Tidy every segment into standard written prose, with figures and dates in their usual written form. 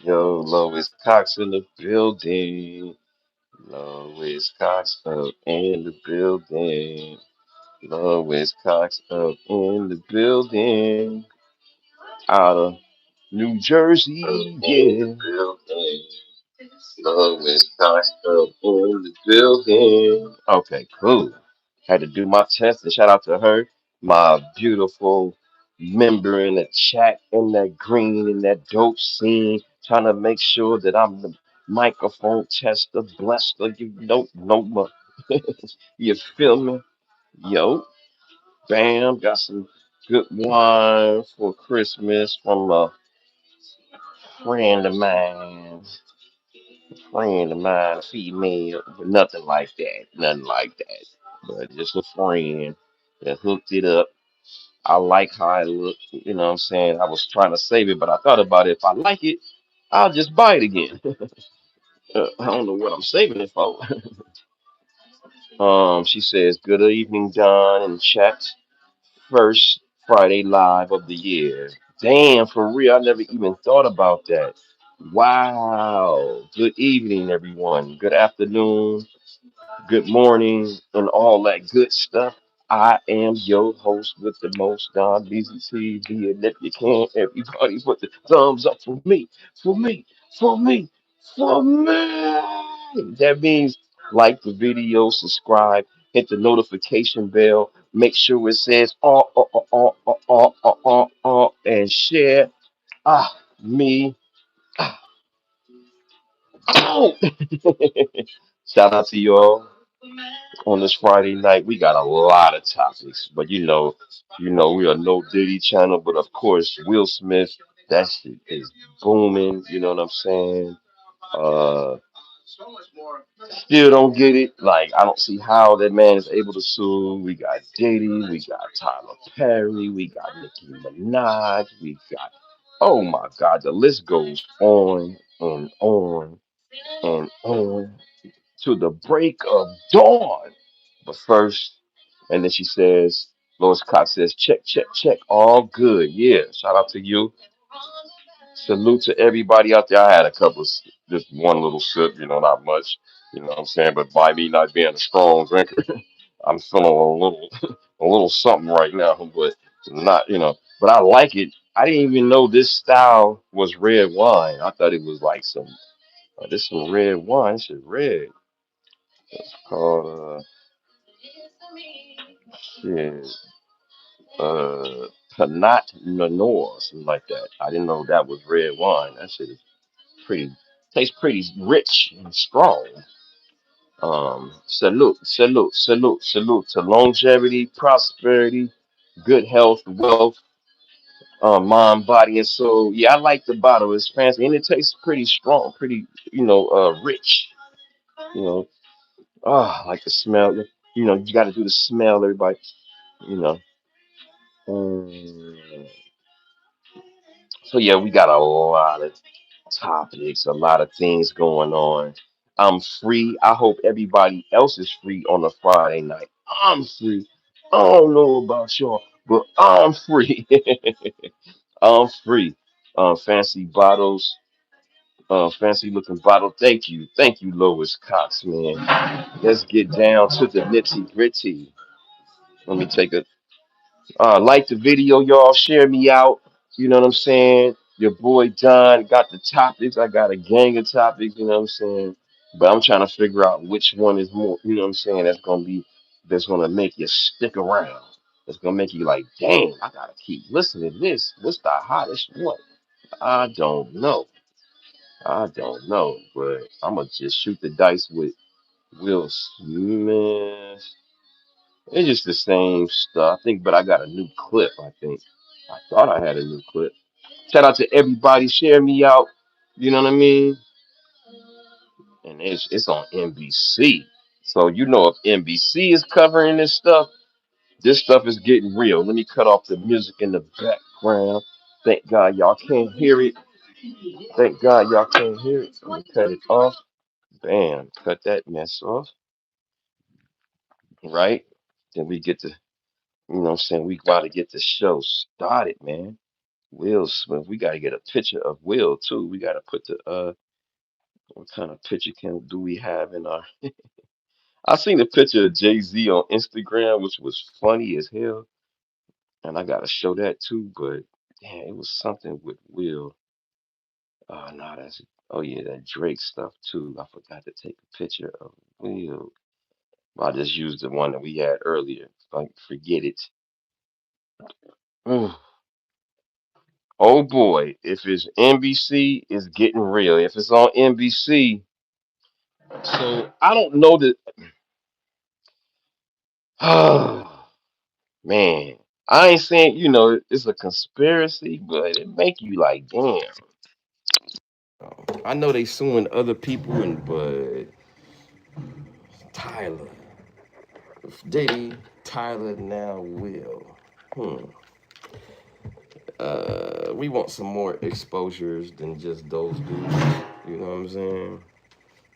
Yo, Lois Cox in the building. Lois Cox up in the building. Lois Cox up in the building. Out of New Jersey, yeah. Lois Cox up in the building. Okay, cool. Had to do my test and shout out to her, my beautiful member in the chat in that green in that dope scene, trying to make sure that I'm the microphone tester, blester, you know, you feel me? Yo, bam, got some good wine for Christmas from a friend of mine, female, but nothing like that, nothing like that, but just a friend that hooked it up. I like how it looked, you know what I'm saying? I was trying to save it, but I thought about it. If I like it, I'll just buy it again. I don't know what I'm saving it for. She says, "Good evening, Don and chat. First Friday live of the year." Damn, for real, I never even thought about that. Wow. Good evening, everyone. Good afternoon, good morning, and all that good stuff. I am your host with the most, Don BZTV. And if you can, everybody put the thumbs up for me, for me, for me, for me. That means like the video, subscribe, hit the notification bell, make sure it says and share. Me. Oh! Shout out to y'all on this Friday night. We got a lot of topics, but we are no Diddy channel, but of course Will Smith, that shit is booming. You know what I'm saying? Uh, Still don't get it. Like I don't see how that man is able to sue. We got Diddy, we got Tyler Perry, we got Nicki Minaj, we got oh my God, the list goes on and on and on to the break of dawn. But first, and then she says, Lois Cox says, check, check, check, all good. Yeah, shout out to you. Salute to everybody out there. I had a couple, just one little sip, not much, you know what I'm saying? But by me not being a strong drinker, I'm feeling a little something right now, but not, but I like it. I didn't even know this style was red wine. I thought it was like this some red wine. This is red. Called, shit, Panat Nonor, or something like that. I didn't know that was red wine. That shit is pretty, tastes pretty rich and strong. Salute to longevity, prosperity, good health, wealth, mind, body, and soul. Yeah, I like the bottle. It's fancy and it tastes pretty strong, pretty, rich. You know, I like the smell. You got to do the smell, everybody. You know. Mm. So yeah, we got a lot of topics, a lot of things going on. I'm free. I hope everybody else is free on a Friday night. I'm free. I don't know about y'all, but I'm free. I'm free. Fancy bottles, fancy looking bottle. Thank you, Lois Cox, man. Let's get down to the nitty gritty. Let me take a like the video, y'all. Share me out. You know what I'm saying? Your boy Don got the topics. I got a gang of topics. You know what I'm saying? But I'm trying to figure out which one is more. You know what I'm saying? That's gonna make you stick around. That's gonna make you like, dang, I gotta keep listening to this. What's the hottest one? I don't know. I don't know. But I'm gonna just shoot the dice with Will Smith. It's just the same stuff. I think, but I got a new clip. I think. I thought I had a new clip. Shout out to everybody. Share me out. You know what I mean? And it's on NBC. So if NBC is covering this stuff is getting real. Let me cut off the music in the background. Thank God y'all can't hear it. Thank God y'all can't hear it. Let me cut it off. Bam. Cut that mess off. Right? Then we get to, you know what I'm saying? We got to get the show started, man. Will Smith. We gotta get a picture of Will too. We gotta put the what kind of picture can do we have in our I seen a picture of Jay-Z on Instagram, which was funny as hell. And I gotta show that too, but yeah, it was something with Will. Oh no, that's oh yeah, that Drake stuff too. I forgot to take a picture of Will. I just used the one that we had earlier. Like forget it. Mm. Oh boy, if it's NBC, it's getting real. If it's on NBC, so I don't know that. Oh man, I ain't saying it's a conspiracy, but it make you like, damn. I know they suing other people, but Tyler, Diddy, Tyler now Will. Hmm. We want some more exposures than just those dudes. You know what I'm saying?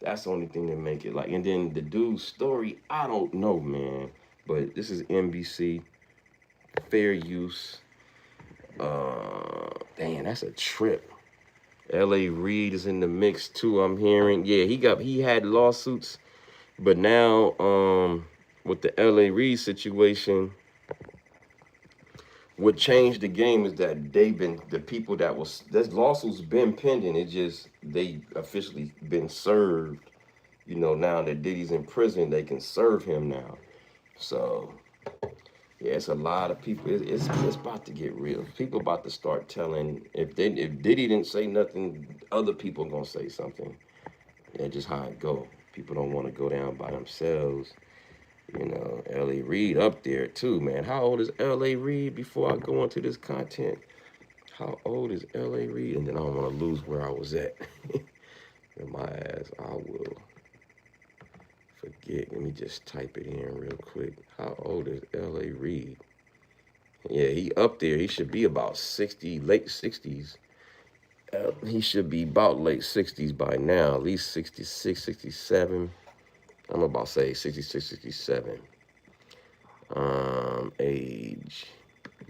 That's the only thing that make it like. And then the dude's story, I don't know, man. But this is NBC, fair use. Damn, that's a trip. L.A. Reid is in the mix too. I'm hearing. Yeah, he had lawsuits, but now with the L.A. Reid situation, what changed the game is that they've been the people that was this lawsuit's been pending. It just they officially been served. Now that Diddy's in prison, they can serve him now. So yeah, it's a lot of people. It's about to get real. People about to start telling if Diddy didn't say nothing, other people gonna say something. Yeah, just how it go. People don't want to go down by themselves. L.A. Reid up there too, man. How old is L.A. Reid? Before I go into this content, how old is L.A. Reid? And then I don't want to lose where I was at. In my ass, I will forget. Let me just type it in real quick. How old is L.A. Reid? Yeah, he up there. He should be about 60, late 60s. He should be about late 60s by now, at least 66, 67. I'm about to say 66, 67. Age.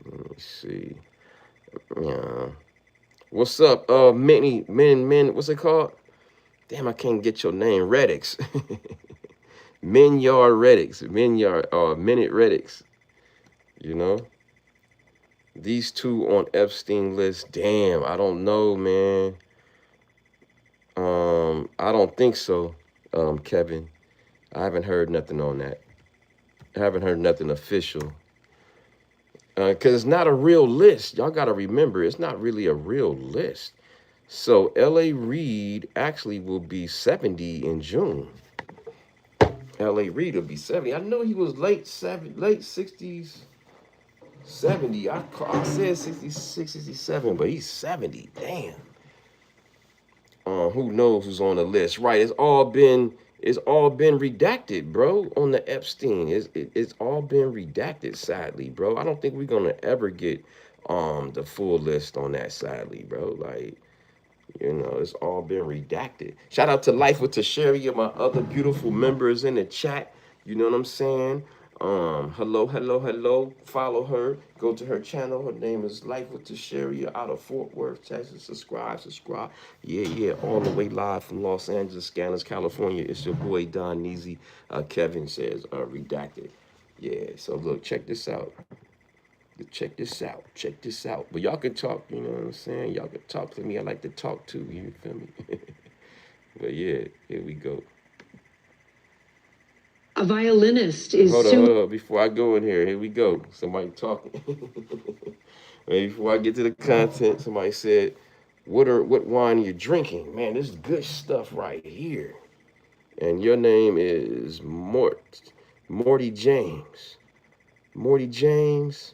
Let me see. Yeah. What's up? Men. What's it called? Damn, I can't get your name. Reddix. Minyard Reddix. Minyard. Minute Reddix. You know. These two on Epstein list. Damn, I don't know, man. I don't think so, Kevin. I haven't heard nothing on that. I haven't heard nothing official. Because it's not a real list. Y'all got to remember, it's not really a real list. So L.A. Reid actually will be 70 in June. L.A. Reid will be 70. I know he was late 60s, 70. I said 66, 67, but he's 70. Damn. Who knows who's on the list? Right? It's all been redacted, bro. On the Epstein, it's all been redacted. Sadly, bro. I don't think we're gonna ever get the full list on that. Sadly, bro. Like it's all been redacted. Shout out to Life with Tasharia, and my other beautiful members in the chat. You know what I'm saying? Hello, hello, hello. Follow her. Go to her channel. Her name is Life with Tasharia out of Fort Worth, Texas. Subscribe. Yeah, yeah. All the way live from Los Angeles, Scanners, California. It's your boy Don Neasy. Kevin says redacted. Yeah. So look, check this out. Check this out. But y'all can talk, you know what I'm saying? Y'all can talk to me. I like to talk too, you feel me? But yeah, here we go. A violinist is hold on. Before I go in here we go. Somebody talking. Before I get to the content, somebody said, what wine are you drinking? Man, this is good stuff right here. And your name is Morty James. Morty James.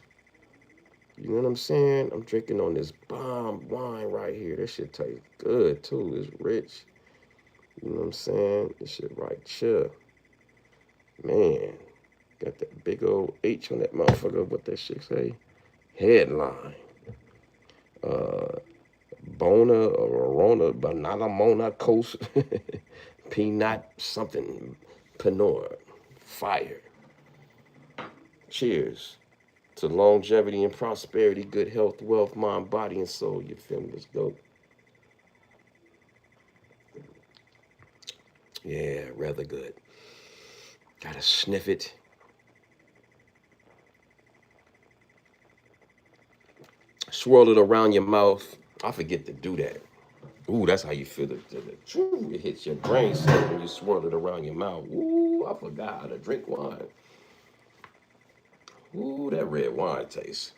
You know what I'm saying? I'm drinking on this bomb wine right here. This shit tastes good too. It's rich. You know what I'm saying? This shit right here. Man. Got that big old H on that motherfucker. What that shit say? Headline. Uh Bona or Rona, Banana Mona Coast. Peanut something. Penor. Fire. Cheers. to longevity and prosperity, good health, wealth, mind, body, and soul. You feel me? Let's go. Yeah, rather good. Gotta sniff it. Swirl it around your mouth. I forget to do that. Ooh, that's how you feel it hits your brain cell when you swirl it around your mouth. Ooh, I forgot how to drink wine. Ooh, that red wine taste.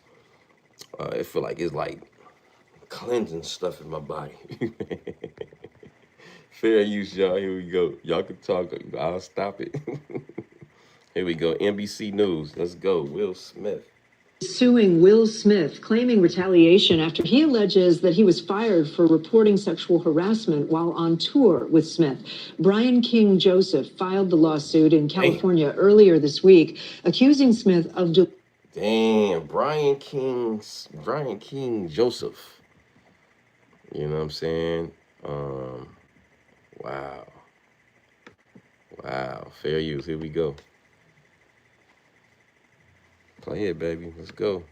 It feel like it's like cleansing stuff in my body. Fair use, y'all. Here we go. Y'all can talk. I'll stop it. Here we go. NBC News. Let's go. Will Smith. Suing Will Smith, claiming retaliation after he alleges that he was fired for reporting sexual harassment while on tour with Smith. Brian King Joseph filed the lawsuit in California earlier this week, accusing Smith of... Damn, Brian King Joseph. You know what I'm saying? Wow. Wow. Fair use. Here we go. Play it, baby. Let's go.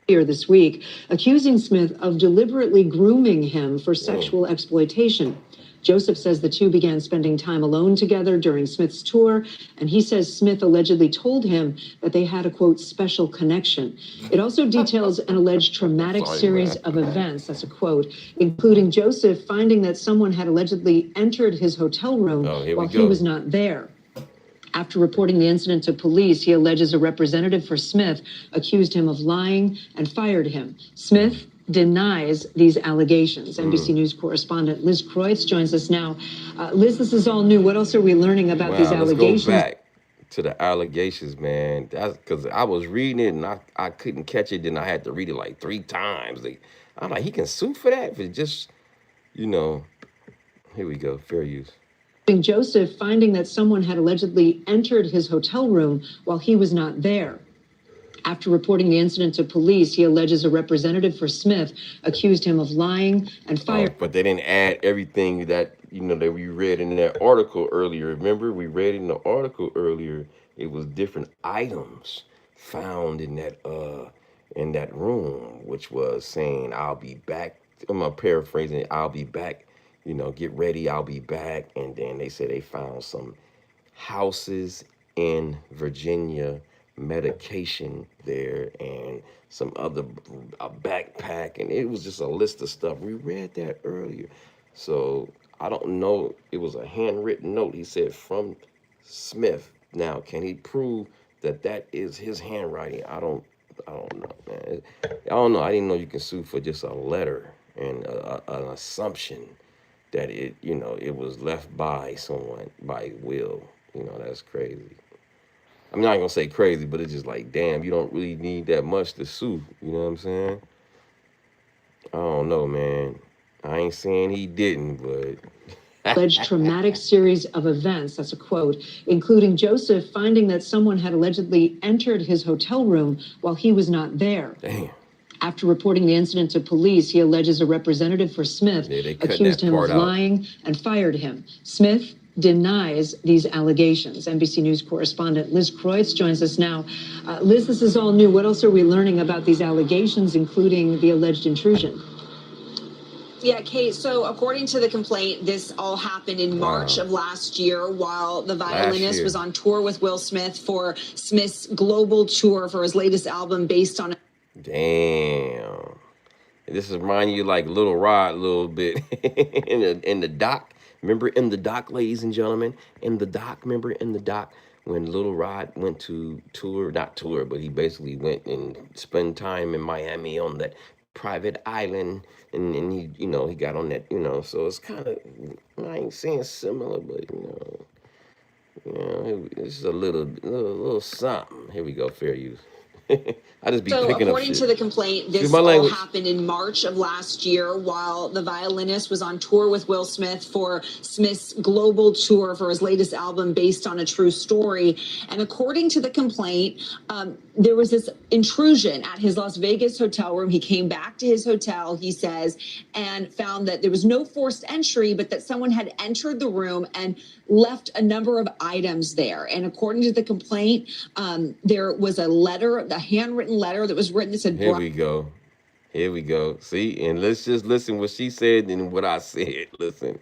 Here this week, accusing Smith of deliberately grooming him for sexual exploitation. Joseph says the two began spending time alone together during Smith's tour, and he says Smith allegedly told him that they had a, quote, special connection. It also details an alleged traumatic series of events, that's a quote, including Joseph finding that someone had allegedly entered his hotel room while he was not there. After reporting the incident to police, he alleges a representative for Smith accused him of lying and fired him. Smith denies these allegations. NBC News correspondent Liz Kreutz joins us now. Liz, this is all new. What else are we learning about these allegations? Let's go back to the allegations, man. That's because I was reading it and I couldn't catch it. Then I had to read it like 3 times. I'm like, he can sue for that? For just, you know, here we go. Fair use. Joseph finding that someone had allegedly entered his hotel room while he was not there. After reporting the incident to police, he alleges a representative for Smith accused him of lying and fired. But they didn't add everything that, that we read in that article earlier. Remember, we read in the article earlier, it was different items found in that room, which was saying, I'll be back. I'm paraphrasing it, I'll be back. Get ready, I'll be back. And then they said they found some houses in Virginia, medication there, and some other a backpack, and it was just a list of stuff. We read that earlier. So I don't know. It was a handwritten note. He said from Smith. Now, can he prove that is his handwriting? I don't know, man. I don't know. I didn't know you can sue for just a letter and an assumption that it was left by someone, by will. That's crazy. I'm not gonna say crazy, but it's just like, damn, you don't really need that much to sue. You know what I'm saying? I don't know, man. I ain't saying he didn't, but alleged traumatic series of events, that's a quote, including Joseph finding that someone had allegedly entered his hotel room while he was not there. Damn. After reporting the incident to police, he alleges a representative for Smith accused him of lying and fired him. Smith denies these allegations. NBC News correspondent Liz Kreutz joins us now. Liz, this is all new. What else are we learning about these allegations, including the alleged intrusion? Yeah, Kate, so according to the complaint, this all happened in March of last year while the violinist was on tour with Will Smith for Smith's global tour for his latest album based on... Damn. This is reminding you like Little Rod a little bit in the doc. Remember in the doc, ladies and gentlemen? In the doc, remember in the doc when Little Rod went to tour, not tour, but he basically went and spent time in Miami on that private island, and he, he got on that, so it's kind of, I ain't saying similar, but, it's a little something. Here we go, fair use. I just be picking up shit. According to the complaint, this all happened in March of last year while the violinist was on tour with Will Smith for Smith's global tour for his latest album based on a true story. And according to the complaint, there was this intrusion at his Las Vegas hotel room. He came back to his hotel, he says, and found that there was no forced entry, but that someone had entered the room and left a number of items there. And according to the complaint, there was a letter the handwritten letter that was written that said, Here we go. Here we go. See, and let's just listen what she said and what I said. Listen,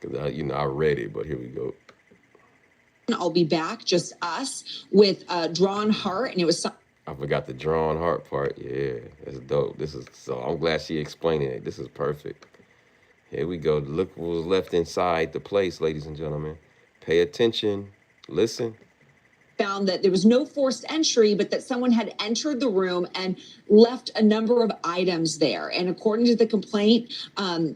because I read it, but here we go. I'll be back, just us, with a drawn heart, and it was. I forgot the drawn heart part. Yeah, that's dope. I'm glad she explained it. This is perfect. Here we go. Look what was left inside the place, ladies and gentlemen. Pay attention. Listen. Found that there was no forced entry, but that someone had entered the room and left a number of items there. And according to the complaint,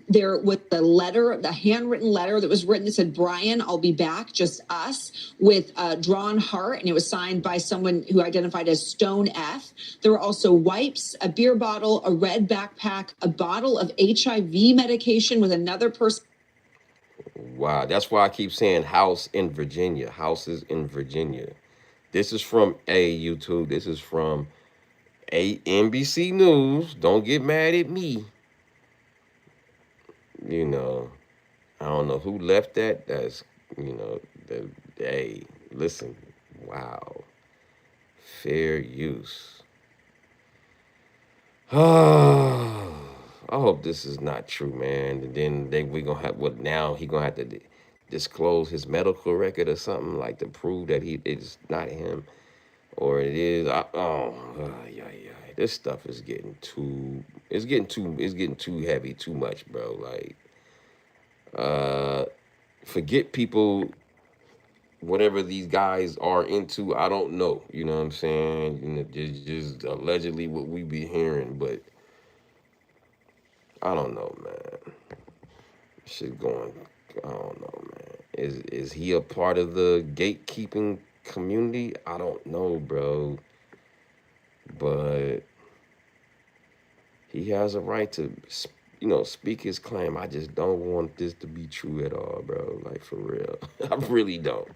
there was the handwritten letter that was written that said, Brian, I'll be back, just us, with a drawn heart. And it was signed by someone who identified as Stone F. There were also wipes, a beer bottle, a red backpack, a bottle of HIV medication with another person. Wow, that's why I keep saying house in Virginia. Houses in Virginia. This is from YouTube. This is from NBC News. Don't get mad at me. I don't know who left that. That's, hey, listen. Wow. Fair use. I hope this is not true, man. And then we gonna have now he gonna have to disclose his medical record or something like to prove that it's not him. Or it is. Yeah. This stuff is getting too. It's getting too heavy, too much, bro. Like, forget people. Whatever these guys are into, I don't know. You know what I'm saying? Just allegedly what we be hearing, but I don't know, man. Shit going. I don't know, man. Is he a part of the gatekeeping community? I don't know, bro. But he has a right to, speak his claim. I just don't want this to be true at all, bro. Like, for real. I really don't.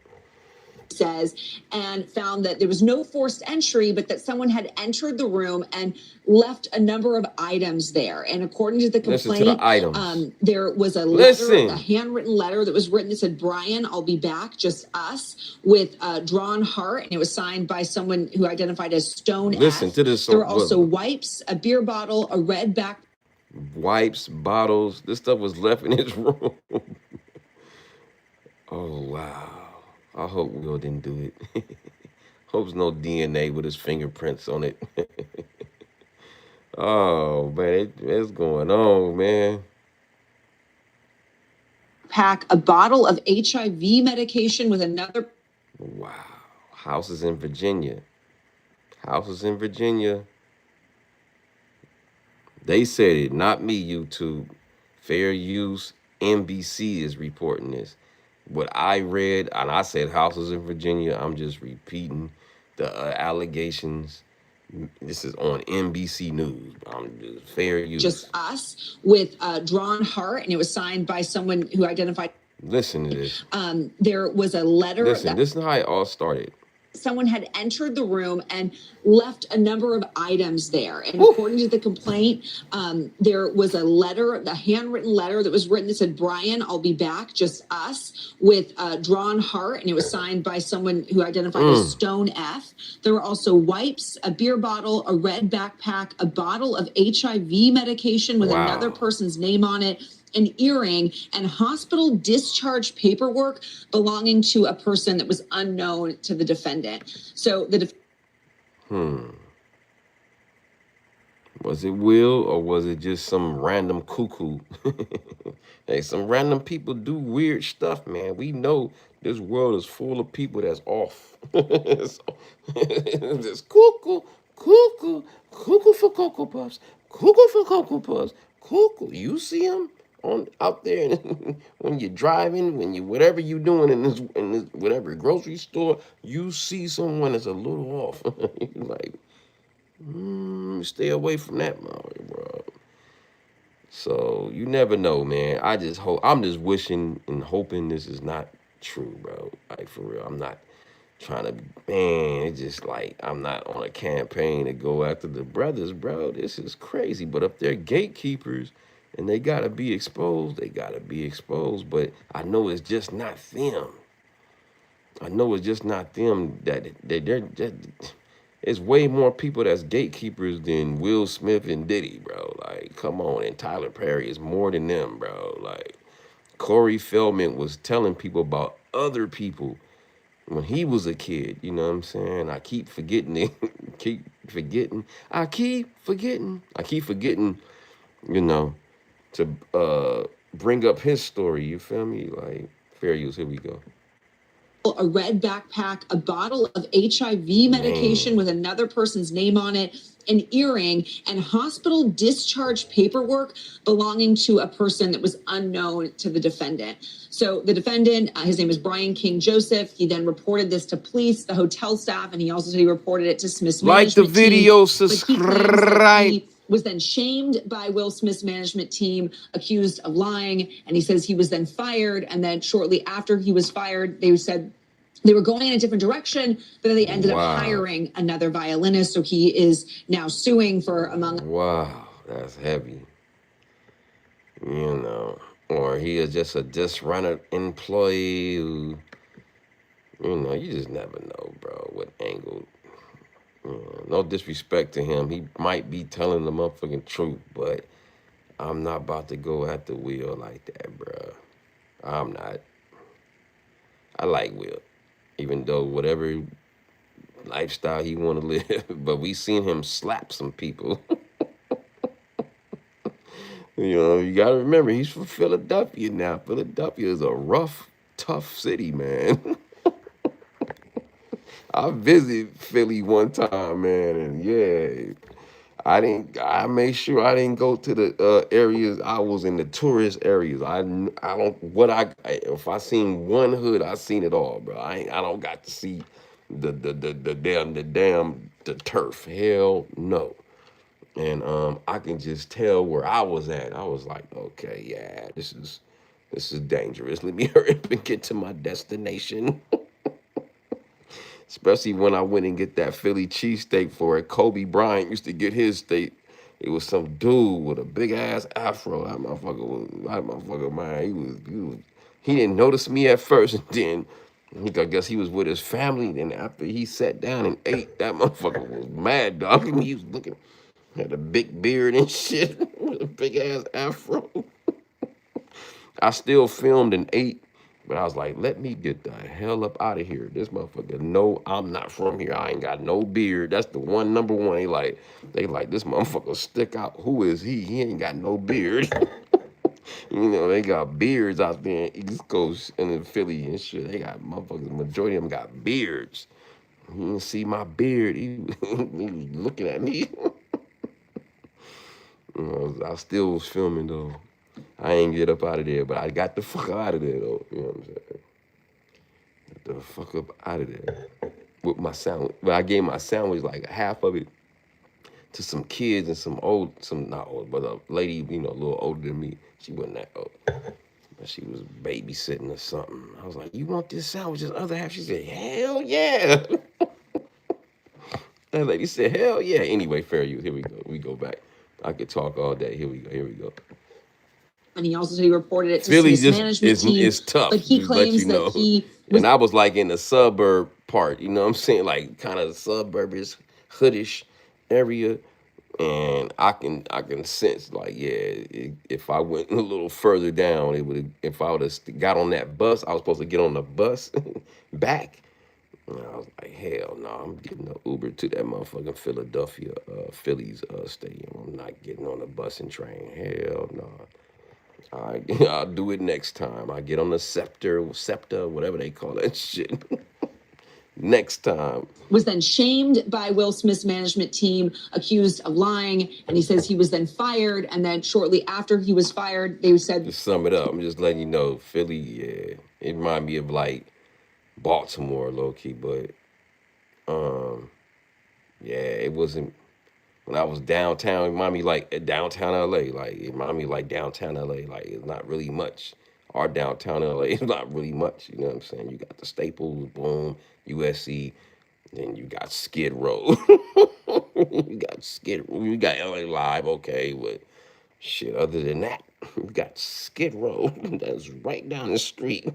Says, and found that there was no forced entry, but that someone had entered the room and left a number of items there. And according to the complaint, Listen to the items. There was a handwritten letter that was written that said, Brian, I'll be back, just us, with a drawn heart. And it was signed by someone who identified as Stone Listen F. to this. There were also wipes, a beer bottle, a red back. Wipes, bottles. This stuff was left in his room. Oh, wow. I hope Will didn't do it. Hope's no DNA with his fingerprints on it. Oh, man, what's going on, man? Pack a bottle of HIV medication with another. Wow. Houses in Virginia. Houses in Virginia. They said it, not me, YouTube. Fair Use NBC is reporting this. What I read, and I said houses in Virginia, I'm just repeating the allegations. This is on NBC News. I'm just Fair Use. Just us with a drawn heart, and it was signed by someone who identified. Listen to this. There was a letter. Listen, this is how it all started. Someone had entered the room and left a number of items there. And according to the complaint, there was the handwritten letter that was written that said, Brian, I'll be back, just us, with a drawn heart. And it was signed by someone who identified as Stone F. There were also wipes, a beer bottle, a red backpack, a bottle of HIV medication with another person's name on it, an earring, and hospital discharge paperwork belonging to a person that was unknown to the defendant. So Was it Will or was it just some random cuckoo? Hey, some random people do weird stuff, man. We know this world is full of people that's off. This cuckoo for Cocoa Puffs, cuckoo for Cocoa Puffs, cuckoo. You see them out there when you're driving, when you whatever you're doing in this whatever grocery store, you see someone that's a little off. You're like, stay away from that, bro. So you never know, man. I'm just wishing and hoping this is not true, bro. Like, for real. I'm not trying to, man, it's just like I'm not on a campaign to go after the brothers, bro. This is crazy. But if they're gatekeepers and they gotta be exposed, they gotta be exposed. But I know it's just not them. I know it's just not them that they're just. It's way more people that's gatekeepers than Will Smith and Diddy, bro. Like, come on. And Tyler Perry is more than them, bro. Like, Corey Feldman was telling people about other people when he was a kid. You know what I'm saying? I keep forgetting it. keep forgetting. I keep forgetting. I keep forgetting, you know, to bring up his story. You feel me? Like, fair use. Here we go. A red backpack, a bottle of HIV medication with another person's name on it, an earring, and hospital discharge paperwork belonging to a person that was unknown to the defendant. So the defendant, his name is Brian King Joseph. He then reported this to police, the hotel staff, and he also said he reported it to Smith's Like the management video, team. But he claims that subscribe. he was then shamed by Will Smith's management team, accused of lying, and he says he was then fired. And then shortly after he was fired, they said they were going in a different direction, but then they ended up hiring another violinist. So he is now suing for, among. Wow, that's heavy. You know, or he is just a disgruntled employee who, you know, you just never know, bro, what angle. No disrespect to him. He might be telling the motherfucking truth, but I'm not about to go at the Will like that, bro. I'm not. I like Will, even though whatever lifestyle he want to live, but we seen him slap some people. You know, you gotta remember he's from Philadelphia now. Philadelphia is a rough, tough city, man. I visited Philly one time, man, and yeah, I made sure I didn't go to the areas. I was in the tourist areas. I don't, if I seen one hood, I seen it all, bro. I don't got to see the turf. Hell no. And I can just tell where I was at. I was like, okay, yeah, this is dangerous. Let me hurry up and get to my destination. Especially when I went and get that Philly cheesesteak for it. Kobe Bryant used to get his steak. It was some dude with a big ass afro. That motherfucker, man, he didn't notice me at first, and then I guess he was with his family. And after he sat down and ate, that motherfucker was mad, dog. I mean, he was looking, had a big beard and shit, with a big ass afro. I still filmed and ate, but I was like, let me get the hell up out of here. This motherfucker, no, I'm not from here. I ain't got no beard. That's the one, number one. They like, this motherfucker stick out. Who is he? He ain't got no beard. You know, they got beards out there in East Coast and in Philly and shit. They got motherfuckers, the majority of them got beards. He didn't see my beard. He was looking at me. You know, I still was filming though. I ain't get up out of there, but I got the fuck out of there though. You know what I'm saying? Get the fuck up out of there with my sandwich. But I gave my sandwich like half of it to some kids and some not old, but a lady, you know, a little older than me. She wasn't that old, but she was babysitting or something. I was like, "You want this sandwich?" This other half, she said, "Hell yeah." That lady said, "Hell yeah." Anyway, fair use. Here we go. We go back. I could talk all day. Here we go. Here we go. And he also said he reported it to Philly Smith's just management team. is tough, But he just let claims you that know. he And I was like in the suburb part, you know what I'm saying? Like kind of suburbish, hoodish area. And I can sense like, yeah, if I went a little further down, it would, if I would have got on that bus, I was supposed to get on the bus back. And I was like, hell no, I'm getting an Uber to that motherfucking Philadelphia, Phillies stadium. I'm not getting on the bus and train. Hell no. I'll do it next time. I get on the scepter, whatever they call that shit. Next time. Was then shamed by Will Smith's management team, accused of lying, and he says he was then fired. And then shortly after he was fired, they said, To sum it up, I'm just letting you know, Philly, yeah, it reminded me of like Baltimore, low key, but yeah, it wasn't. When I was downtown, it reminded me like downtown LA. Like it reminded me like downtown LA. Like it's not really much. Our downtown LA is not really much. You know what I'm saying? You got the Staples, boom, USC, then you got Skid Row. You got LA Live, okay, but shit, other than that, you got Skid Row. That's right down the street.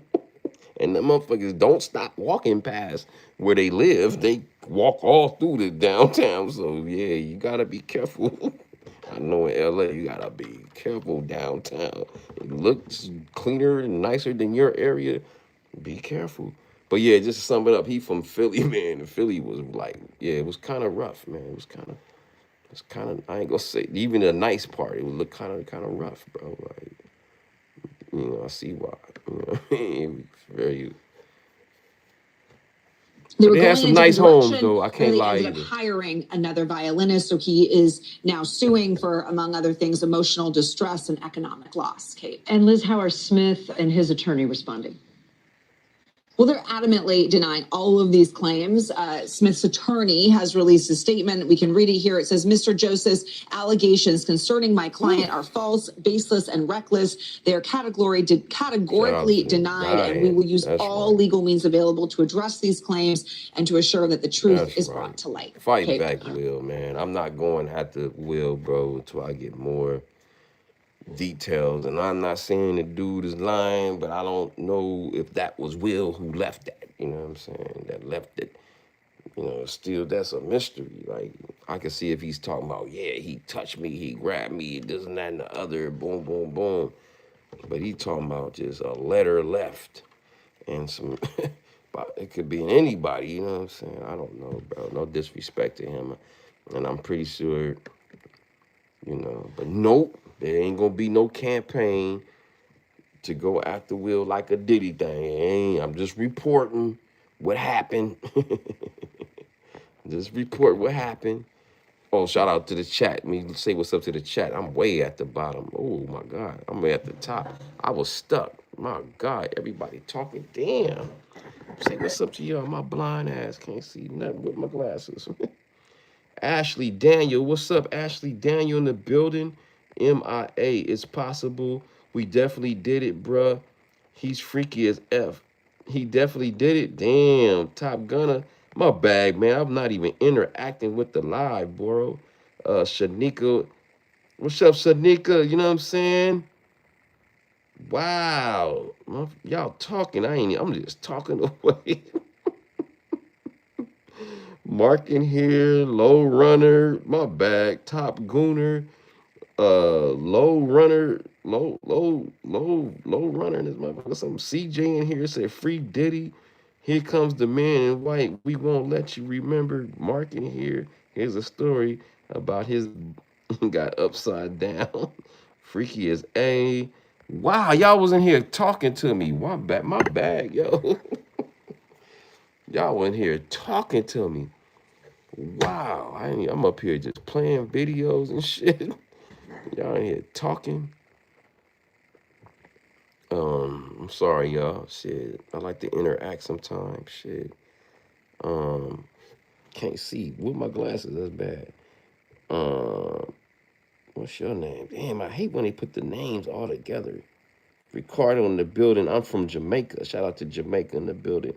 And the motherfuckers don't stop walking past where they live. They walk all through the downtown. So yeah, you gotta be careful. I know in LA you gotta be careful downtown. It looks cleaner and nicer than your area. Be careful. But yeah, just to sum it up, he from Philly, man. And Philly was like, yeah, it was kind of rough, man. It's kind of. I ain't gonna say even the nice part. It would look kind of rough, bro. Like, I see why. It was very. They But were they had going in some a different nice homes, direction, though. I and can't they lie ended up either. hiring another violinist. So he is now suing for, among other things, emotional distress and economic loss. Kate. And Liz, how are Smith and his attorney responding? Well, they're adamantly denying all of these claims. Smith's attorney has released a statement. We can read it here. It says, Mr. Joseph's allegations concerning my client are false, baseless, and reckless. They are Shout out categorically to him denied, and we dying. will use That's all right. legal means available to address these claims and to assure that the truth That's is right. brought to light. Fight Kate. back, Will, man. I'm not going after Will, bro, until I get more details. And I'm not saying the dude is lying, but I don't know if that was Will who left that. You know what I'm saying? That left it. Still that's a mystery. Like I can see if he's talking about, yeah, he touched me, he grabbed me, this and that and the other, boom, boom, boom. But he talking about just a letter left and some. But it could be anybody. You know what I'm saying? I don't know, bro. No disrespect to him, and I'm pretty sure. But nope, there ain't gonna be no campaign to go after Will like a Diddy thing. I'm just reporting what happened. Just report what happened. Oh, shout out to the chat. Let me say what's up to the chat. I'm way at the bottom. Oh my God, I'm way at the top. I was stuck. My God, everybody talking. Damn. Say what's up to y'all. My blind ass can't see nothing with my glasses. Ashley Daniel, what's up? Ashley Daniel in the building. MIA, it's possible. We definitely did it, bruh. He's freaky as F. He definitely did it. Damn, Top Gunner. My bag, man. I'm not even interacting with the live, bro. Shanika. What's up, Shanika? You know what I'm saying? Wow. Y'all talking. I'm just talking away. Mark in here, low runner, my bag, top gooner, low runner, low runner in this motherfucker. Some CJ in here said free Diddy. Here comes the man in white. We won't let you remember. Mark in here. Here's a story about his got upside down. Freaky as A. Wow, y'all was in here talking to me. My bag, yo. Y'all in here talking to me. Wow, I'm up here just playing videos and shit. Y'all in here talking. I'm sorry, y'all. Shit, I like to interact sometimes. Shit, um, can't see with my glasses. That's bad. Um, what's your name? Damn, I hate when they put the names all together. Ricardo in the building. I'm from Jamaica. Shout out to Jamaica in the building.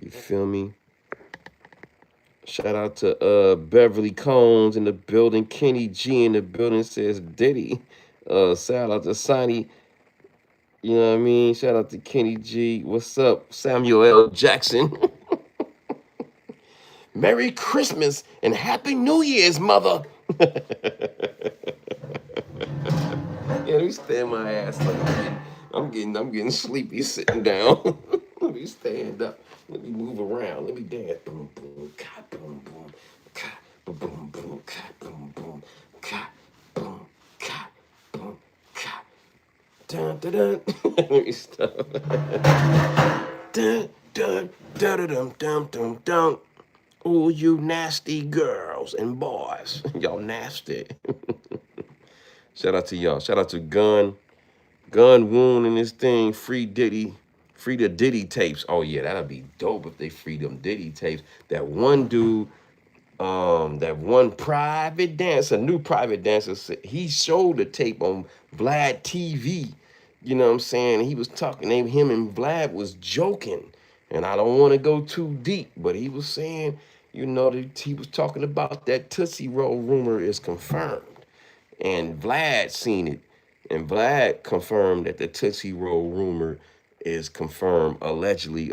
You feel me? Shout out to Beverly Combs in the building. Kenny G in the building says Diddy. Shout out to Sonny. You know what I mean? Shout out to Kenny G. What's up, Samuel L. Jackson? Merry Christmas and Happy New Year's, mother. Yeah, let me stand my ass up. I'm getting sleepy sitting down. Let me stand up. Let me move around. Let me dance. Boom, boom, ka, boom, boom, ka, boom, boom, boom, ka, boom, boom, ka, boom, ka, boom, ka. Dun, dun, dun. Let me stop. Dun, dun, dun, dun, dun, dun, dun. Oh, you nasty girls and boys. Y'all nasty. Shout out to y'all. Shout out to Gun Wound and this thing. Free Diddy. Free the Diddy tapes. Oh yeah, that'd be dope if they free them Diddy tapes. That one dude, that one private dancer, new private dancer, he showed the tape on Vlad TV. You know what I'm saying? He was talking, him and Vlad was joking. And I don't want to go too deep, but he was saying, that he was talking about that Tootsie Roll rumor is confirmed. And Vlad seen it. And Vlad confirmed that the Tootsie Roll rumor is confirmed allegedly.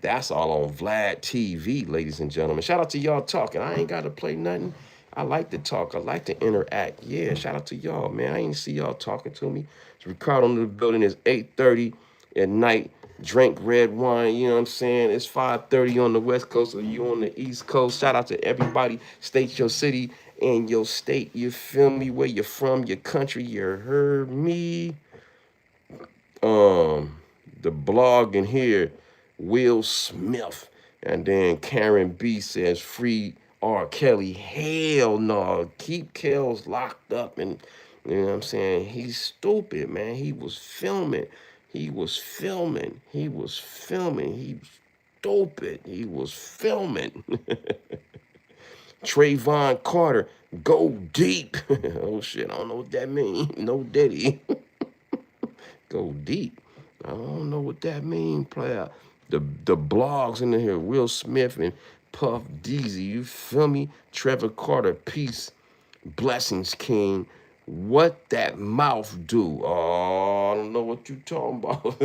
That's all on Vlad TV, ladies and gentlemen. Shout out to y'all talking. I ain't got to play nothing. I like to talk. I like to interact. Yeah, shout out to y'all, man. I ain't see y'all talking to me. It's Ricardo in the building. It's 8:30 at night. Drink red wine. You know what I'm saying? It's 5:30 on the West Coast, or you on the East Coast. Shout out to everybody. State your city and your state. You feel me? Where you're from, your country. You heard me? um the blog in here, Will Smith, and then Karen B says free R. Kelly. Hell no, keep Kells locked up, and you know what I'm saying? He's stupid, man. He was filming. He was filming. He was filming. He was stupid. He was filming. Trayvon Carter, go deep. Oh shit, I don't know what that means. No Diddy. Go deep. I don't know what that mean, player. The blogs in here, Will Smith and Puff Deezy, you feel me? Trevor Carter, peace, blessings, King. What that mouth do? Oh, I don't know what you talking about.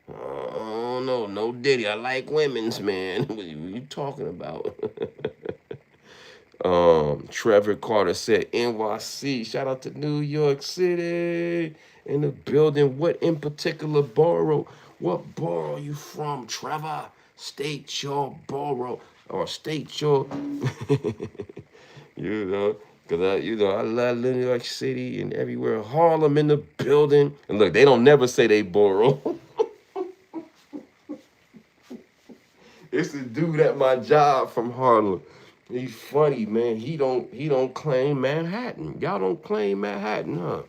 I don't know. No Diddy. I like women's, man. What you talking about? Trevor Carter said NYC. Shout out to New York City in the building. What in particular borough? What borough you from, Trevor? State your borough or state your you know, cause I love New York City and everywhere. Harlem in the building. And look, they don't never say they borough. It's a dude at my job from Harlem. He's funny, man. He don't claim Manhattan. Y'all don't claim Manhattan, huh?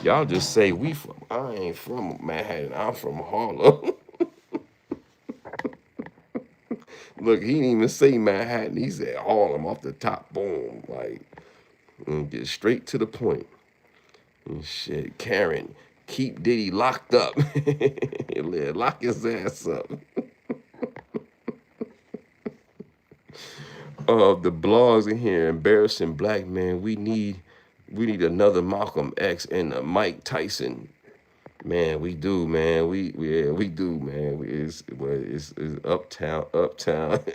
Y'all just say we from. I ain't from Manhattan. I'm from Harlem. Look, he didn't even say Manhattan. He said Harlem off the top. Boom, like and get straight to the point. And shit, Karen, keep Diddy locked up. Lock his ass up. The blogs in here, embarrassing black man. We need another Malcolm X and a Mike Tyson. Man, we do, man. We do, man. It's uptown.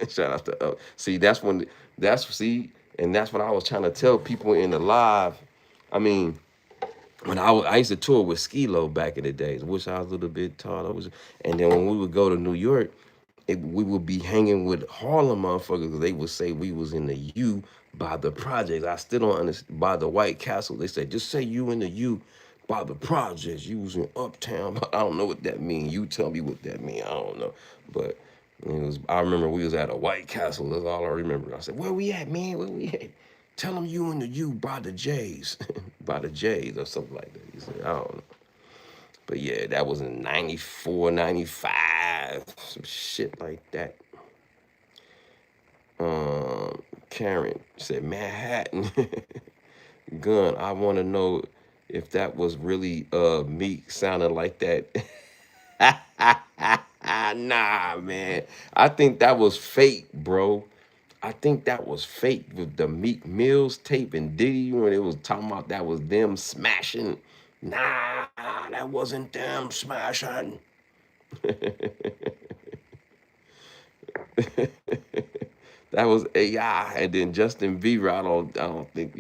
Shout out to up. See, that's what I was trying to tell people in the live. I mean, I used to tour with Skilo back in the days. Wish I was a little bit taller. And then when we would go to New York, we would be hanging with Harlem motherfuckers. 'Cause they would say we was in the U by the projects. I still don't understand by the White Castle. They say just say you in the U by the projects. You was in Uptown. I don't know what that mean. You tell me what that mean. I don't know. But it was. I remember we was at a White Castle. That's all I remember. I said, "Where we at, man? Where we at?" Tell them you in the U by the J's, by the J's or something like that. He said, I don't know. But yeah, that was in 94, 95, some shit like that. Karen said, Manhattan. Gun, I want to know if that was really Meek sounding like that. Nah, man. I think that was fake, bro. I think that was fake with the Meek Mills tape and Diddy when it was talking about that was them smashing. Nah, that wasn't them smashing. That was AI. And then Justin Bieber, I don't think,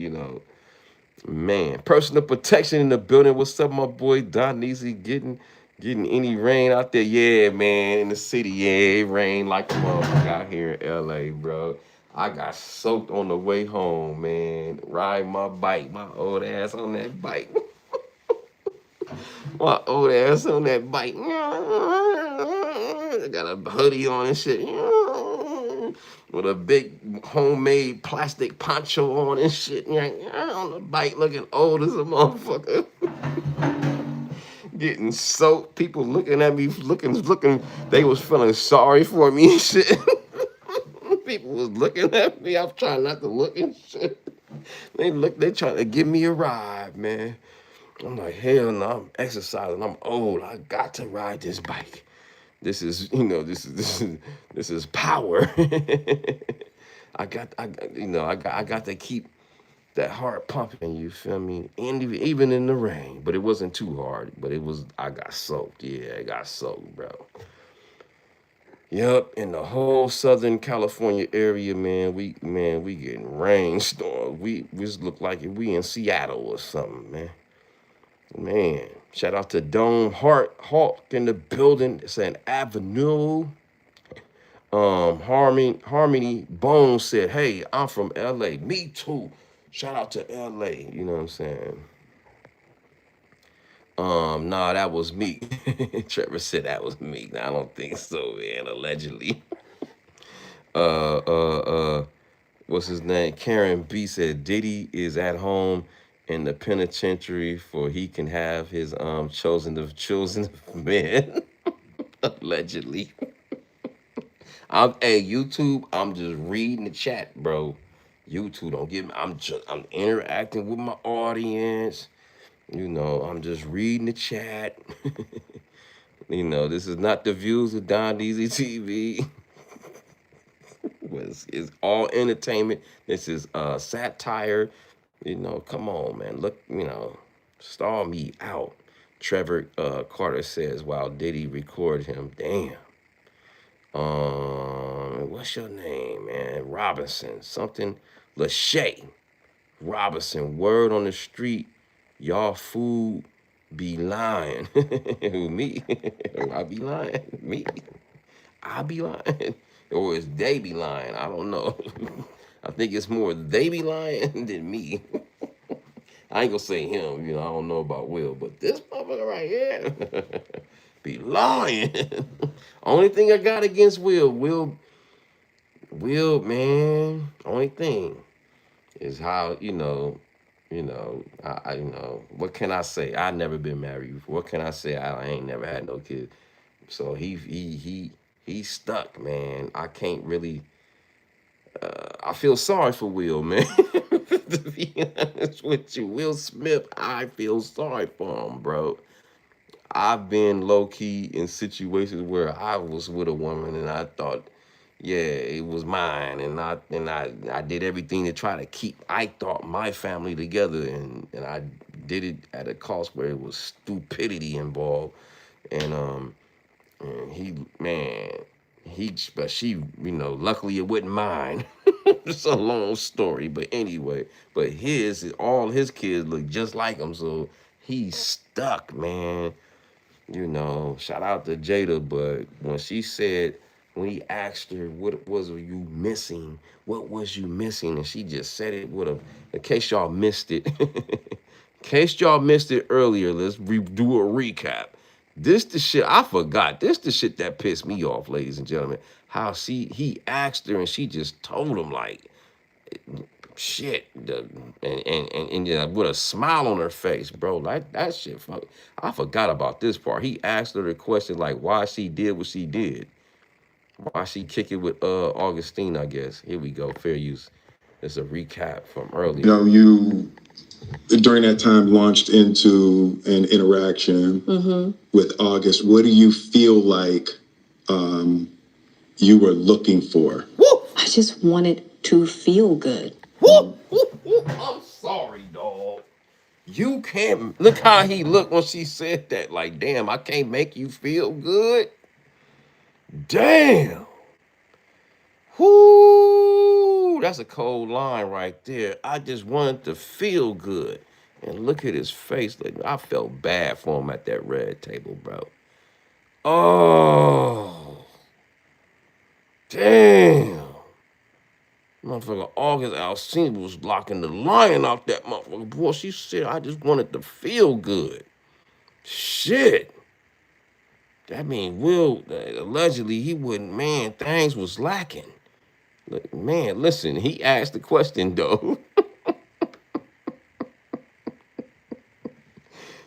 man. Personal protection in the building. What's up, my boy Don Easy getting any rain out there? Yeah, man. In the city, yeah, it rained like a motherfucker out here in LA, bro. I got soaked on the way home, man. Ride my bike, my old ass on that bike. My old ass on that bike. I got a hoodie on and shit. With a big homemade plastic poncho on and shit. On the bike looking old as a motherfucker. Getting soaked. People looking at me, looking. They was feeling sorry for me and shit. People was looking at me. I was trying not to look and shit. They trying to give me a ride, man. I'm like, hell no, I'm exercising. I'm old. I got to ride this bike. This is, this is power. I got to keep that heart pumping. You feel me? And even in the rain, but it wasn't too hard. But it was. I got soaked. Yeah, I got soaked, bro. Yep, in the whole Southern California area, man, we getting rainstorms. We just look like we in Seattle or something, man. Man, shout out to Dome Hawk in the building. It's an Avenue. Harmony Bones said, "Hey, I'm from LA. Me too. Shout out to LA." You know what I'm saying? Nah, that was me. Trevor said that was me. Nah, I don't think so, man. Allegedly. Uh, what's his name? Karen B said Diddy is at home in the penitentiary for he can have his chosen of men. Allegedly. Hey, YouTube, I'm just reading the chat, bro. YouTube, don't get me. I'm interacting with my audience. I'm just reading the chat. This is not the views of Don Deezy TV. It's all entertainment. This is satire. Come on, man. Look, star me out. Trevor Carter says, while Diddy record him. Damn. What's your name, man? Robinson. Something. Lachey Robinson. Word on the street. Y'all food be lying. Who, me? I be lying. Me? I be lying. Or is they be lying? I don't know. I think it's more they be lying than me. I ain't gonna say him, I don't know about Will, but this motherfucker right here be lying. Only thing I got against Will, man. Only thing is how what can I say? I never been married before. What can I say? I ain't never had no kid. So he's stuck, man. I can't really. I feel sorry for Will, man. To be honest with you, Will Smith, I feel sorry for him, bro. I've been low key in situations where I was with a woman and I thought, yeah, it was mine, and I did everything to try to keep I thought my family together, and I did it at a cost where it was stupidity involved, and and but she, luckily it wasn't mine. It's a long story, but anyway, but all his kids look just like him, so he's stuck, man. Shout out to Jada, but when he asked her, what was you missing? What was you missing? And she just said it in case y'all missed it, earlier, let's do a recap. This the shit I forgot. This the shit that pissed me off, ladies and gentlemen. How he asked her and she just told him like shit, and with a smile on her face, bro. Like that shit. Fuck, I forgot about this part. He asked her the question like why she did what she did, why she kick it with Augustine. I guess. Here we go. Fair use. It's a recap from earlier. You during that time launched into an interaction with August. What do you feel like you were looking for? Woo! I just wanted to feel good. Woo! I'm sorry, dog. You can't look how he looked when she said that. Like, damn, I can't make you feel good. Damn. Whoo, that's a cold line right there. I just wanted to feel good. And look at his face. Like, I felt bad for him at that red table, bro. Oh, damn. Motherfucker, August Alsina was blocking the lion off that motherfucker. Boy, she said, I just wanted to feel good. Shit. That mean Will, allegedly, he wouldn't, man, things was lacking. Man, listen, he asked the question, though.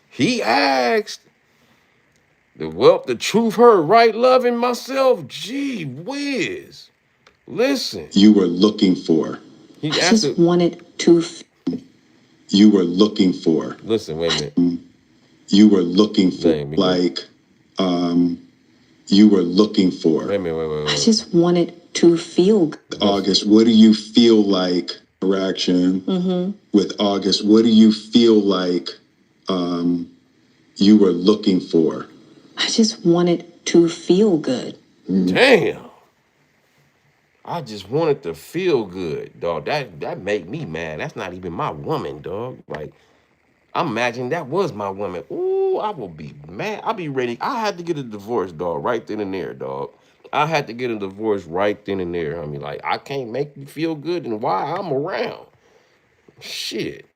He asked, the truth hurt, right, loving myself? Gee whiz. Listen. You were looking for. I just wanted to. You were looking for. Listen, wait a minute. You were looking for, you were looking for. Wait a minute, wait. I just wanted to feel good. August, what do you feel like interaction with August? What do you feel like you were looking for? I just wanted to feel good. Damn. I just wanted to feel good, dog. That made me mad. That's not even my woman, dog. Like, I'm imagining that was my woman. Ooh, I will be mad. I'll be ready. I had to get a divorce, dog, right then and there, dog. I had to get a divorce right then and there. I mean, like, I can't make you feel good and why I'm around. Shit.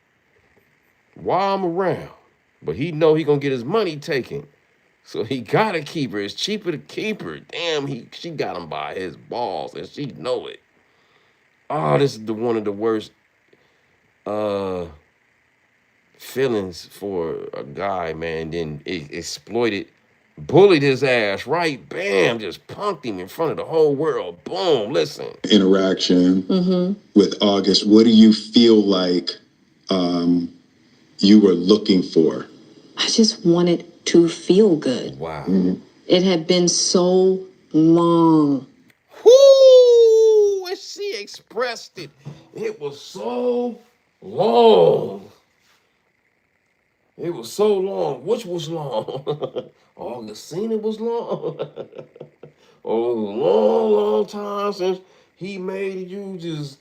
Why I'm around. But he know he gonna get his money taken. So he gotta keep her. It's cheaper to keep her. Damn, she got him by his balls and she know it. Oh, this is one of the worst uh feelings for a guy, man. Then exploited, bullied his ass, right? Bam, just punked him in front of the whole world. Boom, listen. Interaction with August, what do you feel like you were looking for? I just wanted to feel good. Wow. It had been so long. Whoo! And she expressed it. It was so long. It was so long. Which was long? Augustina was long. Oh, long, long time since he made you just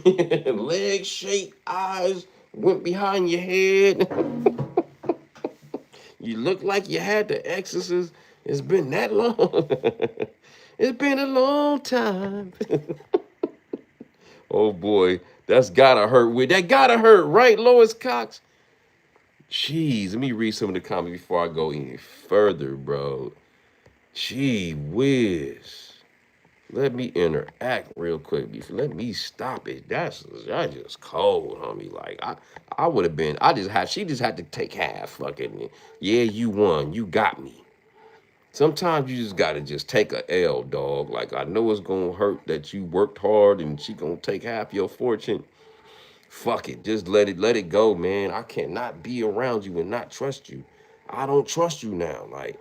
leg shake, eyes went behind your head. You look like you had the exorcist. It's been that long. It's been a long time. Oh boy, that's gotta hurt. That gotta hurt, right, Lois Cox? Jeez, let me read some of the comments before I go any further, bro. Gee whiz. Let me interact real quick. Let me stop it. That's just cold, homie. Like I would have been. She just had to take half. Fucking yeah, you won. You got me. Sometimes you just gotta just take a L, dog. Like I know it's gonna hurt that you worked hard and she gonna take half your fortune. Fuck it. Just let it go, man. I cannot be around you and not trust you. I don't trust you now. Like,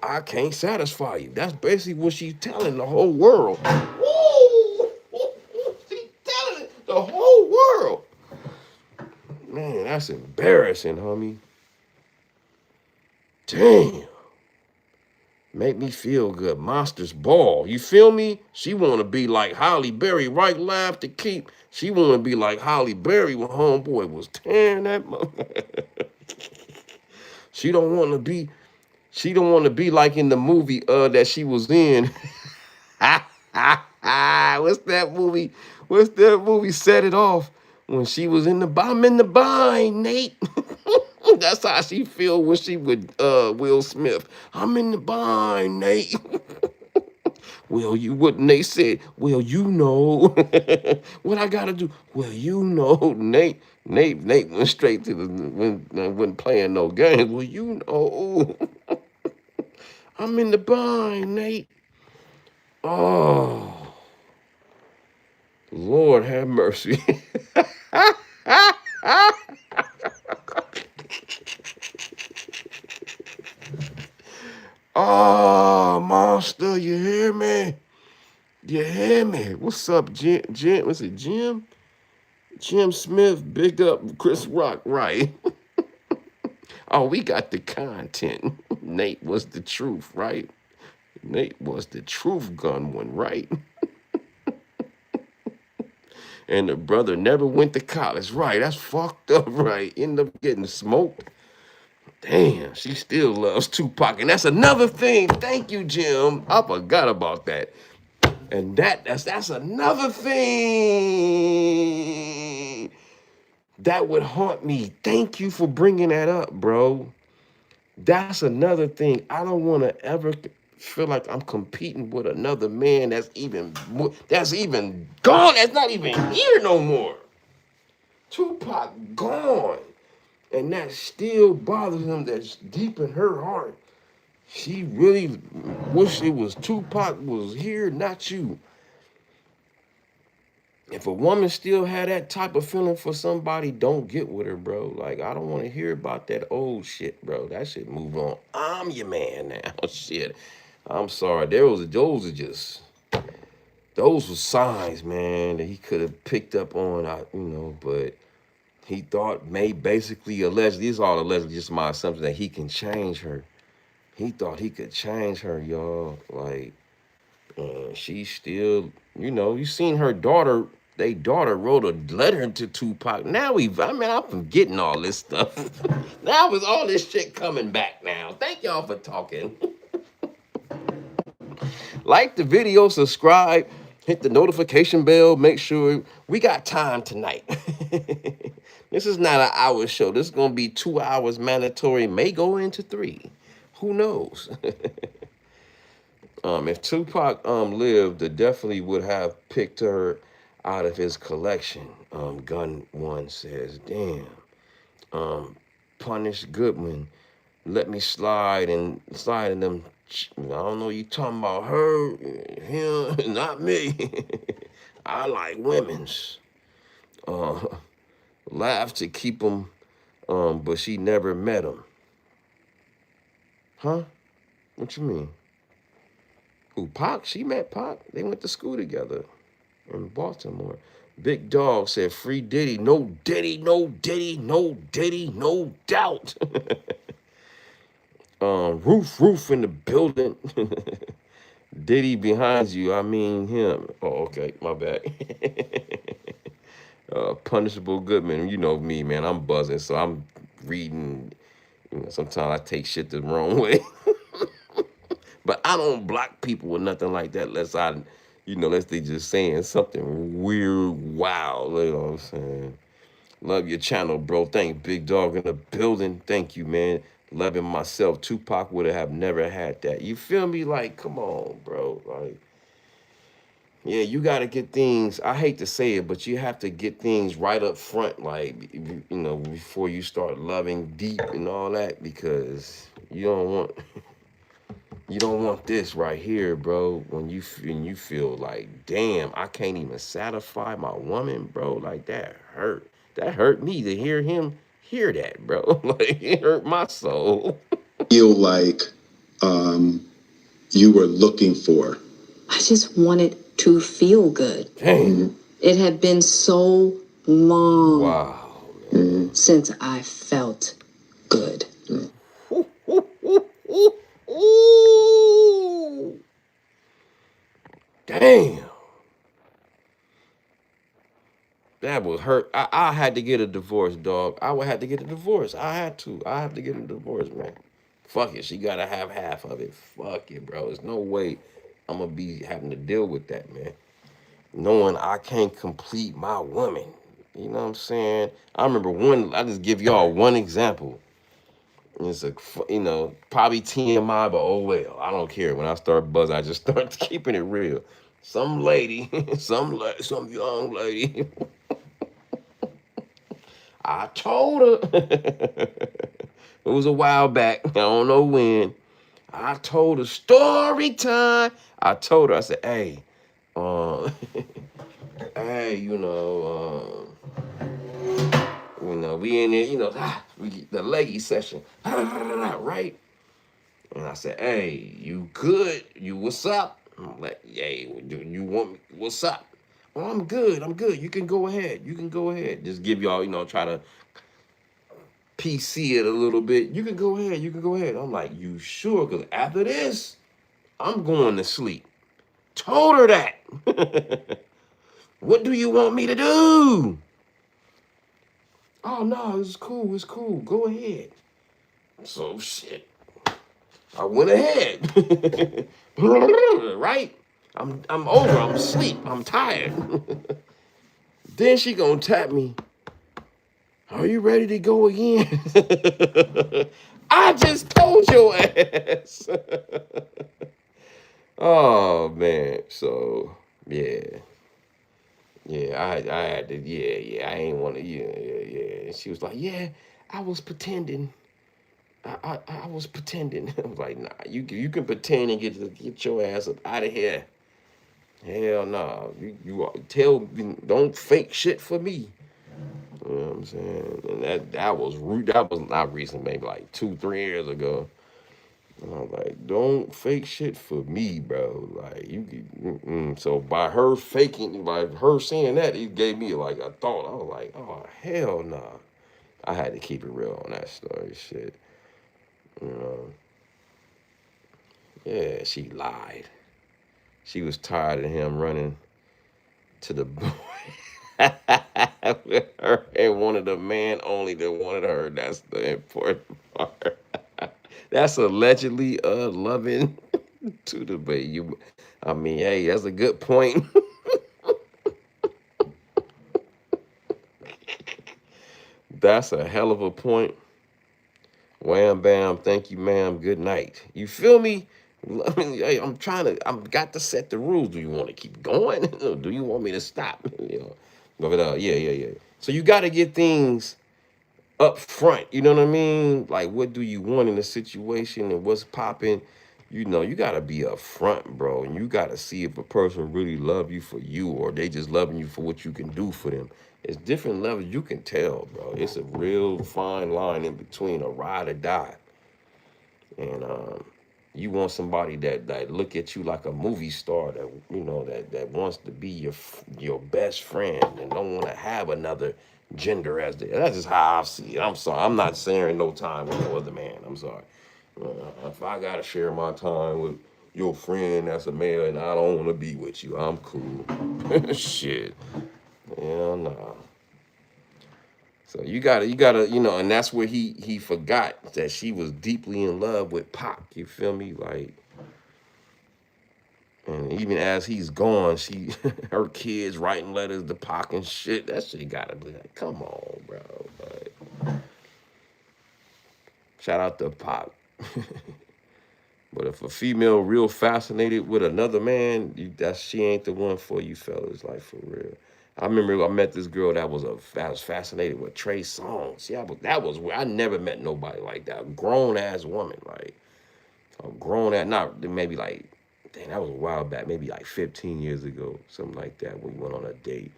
I can't satisfy you. That's basically what she's telling the whole world. Woo! She's telling the whole world. Man, that's embarrassing, homie. Damn. Make me feel good. Monsters ball. You feel me? She want to be like Holly Berry, right? Laugh to keep. She want to be like Holly Berry when homeboy was tearing that mother. She don't want to be. She don't want to be like in the movie that she was in. What's that movie? What's that movie? Set It Off. When she was in the I'm in the bind, Nate. That's how she feel when she with Will Smith. I'm in the bind, Nate. Well, what Nate said, well, you know what I gotta do. Well, you know, Nate went straight to wasn't playing no games. Well, you know, I'm in the bind, Nate. Oh, Lord have mercy. Oh, monster, you hear me? You hear me? What's up, Jim? What's it, Jim? Jim Smith, big up Chris Rock, right? Oh, we got the content. Nate was the truth, right? Nate was the truth gun one, right? And the brother never went to college, right? That's fucked up, right? End up getting smoked. Damn, she still loves Tupac. And that's another thing. Thank you, Jim. I forgot about that. And that's another thing that would haunt me. Thank you for bringing that up, bro. That's another thing. I don't want to ever feel like I'm competing with another man that's even gone. That's not even here no more. Tupac gone. And that still bothers him. That's deep in her heart. She really wish it was Tupac was here, not you. If a woman still had that type of feeling for somebody, don't get with her, bro. Like, I don't want to hear about that old shit, bro. That shit move on. I'm your man now. Shit. I'm sorry. Those were signs, man, that he could have picked up on, but he thought basically allegedly, it's all allegedly just my assumption that he can change her. He thought he could change her, y'all. Like, and she still, you seen her daughter. They daughter wrote a letter to Tupac. Now I'm forgetting all this stuff. Now is all this shit coming back now. Thank y'all for talking. Like the video, subscribe, hit the notification bell. Make sure we got time tonight. This is not an hour show. This is gonna be 2 hours mandatory. May go into 3. Who knows? If Tupac lived, they definitely would have picked her out of his collection. Gun One says, "Damn, um, punish Goodman. Let me slide in them. I don't know. You talking about her, him, not me. I like women's. Uh, laugh to keep them, but she never met him. Huh? What you mean? Who, Pac? She met Pac. They went to school together in Baltimore. Big Dog said, free Diddy. No Diddy, no Diddy, no Diddy, no doubt. Roof in the building. Diddy behind you. I mean him. Oh, okay. My bad. Punishable Goodman. You know me, man. I'm buzzing, so I'm reading. Sometimes I take shit the wrong way. But I don't block people or nothing like that unless they just saying something weird, wow. You know what I'm saying? Love your channel, bro. Thank you, Big Dog in the building. Thank you, man. Loving myself. Tupac would have never had that. You feel me? Like, come on, bro. Like, yeah, you got to get things. I hate to say it, but you have to get things right up front, like, before you start loving deep and all that, because you don't want this right here, bro. When you feel like, damn, I can't even satisfy my woman, bro. Like, that hurt. That hurt me to hear him hear that, bro. Like, it hurt my soul. Feel like um, you were looking for? I just wanted to feel good. Damn. It had been so long Wow, man. since I felt good. Ooh, ooh, ooh, ooh, ooh. Damn. That was hurt. I had to get a divorce, dog. I would have to get a divorce. I had to. I have to get a divorce, man. Fuck it. She gotta have half of it. Fuck it, bro. There's no way I'm gonna be having to deal with that, man. Knowing I can't complete my woman. You know what I'm saying? I remember I just give y'all one example. It's probably TMI, but oh well. I don't care. When I start buzzing, I just start keeping it real. Some lady, some young lady. I told her. It was a while back. I don't know when. I told her story time. I told her. I said, "Hey, uh, hey, we in there. The leggy session, right?" And I said, "Hey, you good? You what's up?" I'm like, "Hey, do you want me? What's up?" "Oh, I'm good. I'm good. You can go ahead. You can go ahead." Just give y'all, try to PC it a little bit. You can go ahead. You can go ahead. I'm like, "You sure? Because after this, I'm going to sleep." Told her that. What do you want me to do? "Oh no, it's cool. It's cool. Go ahead." So shit. I went ahead. Right? I'm over. I'm asleep. I'm tired. Then she gonna tap me. "Are you ready to go again?" I just told your ass. Oh man. So yeah. Yeah, I had to, yeah, I ain't wanna, yeah. And she was like, "Yeah, I was pretending. I was pretending." I was like, "Nah, you can pretend and get your ass up out of here. Hell nah. Don't fake shit for me." You know what I'm saying? And that was rude. That was not recent, maybe like 2, 3 years ago. And I was like, "Don't fake shit for me, bro." Like So by her saying that, it gave me like a thought. I was like, "Oh hell nah." I had to keep it real on that story, shit. You know. she lied. She was tired of him running to the with her and wanted a man only that wanted her. That's the important part. That's allegedly loving to the baby. I mean, hey, that's a good point. That's a hell of a point. Wham bam, thank you, ma'am. Good night. You feel me? I mean, hey, I'm got to set the rules. Do you want to keep going? Or do you want me to stop? But yeah. So you got to get things up front. You know what I mean? Like, what do you want in the situation and what's popping? You got to be up front, bro. And you got to see if a person really love you for you or they just loving you for what you can do for them. It's different levels. You can tell, bro. It's a real fine line in between a ride or die. And you want somebody that look at you like a movie star that that wants to be your best friend and don't want to have another gender as that's just how I see it. I'm sorry, I'm not sharing no time with no other man. I'm sorry. If I gotta share my time with your friend that's a male and I don't want to be with you, I'm cool. Shit, hell no. So you gotta, and that's where he forgot that she was deeply in love with Pac. You feel me? Like, and even as he's gone, she, her kids writing letters to Pac and shit. That shit gotta be like, come on, bro. Like, shout out to Pac. But if a female real fascinated with another man, she ain't the one for you fellas, like for real. I remember I met this girl that was fascinated with Trey Songz. Yeah, but that was where I never met nobody like that. A grown ass woman, like a grown ass, not maybe like, dang, that was a while back, maybe like 15 years ago, something like that. We went on a date,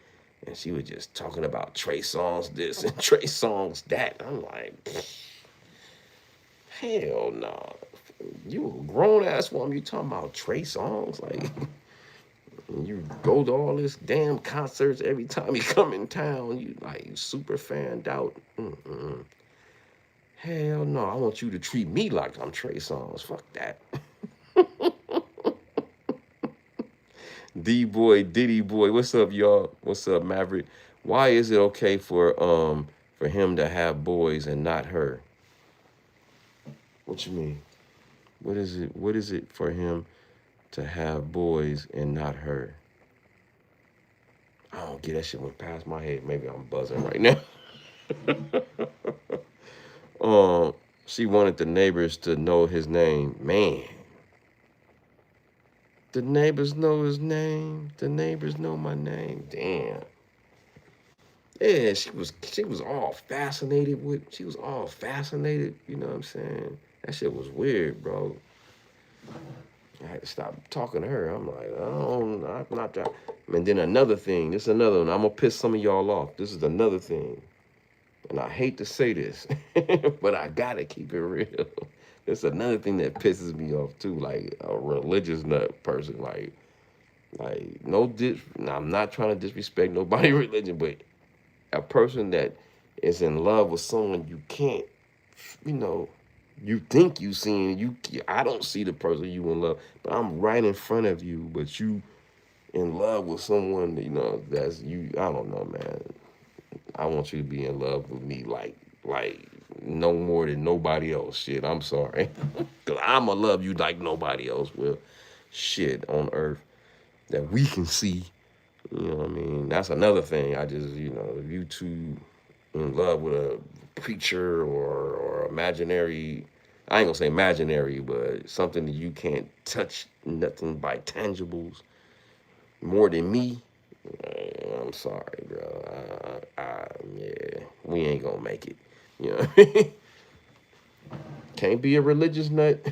and she was just talking about Trey Songz this and Trey Songz that. I'm like, hell no. You a grown ass woman, you talking about Trey Songz? Like, you go to all this damn concerts every time he come in town. You like super fanned out. Mm-mm. Hell no, I want you to treat me like I'm Trey Songz. Fuck that. D boy, Diddy boy, what's up, y'all? What's up, Maverick? Why is it okay for him to have boys and not her? What you mean? What is it? What is it for him to have boys and not her? I don't get that shit went past my head. Maybe I'm buzzing right now. um, she wanted the neighbors to know his name. Man, the neighbors know his name. The neighbors know my name. Damn. Yeah, she was all fascinated with. She was all fascinated. You know what I'm saying? That shit was weird, bro. I had to stop talking to her. I'm like, I'm not that. And then another thing. This is another one. I'm gonna piss some of y'all off. This is another thing. And I hate to say this, but I gotta keep it real. It's another thing that pisses me off too, like a religious nut person. Like no I'm not trying to disrespect nobody's religion, but a person that is in love with someone you can't, you know, you think you seeing I don't see the person you in love, but I'm right in front of you, but you in love with someone, that's you. I don't know, man. I want you to be in love with me like no more than nobody else. Shit, I'm sorry. Cause I'ma love you like nobody else will. Shit on earth that we can see. You know what I mean? That's another thing. I just, if you two in love with a preacher or imaginary, I ain't gonna say imaginary, but something that you can't touch nothing by tangibles more than me. I'm sorry, bro. Yeah, we ain't gonna make it. You know what I mean? Can't be a religious nut.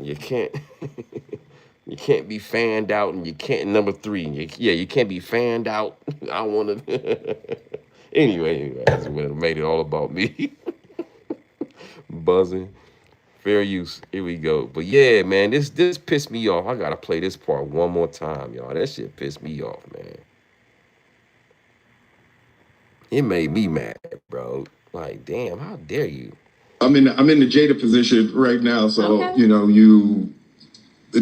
You can't. You can't be fanned out, and you can't. Number three, you can't be fanned out. I want to. Anyway, that's what made it all about me. Buzzing. Fair use. Here we go. But yeah, man, this pissed me off. I gotta play this part one more time, y'all. That shit pissed me off, man. It made me mad, bro. Like, damn, how dare you? I'm in the Jada position right now, so okay.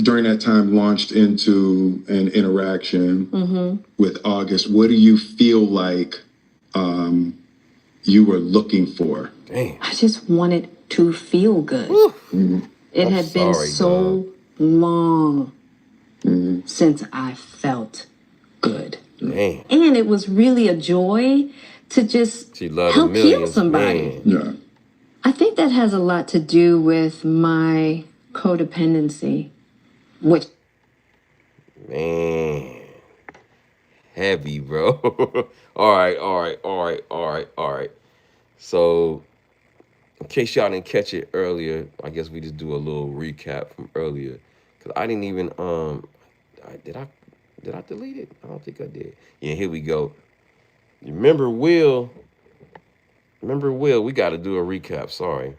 during that time launched into an interaction with August. What do you feel like you were looking for? Damn. I just wanted to feel good. It had been so long since I felt good. Damn. And it was really a joy to just help heal somebody. Yeah. I think that has a lot to do with my codependency, which Man. Heavy, bro. All right. So, in case y'all didn't catch it earlier, I guess we just do a little recap from earlier. Cause I didn't even did I delete it? I don't think I did. Yeah, here we go. Remember Will? We got to do a recap. Sorry.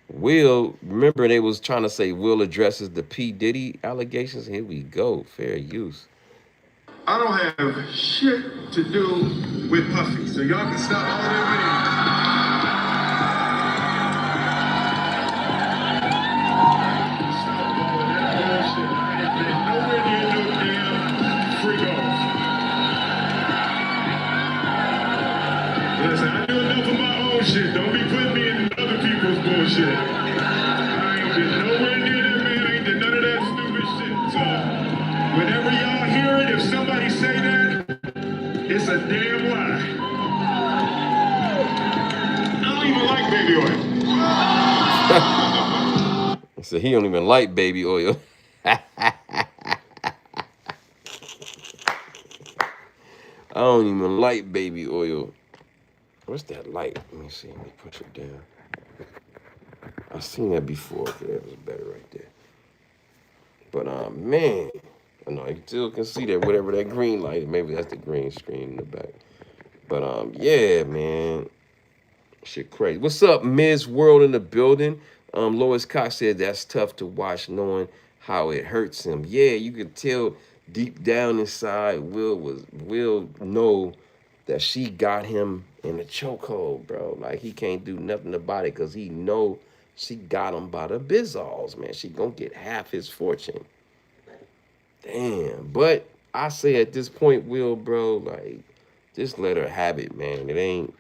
Will, remember they was trying to say Will addresses the P. Diddy allegations? Here we go. Fair use. I don't have shit to do with Puffy, so y'all can stop all that bullshit. I ain't been nowhere near no damn freak off. Listen, I do enough of my own shit. Don't be putting me in other people's bullshit. I ain't been nowhere near that man. I ain't did none of that stupid shit. So, whenever y'all hear it, if somebody say that, it's a damn lie. I don't even like baby oil. So he don't even like baby oil. I don't even like baby oil. What's that light? Let me see. Let me push it down. I've seen that before. Okay, that was better right there. But man, I know you still can see that whatever that green light. Maybe that's the green screen in the back. But yeah, man, shit crazy. What's up, Ms. World in the building? Lois Cox said that's tough to watch, knowing how it hurts him. Yeah, you can tell deep down inside, Will know that she got him in a chokehold, bro. Like he can't do nothing about it because he know she got him by the bizzalls, man. She gonna get half his fortune. Damn. But I say at this point, Will, bro, like, just let her have it, man. It ain't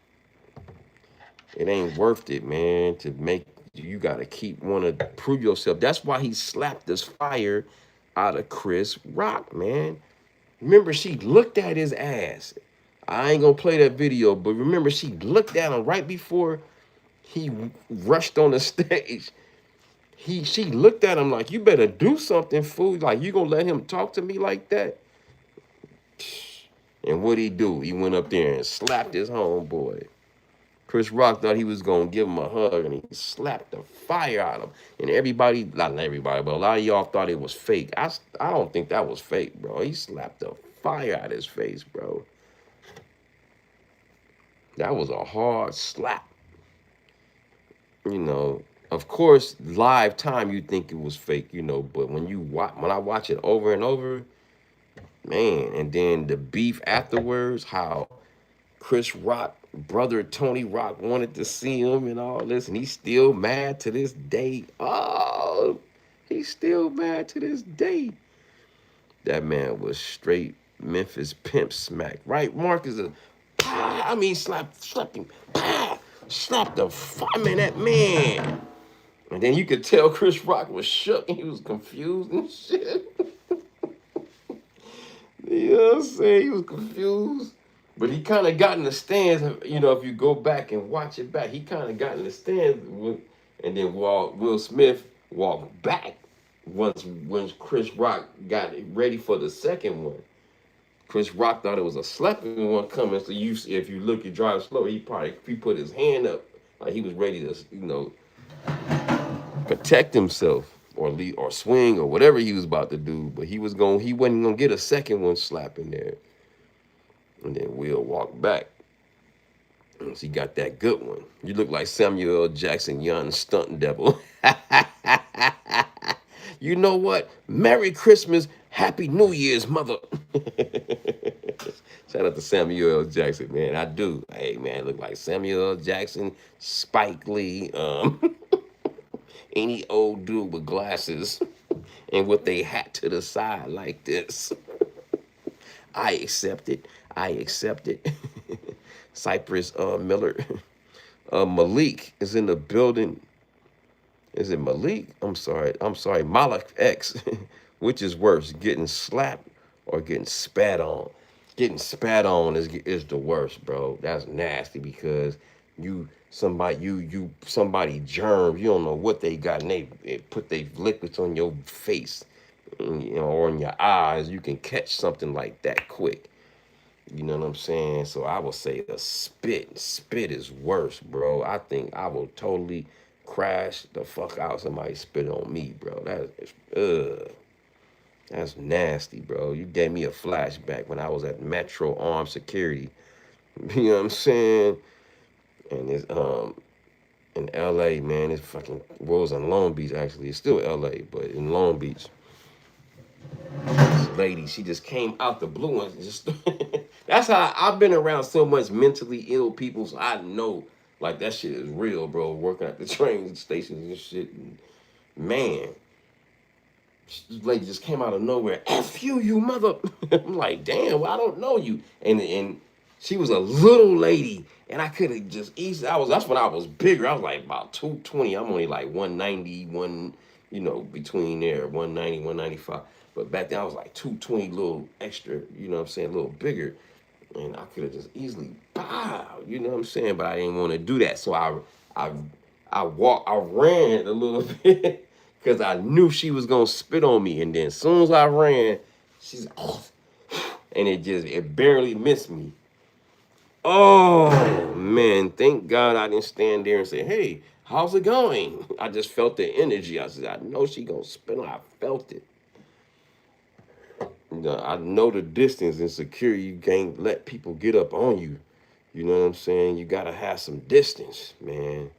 worth it, man, to make you gotta keep wanna prove yourself. That's why he slapped this fire out of Chris Rock, man. Remember, she looked at his ass. I ain't gonna play that video, but remember, she looked at him right before he rushed on the stage. She looked at him like, you better do something, fool. Like, you gonna let him talk to me like that? And what'd he do? He went up there and slapped his homeboy. Chris Rock thought he was gonna give him a hug, and he slapped the fire out of him. And everybody, not everybody, but a lot of y'all thought it was fake. I don't think that was fake, bro. He slapped the fire out of his face, bro. That was a hard slap. You know, of course, live time you think it was fake, you know, but when I watch it over and over, man, and then the beef afterwards, how Chris Rock, brother Tony Rock, wanted to see him and all this, and he's still mad to this day. Oh, he's still mad to this day. That man was straight Memphis pimp smack, right? Mark is slap him, slap the fireman, that man. And then you could tell Chris Rock was shook and he was confused and shit. You know what I'm saying? He was confused. But he kind of got in the stands, you know, if you go back and watch it back, he kind of got in the stands. And then Will Smith walked back once Chris Rock got ready for the second one. Chris Rock thought it was a slapping one coming. So if you look, you drive slow, he put his hand up like he was ready to, you know, protect himself or lead or swing or whatever he was about to do. But he wasn't gonna get a second one slap in there. And then Will walked back. And he got that good one. You look like Samuel L. Jackson, young stunt devil. You know what? Merry Christmas, Happy New Year's, mother. Shout out to Samuel L. Jackson, man. I do. Hey, man, look like Samuel L. Jackson, Spike Lee, any old dude with glasses and with they hat to the side like this. I accept it. I accept it. Cypress Miller. Malik is in the building. Is it Malik? I'm sorry. I'm sorry. Malik X. Which is worse, getting slapped or getting spat on? Getting spat on is the worst, bro. That's nasty because somebody germs. You don't know what they got, and they put their liquids on your face, or on your eyes. You can catch something like that quick. You know what I'm saying? So I would say the spit. Spit is worse, bro. I think I will totally crash the fuck out somebody spit on me, bro. That's nasty, bro. You gave me a flashback when I was at Metro Armed Security. You know what I'm saying? And it's in LA, man, it's fucking was in Long Beach actually. It's still LA, but in Long Beach. This lady, she just came out the blue and just that's how I've been around so much mentally ill people, so I know like that shit is real, bro. Working at the train stations and shit. And man, this lady just came out of nowhere. F you mother. I'm like, damn, well, I don't know you. And she was a little lady, and I could have just easily. That's when I was bigger. I was like about 220. I'm only like 190, between there, 190, 195. But back then I was like 220, little extra. You know what I'm saying, a little bigger. And I could have just easily bowed, you know what I'm saying? But I didn't want to do that. So I I ran a little bit because I knew she was gonna spit on me. And then as soon as I ran, she's off. And it barely missed me. Oh man, thank God I didn't stand there and say, hey, how's it going? I just felt the energy. I said, I know she gonna spit on. I felt it. I know the distance and security. You can't let people get up on you. You know what I'm saying? You gotta have some distance, man.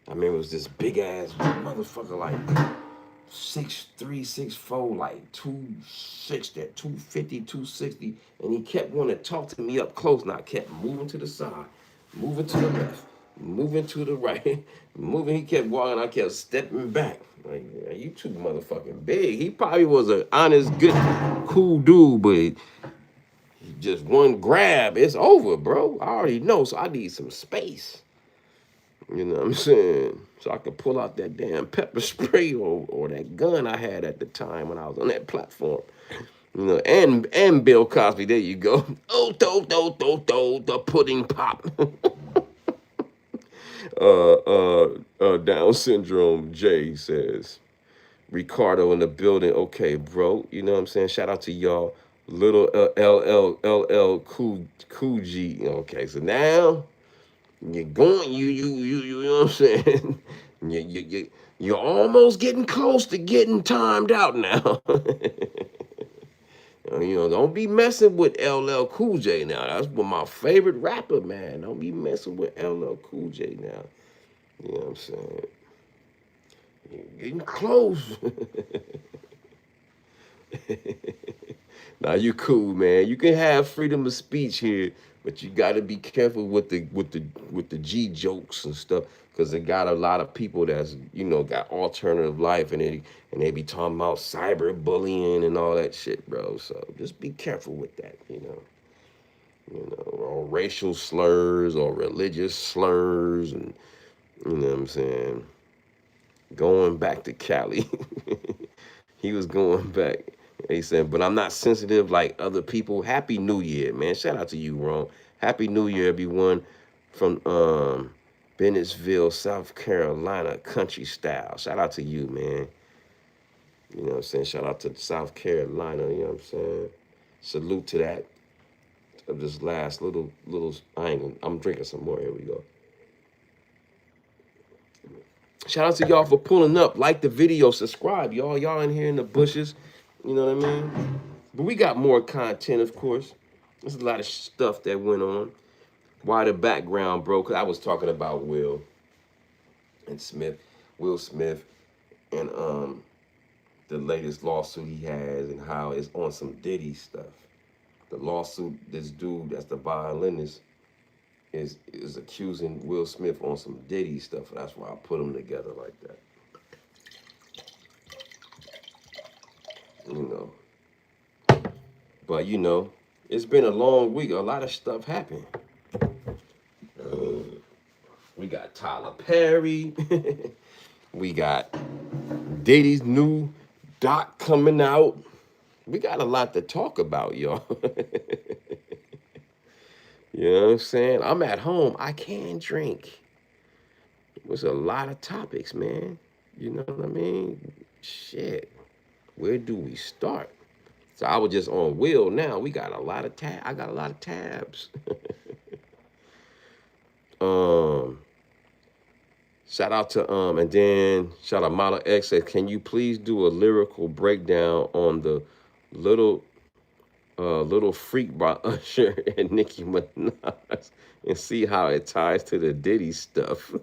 I mean, it was this big ass motherfucker, like 6'3", 6'4", like 260, 250, 260, and he kept wanting to talk to me up close, and I kept moving to the side, moving to the left, moving to the right, moving. He kept walking, I kept stepping back. Like, yeah, you too motherfucking big. He probably was an honest, good, cool dude, but just one grab, it's over, bro. I already know, so I need some space. You know what I'm saying? So I could pull out that damn pepper spray or that gun I had at the time when I was on that platform. And Bill Cosby, there you go. Oh, the pudding pop. Down syndrome, Jay says. Ricardo in the building. Okay, bro. You know what I'm saying? Shout out to y'all. Little Cool G. Okay, so now you're going, you know what I'm saying? You're almost getting close to getting timed out now. Don't be messing with LL Cool J now. That's one of my favorite rapper, man. Don't be messing with LL Cool J now. You know what I'm saying? You're getting close. Now you cool, man. You can have freedom of speech here, but you got to be careful with the G jokes and stuff, because they got a lot of people that's got alternative life, and they be talking about cyberbullying and all that shit, bro. So just be careful with that, or racial slurs or religious slurs, and you know what I'm saying. Going back to Cali. He was going back. He said, but I'm not sensitive like other people. Happy New Year, man. Shout out to you, Ron. Happy New Year, everyone, from Bennettsville, South Carolina, country style. Shout out to you, man. You know what I'm saying? Shout out to South Carolina, you know what I'm saying? Salute to that. Of this last little, I'm drinking some more. Here we go. Shout out to y'all for pulling up. Like the video, subscribe, y'all. Y'all in here in the bushes. You know what I mean? But we got more content, of course. There's a lot of stuff that went on. Why the background, bro? Because I was talking about Will Smith, and the latest lawsuit he has, and how it's on some Diddy stuff. The lawsuit, this dude that's the violinist is accusing Will Smith on some Diddy stuff. That's why I put them together like that. But it's been a long week. A lot of stuff happened. We got Tyler Perry. We got Diddy's new doc coming out. We got a lot to talk about, y'all. You know what I'm saying? I'm at home. I can drink. There's a lot of topics, man. You know what I mean? Shit. Where do we start? So I was just on Will now. We got a lot of I got a lot of tabs. um, Shout out to and then shout out Model X says, can you please do a lyrical breakdown on the little little freak by Usher and Nicki Minaj and see how it ties to the Diddy stuff.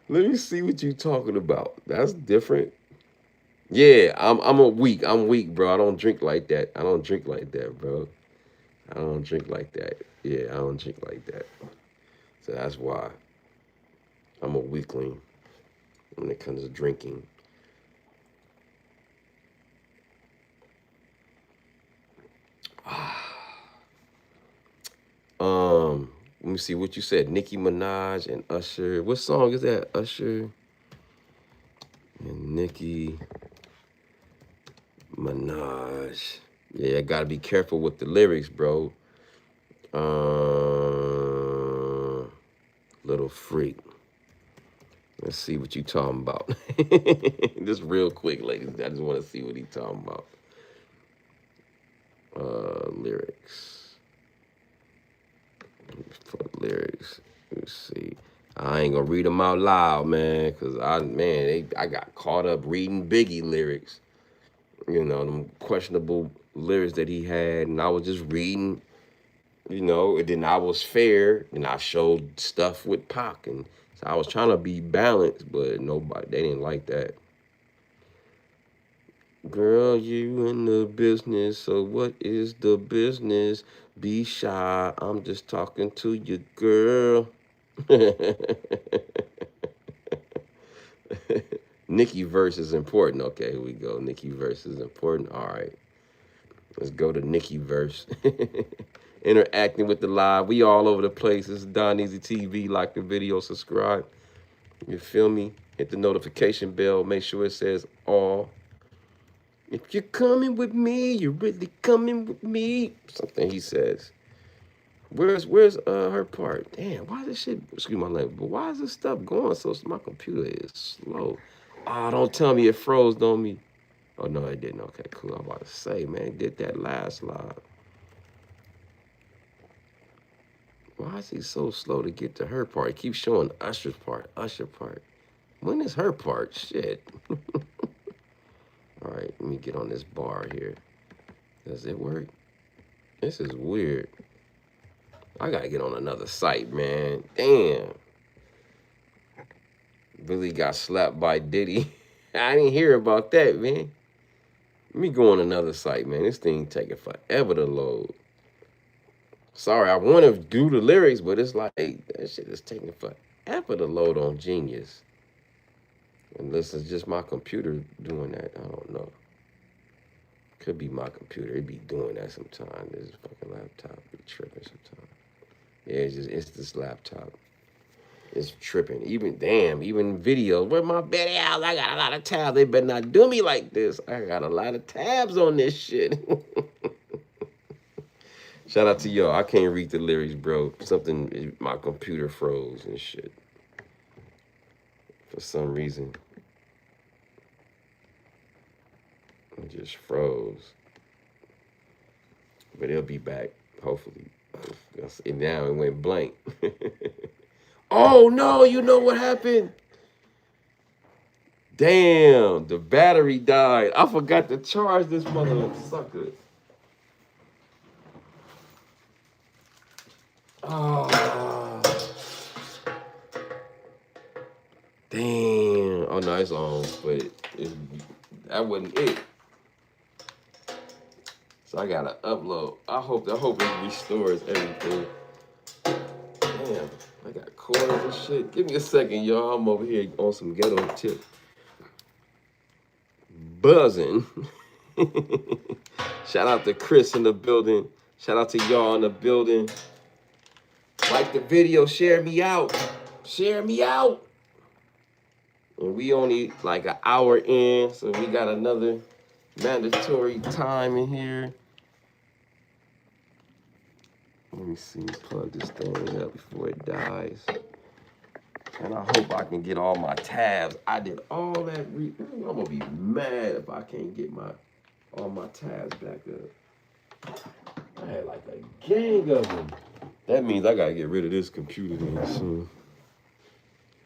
Let me see what you talking about. That's different. Yeah, I'm a weak. I'm weak, bro. I don't drink like that. I don't drink like that, bro. I don't drink like that. Yeah, I don't drink like that. So that's why I'm a weakling when it comes to drinking. Let me see what you said. Nicki Minaj and Usher. What song is that? Usher and Nicki Minaj. Yeah, I gotta be careful with the lyrics, bro. Little freak. Let's see what you talking about. Just real quick, ladies. I just want to see what he talking about. Lyrics. Put lyrics. Let's see. I ain't gonna read them out loud, man, cause I got caught up reading Biggie lyrics. Them questionable lyrics that he had, and I was just reading. And then I was fair, and I showed stuff with Pac, and so I was trying to be balanced, but they didn't like that. Girl, you in the business, so what is the business? Be shy, I'm just talking to you, girl. Nicki verse is important. Okay, here we go. Nicki verse is important. All right. Let's go to Nicki verse. Interacting with the live. We all over the place. This is Don Easy TV. Like the video, subscribe. You feel me? Hit the notification bell. Make sure it says all. If you're coming with me, you're really coming with me. Something he says. Where's her part? Damn, why is this shit, excuse my language, but why is this stuff going so my computer is slow? Oh, don't tell me it froze on me. Oh, no, it didn't. Okay, cool. I'm about to say, man, it did that last live. Why is he so slow to get to her part? He keeps showing Usher's part, Usher part. When is her part? Shit. All right, let me get on this bar here. Does it work? This is weird. I gotta get on another site, man. Damn. Billy got slapped by Diddy. I didn't hear about that, man. Let me go on another site, man. This thing taking forever to load. Sorry, I want to do the lyrics, but it's like that shit is taking forever to load on Genius. Unless it's just my computer doing that. I don't know. Could be my computer. It be doing that sometimes. This fucking laptop be tripping sometimes. Yeah, it's this laptop. It's tripping. Even videos. Where my Betty house? I got a lot of tabs. They better not do me like this. I got a lot of tabs on this shit. Shout out to y'all. I can't read the lyrics, bro. My computer froze and shit. For some reason. It just froze. But it'll be back, hopefully. And now it went blank. Oh no, you know what happened? Damn, the battery died. I forgot to charge this motherfucker. Oh. Damn. Oh no, it's on, but that wasn't it. So I gotta upload. I hope it restores everything. Damn, I got cords and shit. Give me a second, y'all. I'm over here on some ghetto tip. buzzing. Shout out to Chris in the building. Shout out to y'all in the building. Like the video, share me out. Share me out. And we only like an hour in, so we got another mandatory time in here. Let me see, plug this thing up before it dies. And I hope I can get all my tabs. I did all that. I'm gonna be mad if I can't get all my tabs back up. I had like a gang of them. That means I gotta get rid of this computer then soon.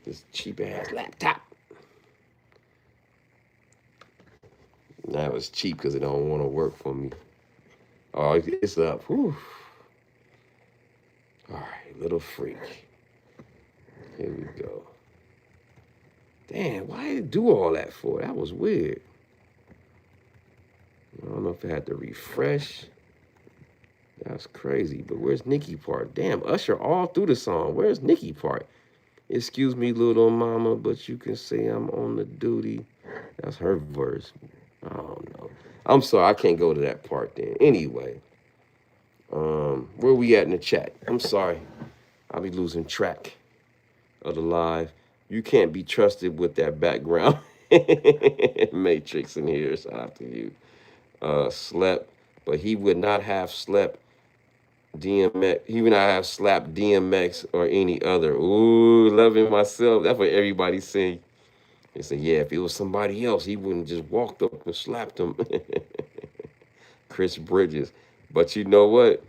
This cheap ass laptop. Now it's cheap because it don't want to work for me. Oh, it's up. Whew. All right, little freak. Here we go. Damn, why did it do all that for? That was weird. I don't know if I had to refresh. That's crazy. But where's Nicki part? Damn, Usher all through the song. Where's Nicki part? Excuse me, little mama, but you can say I'm on the duty. That's her verse. I don't know. I'm sorry, I can't go to that part then. Anyway, where we at in the chat? I'm sorry. I'll be losing track of the live. You can't be trusted with that background. Matrix in here. Shout out to you. Slept, but he would not have slept DMX. He would not have slapped DMX or any other. Ooh, loving myself. That's what everybody say. They say, yeah, if it was somebody else, he wouldn't just walked up and slapped him. Chris Bridges. But you know what?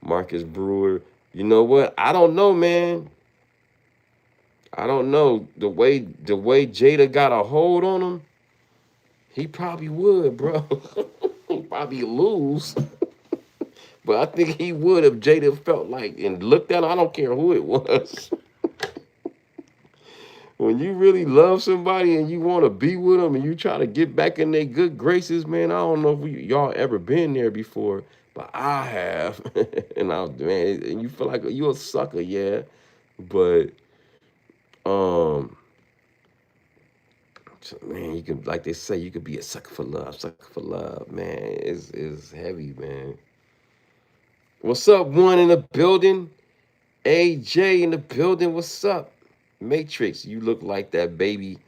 Marcus Brewer. You know what? I don't know, man. I don't know. The way Jada got a hold on him, he probably would, bro. He probably lose. But I think he would if Jada felt like and looked at him. I don't care who it was. When you really love somebody and you want to be with them and you try to get back in their good graces, man, I don't know if y'all ever been there before, but I have. And man, and you feel like you a sucker, yeah. But man, you can, like they say, you could be a sucker for love, man. It's heavy, man. What's up, one in the building? AJ in the building. What's up? Matrix, you look like that baby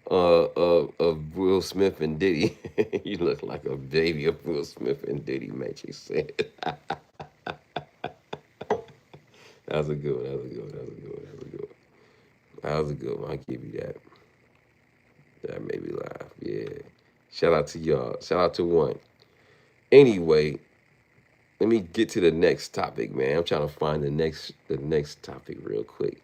of Will Smith and Diddy. You look like a baby of Will Smith and Diddy, Matrix said. That was a good one. That was a good one. That was a good one. That was a good one. That was a good one. I'll give you that. That made me laugh. Yeah. Shout out to y'all. Shout out to one. Anyway, let me get to the next topic, man. I'm trying to find the next topic real quick.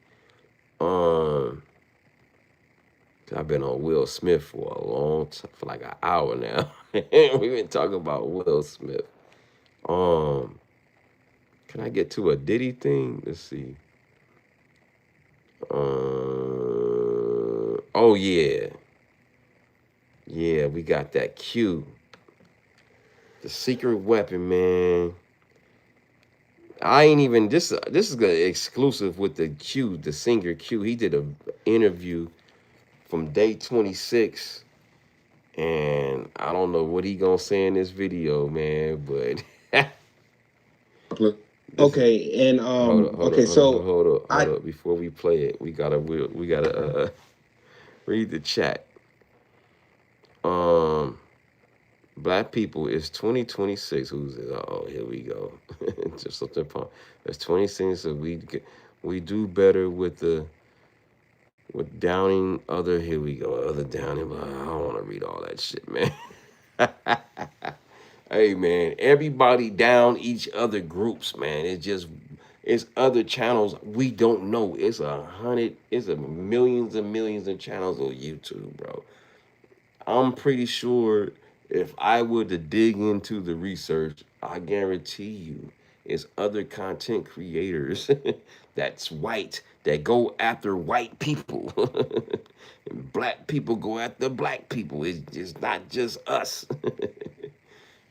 I've been on Will Smith for a long time, for like an hour now. We've been talking about Will Smith. Can I get to a Diddy thing? Let's see. Oh yeah. Yeah, we got that Q. The secret weapon, man. I ain't even this is an exclusive with the Q, the singer Q. He did an interview from day 26, and I don't know what he gonna say in this video, man, but okay, and hold up. Before we play it, we gotta read the chat. Black people is 2026. Who's it? Oh, here we go. Just something fun. There's 26, so we do better with downing other. Here we go. Other downing. But I don't want to read all that shit, man. Hey, man. Everybody down each other groups, man. It's other channels we don't know. It's millions and millions of channels on YouTube, bro. I'm pretty sure if I were to dig into the research, I guarantee you it's other content creators that's white that go after white people. And black people go after black people. It's just not just us.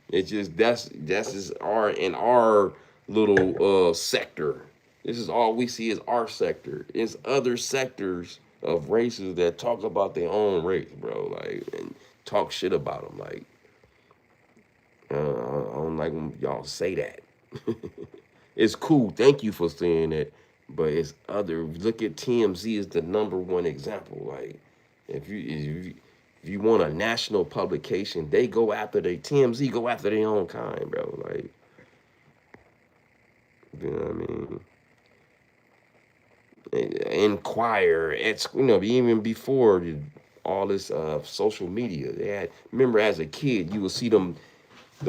It's just that's just our little sector. This is all we see is our sector. It's other sectors of races that talk about their own race, bro. Like, and talk shit about him. Like, I don't like when y'all say that. It's cool. Thank you for saying that. But it's other. Look at TMZ as the number one example. Like, if you want a national publication, they go after TMZ go after their own kind, bro. Like, you know what I mean? Inquire. It's even before all this social media. They had. Remember, as a kid, you would see the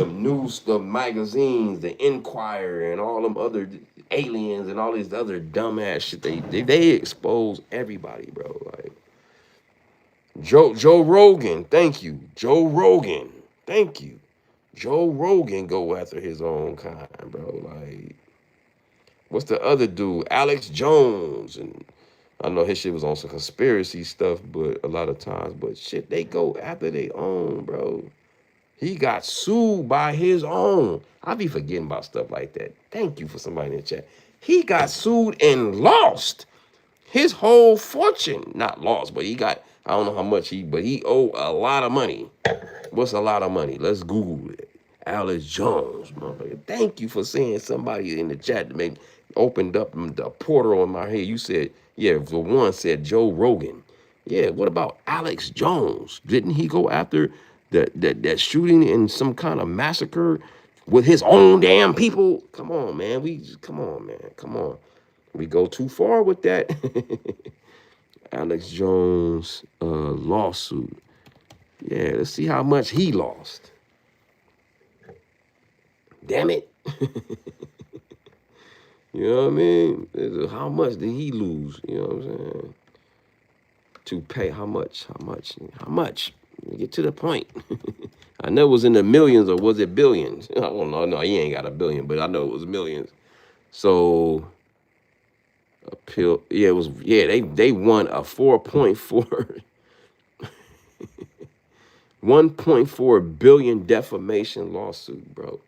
news, the magazines, the Inquirer, and all them other aliens and all these other dumbass shit. They expose everybody, bro. Like Joe Rogan, thank you. Joe Rogan, thank you. Joe Rogan go after his own kind, bro. Like what's the other dude? Alex Jones, and I know his shit was on some conspiracy stuff, but a lot of times, but shit, they go after their own, bro. He got sued by his own. I be forgetting about stuff like that. Thank you for somebody in the chat. He got sued and lost his whole fortune. Not lost, but he got, I don't know how much but he owed a lot of money. What's a lot of money? Let's Google it. Alex Jones, motherfucker. Thank you for saying somebody in the chat that made opened up the portal in my head. You said, yeah, the one said Joe Rogan. Yeah, what about Alex Jones? Didn't he go after that shooting in some kind of massacre with his own damn people? Come on, man. Come on, man. Come on. We go too far with that. Alex Jones lawsuit. Yeah, let's see how much he lost. Damn it. You know what I mean? How much did he lose? You know what I'm saying? To pay how much? How much? How much? Get to the point. I know it was in the millions, or was it billions? I don't know. No, he ain't got a billion, but I know it was millions. So appeal. Yeah, it was. Yeah, they won a 1.4 billion defamation lawsuit, bro.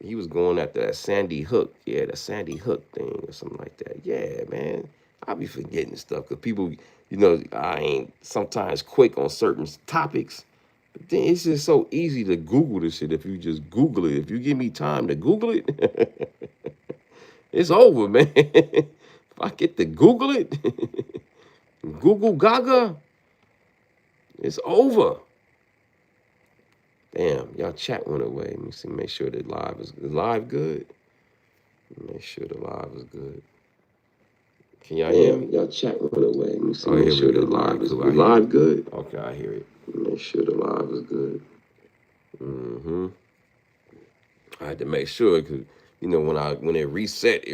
He was going after that Sandy Hook, yeah, the Sandy Hook thing or something like that. Yeah, man, I be forgetting stuff because people, I ain't sometimes quick on certain topics. But then it's just so easy to Google this shit if you just Google it. If you give me time to Google it, it's over, man. If I get to Google it, Google Gaga, it's over. Damn, y'all chat went away. Let me see, make sure that live is live good. Make sure the live is good. Can y'all hear me? Y'all chat went away. Let me see, make sure the live is good. Live good? Okay, I hear it. Make sure the live is good. Mm-hmm. I had to make sure because when it reset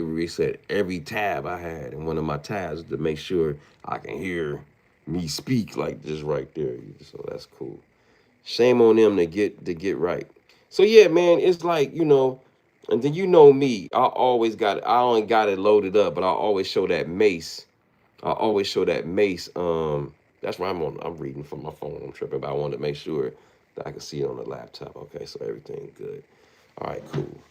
every tab I had in one of my tabs to make sure I can hear me speak like this right there. So that's cool. Shame on them to get right. So yeah, man, it's like, and then me, I only got it loaded up, but I always show that mace. I always show that mace. That's why I'm reading from my phone. I'm tripping, but I wanted to make sure that I can see it on the laptop. Okay, so everything good. All right, cool.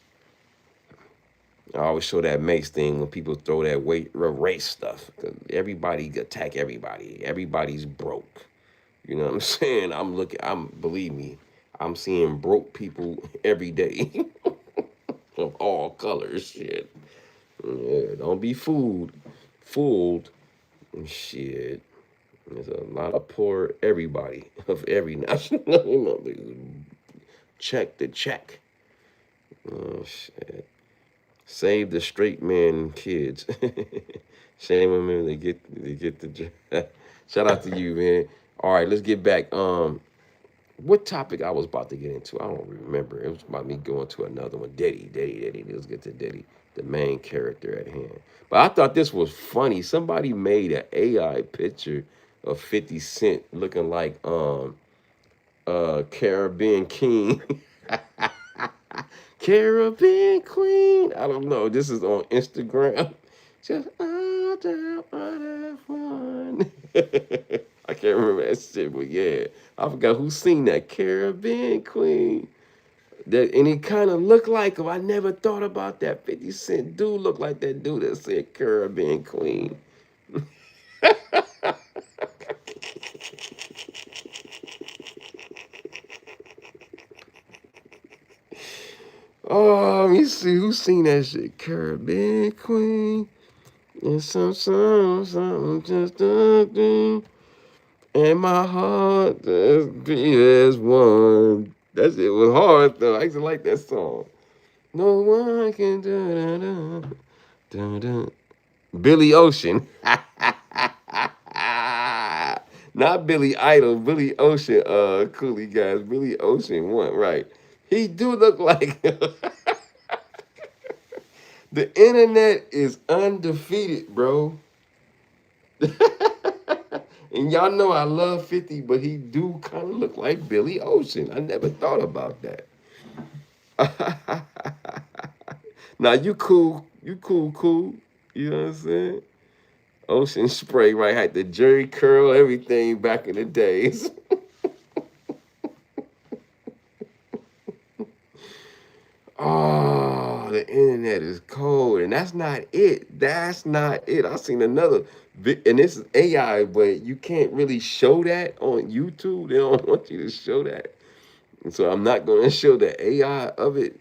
I always show that mace thing when people throw that race stuff. 'Cause everybody attack everybody. Everybody's broke. You know what I'm saying? Believe me, I'm seeing broke people every day of all colors. Shit. Yeah, don't be fooled. Shit. There's a lot of poor everybody of every nationality. Check the check. Oh shit. Save the straight men kids. Shame on them. They get the. Shout out to you, man. All right, let's get back. What topic I was about to get into? I don't remember. It was about me going to another one. Diddy. Let's get to Diddy, the main character at hand. But I thought this was funny. Somebody made an AI picture of 50 Cent looking like Caribbean King. Caribbean Queen. I don't know. This is on Instagram. Just all down on fun. I can't remember that shit, but yeah, I forgot who sing that Caribbean Queen. And he kind of looked like him. I never thought about that. 50 Cent dude looked like that dude that said Caribbean Queen. Let me see who seen that shit. Caribbean Queen. And something just a thing. And my heart just beat as one. That shit was hard though. I used to like that song. No one can do da. Billy Ocean. Not Billy Idol, Billy Ocean, Cooley guys. Billy Ocean one, right. He do look like the internet is undefeated, bro. And y'all know I love 50, but he do kind of look like Billy Ocean. I never thought about that. Now you cool, cool. You know what I'm saying? Ocean Spray, right? Had the Jerry curl, everything back in the days. Oh, the internet is cold, and that's not it. That's not it. I seen another, and this is AI, but you can't really show that on YouTube. They don't want you to show that, and so I'm not going to show the AI of it,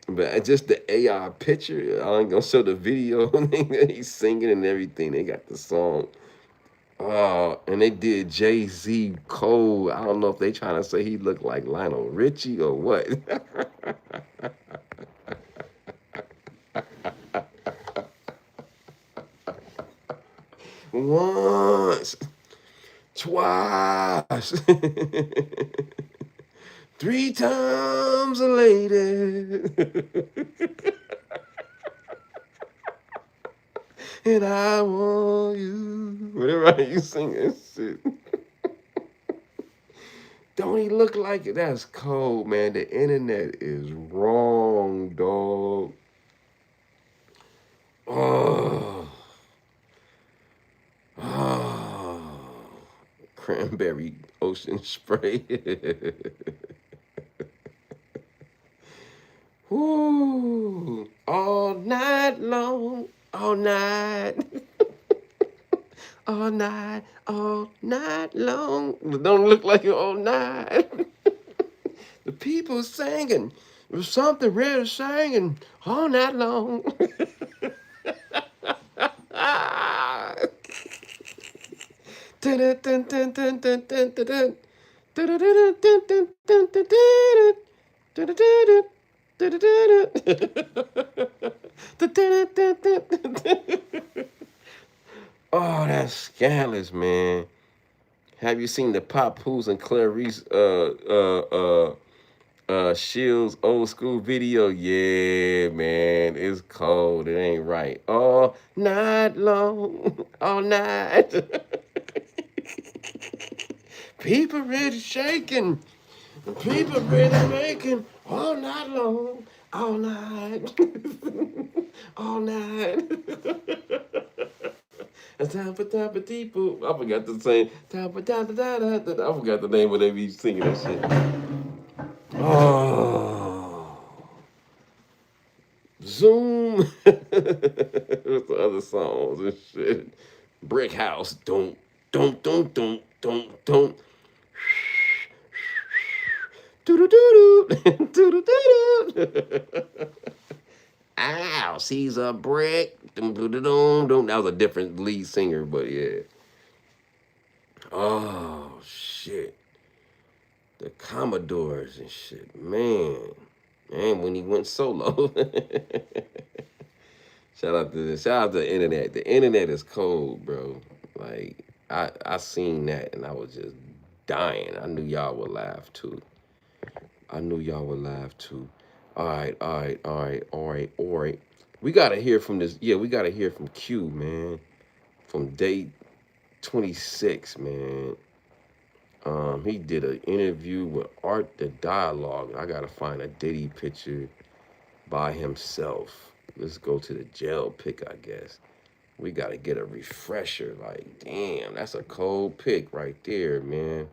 but just the AI picture. I ain't gonna show the video that he's singing and everything. They got the song. Oh, and they did Jay-Z Cole. I don't know if they trying to say he looked like Lionel Richie or what. Once, twice, three times a lady. And I want you. Whatever you sing that shit. Don't he look like it? That's cold, man. The internet is wrong, dog. Oh. Oh. Cranberry ocean spray. Woo. All night long. All night. All night long. Don't look like it all night. The people singing. There's something really singing all night long. Oh, that's scandalous, man. Have you seen the Papoose and Clarice Shields old school video? Yeah, man, it's cold. It ain't right. All night long, all night. People really shaking. People really making all night long, all night, all night. I forgot the same. I forgot the name of they be singing that shit. Oh, Zoom. What's the other songs and shit? Brick House. Don't. Ow, sees a brick. That was a different lead singer, but yeah. Oh shit. The Commodores and shit. Man, when he went solo. Shout out to the internet. The internet is cold, bro. Like I seen that and I was just dying. I knew y'all would laugh too. I knew y'all would laugh too. All right. We gotta hear from this. Yeah, we gotta hear from Q, man. From day 26, man. He did an interview with Art the Dialogue. I gotta find a Diddy picture by himself. Let's go to the jail pick, I guess. We gotta get a refresher. Like, damn, that's a cold pick right there, man.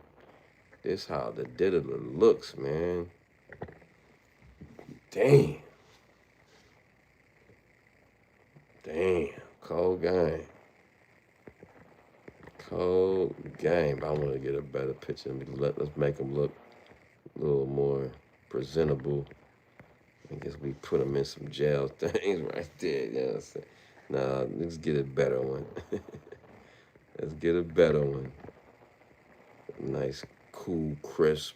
This how the diddler looks, man. Damn. Damn. Cold game. Cold game. But I want to get a better picture. Let's make him look a little more presentable. I guess we put them in some jail things right there. You know what I'm saying? Nah, let's get a better one. Let's get a better one. Nice, cool, crisp.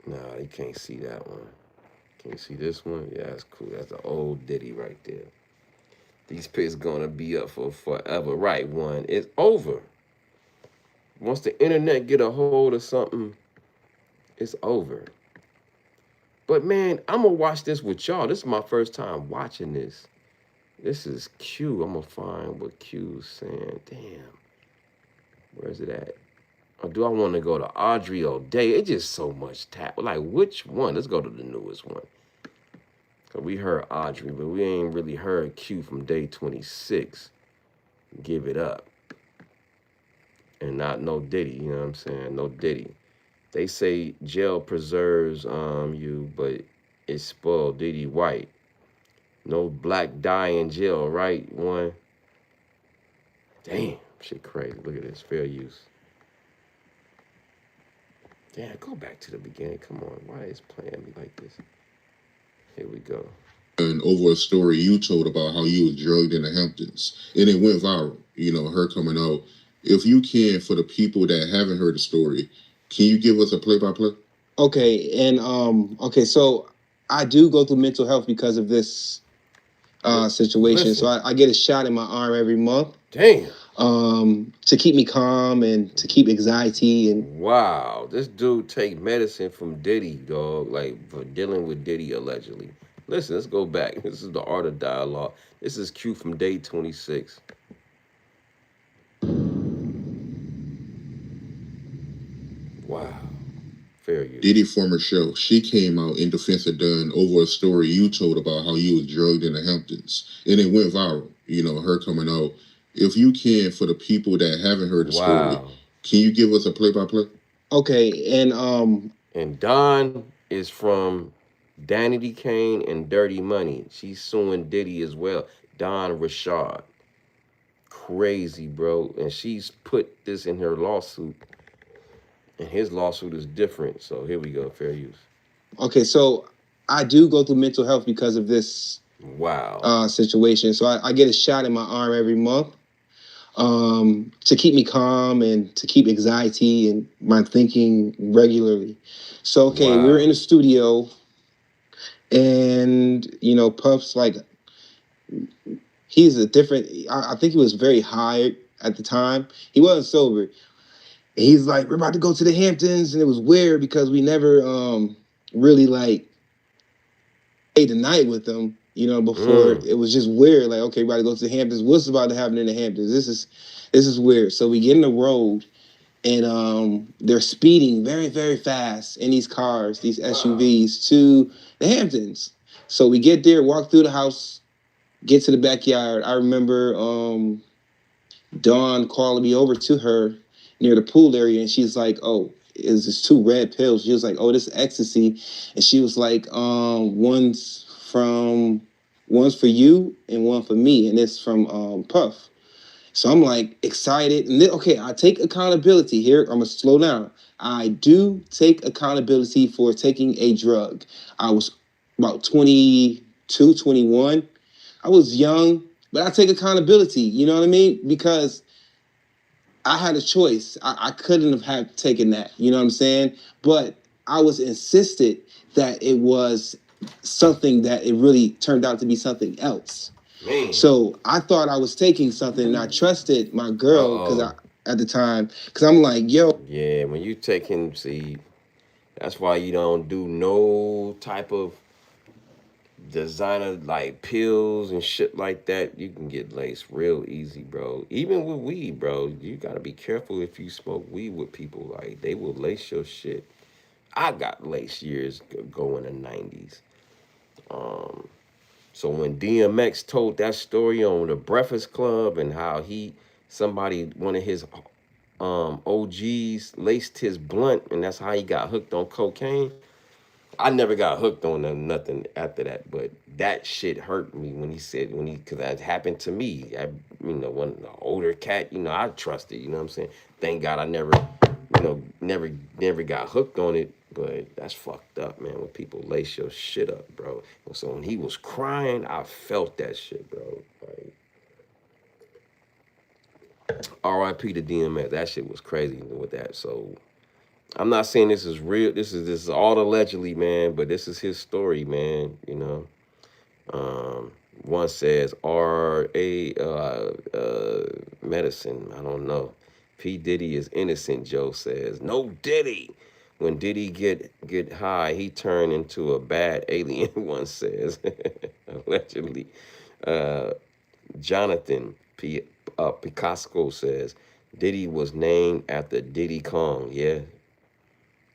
Nah, you can't see that one. Can you see this one? Yeah, that's cool. That's the old Diddy right there. These picks gonna be up for forever. Right one. It's over. Once the internet get a hold of something, it's over. But man, I'm gonna watch this with y'all. This is my first time watching this. This is Q. I'm gonna find what Q's saying. Damn. Where's it at? Or do I want to go to Audrey O'Day? It's just so much tap. Like, which one? Let's go to the newest one. Cause we heard Audrey, but we ain't really heard Q from day 26. Give it up. And not no Diddy, you know what I'm saying? No Diddy. They say jail preserves you, but it spoiled Diddy White. No black die in jail, right? One. Damn, shit crazy. Look at this. Fair use. Damn, go back to the beginning. Come on. Why is playing me like this? Here we go. And over a story you told about how you was drugged in the Hamptons, and it went viral. Her coming out. If you can, for the people that haven't heard the story, can you give us a play-by-play? Okay, and okay, so I do go through mental health because of this situation. Listen. So I get a shot in my arm every month. Damn. To keep me calm and to keep anxiety and wow, this dude take medicine from Diddy, dog, like for dealing with Diddy allegedly. Listen, let's go back. This is the art of dialogue. This is Q from day 26. Wow. Fair use. Diddy former show, she came out in defense of Dunn over a story you told about how you was drugged in the Hamptons, and it went viral. Her coming out. If you can, for the people that haven't heard the story, can you give us a play-by-play? Okay, and Don is from Danity Kane and Dirty Money. She's suing Diddy as well. Don Rashad. Crazy, bro. And she's put this in her lawsuit. And his lawsuit is different. So here we go. Fair use. Okay, so I do go through mental health because of this situation. So I get a shot in my arm every month to keep me calm and to keep anxiety and my thinking regularly. So, okay, we were in the studio and, Puff's like, he's a different, I think he was very high at the time. He wasn't sober. He's like, we're about to go to the Hamptons. And it was weird because we never really like ate the night with them, before. It was just weird. Like, okay, we're about to go to the Hamptons. What's about to happen in the Hamptons? This is weird. So we get in the road and they're speeding very, very fast in these cars, these SUVs to the Hamptons. So we get there, walk through the house, get to the backyard. I remember Dawn calling me over to her near the pool area, and she's like, "Oh, is this 2 red pills?" She was like, "Oh, this is ecstasy," and she was like, "One's for you and one for me, and it's from Puff." So I'm like excited, and then, okay, I take accountability here. I'm gonna slow down. I do take accountability for taking a drug. I was about 22, 21. I was young, but I take accountability. You know what I mean? Because I had a choice. I couldn't have taken that. You know what I'm saying? But I was insisted that it was something that it really turned out to be something else. Man. So I thought I was taking something, and I trusted my girl because at the time, because I'm like, yo. Yeah, when you taking, see, that's why you don't do no type of designer like pills and shit like that. You can get laced real easy, bro. Even with weed, bro, you gotta be careful if you smoke weed with people. Like, they will lace your shit. I got laced years ago in the 90s. So when DMX told that story on the Breakfast Club and how one of his OGs laced his blunt, and that's how he got hooked on cocaine. I never got hooked on nothing after that, but that shit hurt me because that happened to me. One the older cat, I trusted, you know what I'm saying? Thank God I never got hooked on it. But that's fucked up, man. When people lace your shit up, bro. So when he was crying, I felt that shit, bro. Like, R.I.P. to DMX. That shit was crazy with that. So I'm not saying this is real. This is all allegedly, man. But this is his story, man. Um, One says R.A. Medicine. I don't know. P Diddy is innocent. Joe says no Diddy. When Diddy get high, he turned into a bad alien. One says allegedly. Uh, Jonathan Picasso says Diddy was named after Diddy Kong. Yeah,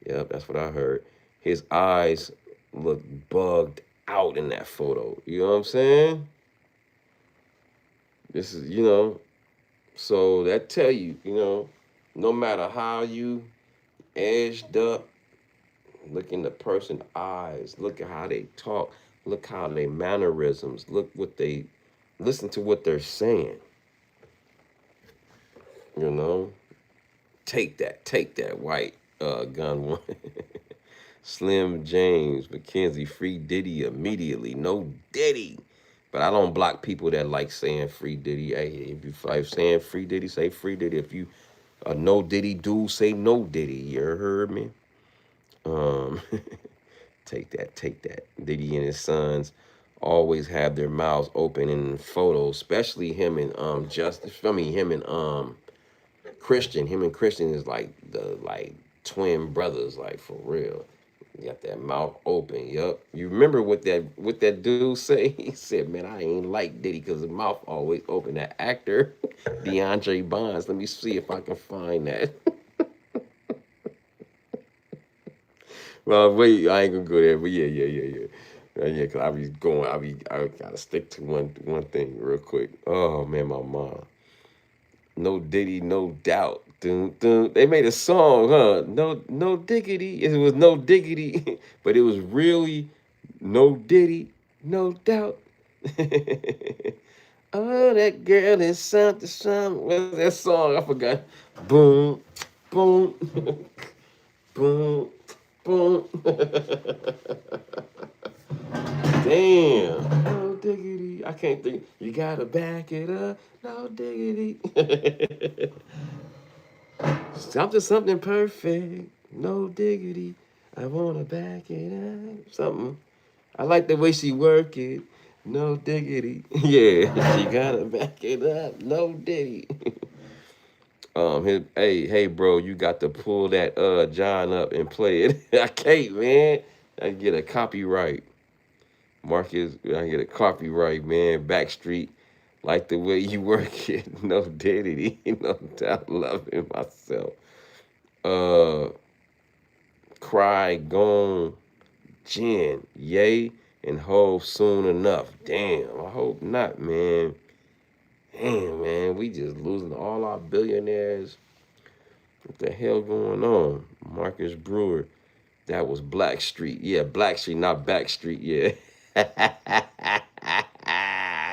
yep, that's what I heard. His eyes look bugged out in that photo. You know what I'm saying? This is, so that tell you, no matter how you edged up, look in the person's eyes, look at how they talk, look how they mannerisms, listen to what they're saying, you know? Take that white gun one. Slim James, McKenzie, free Diddy immediately. No Diddy. But I don't block people that like saying free Diddy. Hey, if you like saying free Diddy, say free Diddy. If you a no Diddy dude, say no Diddy. You heard me? Um, take that. Diddy and his sons always have their mouths open in photos, especially him and Justice. I mean him and Christian. Him and Christian is like the twin brothers, like for real. You got that mouth open. Yup. You remember what that dude say? He said, "Man, I ain't like Diddy because his mouth always open." That actor, DeAndre Bonds. Let me see if I can find that. Well, wait, I ain't gonna go there. But yeah. Cause I gotta stick to one thing real quick. Oh man, my mom. No Diddy, no doubt. Dun, dun. They made a song, huh? No diggity. It was no diggity, but it was really no Diddy, no doubt. Oh, that girl is something, something. What's that song? I forgot. Boom, boom, boom, boom. Damn. No diggity. I can't think. You gotta back it up. No diggity. Something perfect. No diggity. I wanna back it up. Something. I like the way she work it. No diggity. Yeah, she gotta back it up. No diggity. Hey, bro, you got to pull that John up and play it. I can't, man. I get a copyright. Marcus, I get a copyright, man. Backstreet, like the way you work it. No diggity. No doubt, loving myself. Uh, Cry, Gone, Jen, Yay, and Hove soon enough. Damn, I hope not, man. Damn, man, we just losing all our billionaires. What the hell going on? Marcus Brewer. That was Black Street. Yeah, Black Street, not Back Street. Yeah.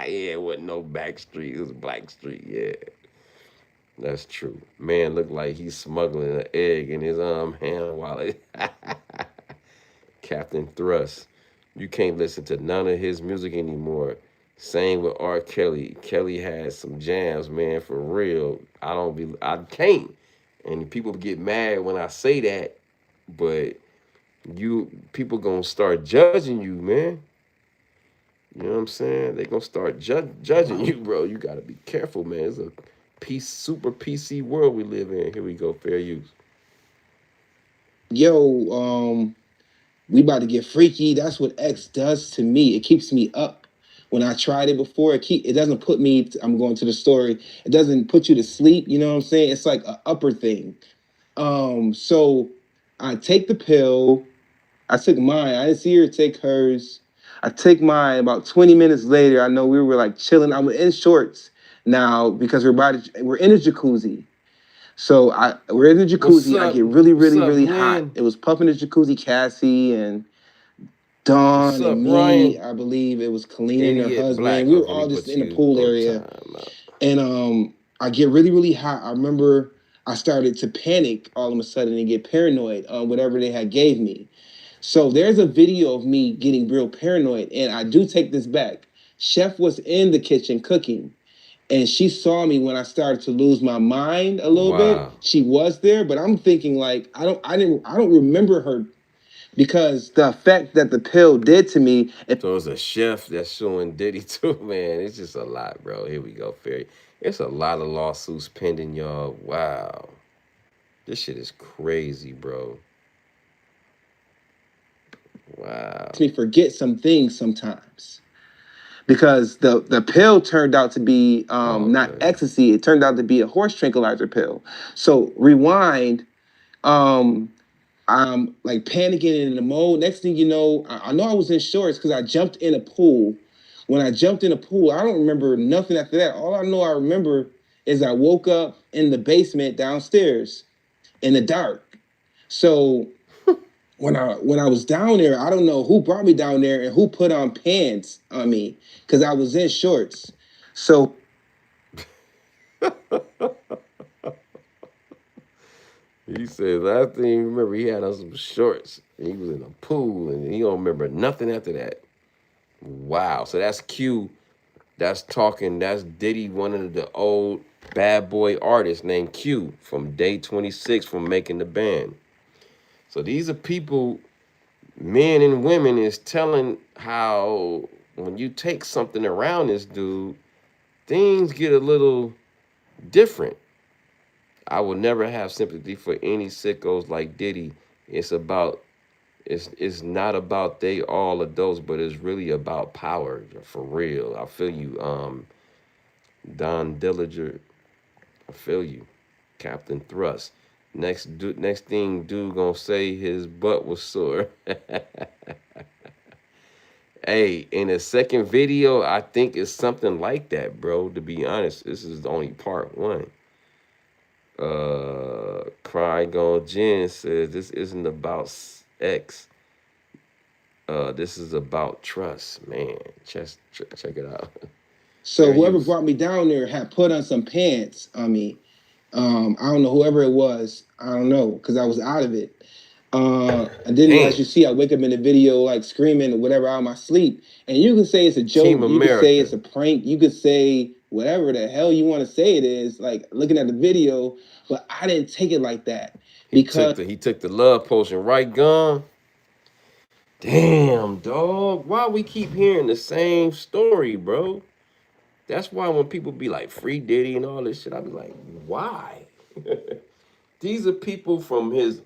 Yeah, it wasn't no Back Street. It was Black Street. Yeah, that's true. Man looked like he's smuggling an egg in his hand wallet. Captain Thrust. You can't listen to none of his music anymore. Same with R. Kelly. Kelly had some jams, man, for real. I can't. And people get mad when I say that, but people gonna start judging you, man. You know what I'm saying? They gonna start judging you, bro. You gotta be careful, man. It's a super PC world we live in. Here we go, fair use. Yo, we about to get freaky. That's what X does to me. It keeps me up. When I tried it before, it doesn't put me. I'm going to the story. It doesn't put you to sleep. You know what I'm saying? It's like an upper thing. So I take the pill. I took mine. I didn't see her take hers. I take mine. About 20 minutes later, I know we were like chilling. I'm in shorts now because we're in a jacuzzi. So we're in the What's jacuzzi. I up? get really, What's really, up, really hot. Glenn? It was pumping the jacuzzi, Cassie and What's Dawn up, and me. Ryan? I believe it was Kalina and her Idiot husband. Black. We were Okay, let me all just put in the you pool on area. time out. And I get really, really hot. I remember I started to panic all of a sudden and get paranoid on whatever they had gave me. So there's a video of me getting real paranoid, and I do take this back. Chef was in the kitchen cooking, and she saw me when I started to lose my mind a little bit. Wow. She was there, but I'm thinking like I don't remember her because the effect that the pill did to me. So it's a chef that's suing Diddy too, man. It's just a lot, bro. Here we go, Ferry. It's a lot of lawsuits pending, y'all. Wow. This shit is crazy, bro. Wow. Me forget some things sometimes because the pill turned out to be not Okay. ecstasy. It turned out to be a horse tranquilizer pill. So rewind. Um, I'm like panicking in the mode. Next thing you know, I know I was in shorts because I jumped in a pool. When I jumped in a pool, I don't remember nothing after that. All I know I remember is I woke up in the basement downstairs in the dark. So when I was down there, I don't know who brought me down there and who put on pants on me because I was in shorts. So He said last thing you remember, he had on some shorts. And he was in a pool, and he don't remember nothing after that. Wow. So that's Q. That's talking. That's Diddy, one of the old bad boy artists named Q from Day 26 from making the band. So these are people, men and women, is telling how when you take something around this dude, things get a little different. I will never have sympathy for any sickos like Diddy. It's about it's not about they all adults, but it's really about power for real. I feel you, Don Dillinger. I feel you, Captain Thrust. Next thing, dude gonna say his butt was sore. Hey, in the second video, I think it's something like that, bro. To be honest, this is only part one. Cry Gone Jen says this isn't about X. This is about trust, man. Check it out. so Fair whoever use. brought me down there had put on some pants on me. I don't know whoever it was. I don't know because I was out of it. And then as Damn. you see, I wake up in the video like screaming or whatever out of my sleep. And you can say it's a Team joke. You could say America. it's a prank. You could say whatever the hell you want to say it is. Like looking at the video, but I didn't take it like that because He took the love potion right gone. Damn, dog. Why we keep hearing the same story, bro? That's why when people be like free Diddy and all this shit, I be like, why? These are people from his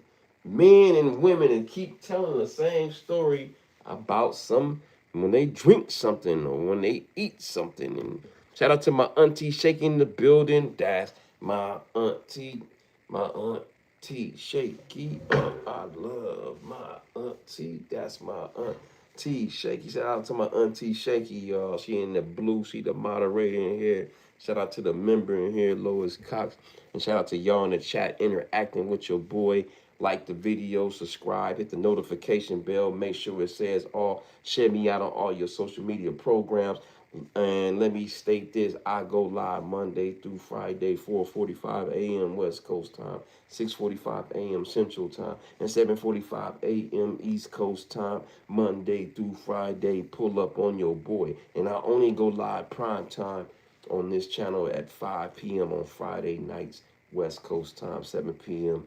men and women and keep telling the same story about some when they drink something or when they eat something. And shout out to my auntie shaking the building. That's my auntie, my auntie shaky. I love my auntie. That's my auntie shaky. Shout out to my auntie shaky, y'all. She in the blue. She the moderator in here. Shout out to the member in here, Lois Cox. And shout out to y'all in the chat interacting with your boy. Like the video, subscribe, hit the notification bell, make sure it says all. Share me out on all your social media programs. And let me state this, I go live Monday through Friday, 4:45 a.m. West Coast time, 6:45 a.m. Central time, and 7:45 a.m. East Coast time, Monday through Friday. Pull up on your boy. And I only go live prime time on this channel at 5 p.m. on Friday nights, West Coast time, 7 p.m.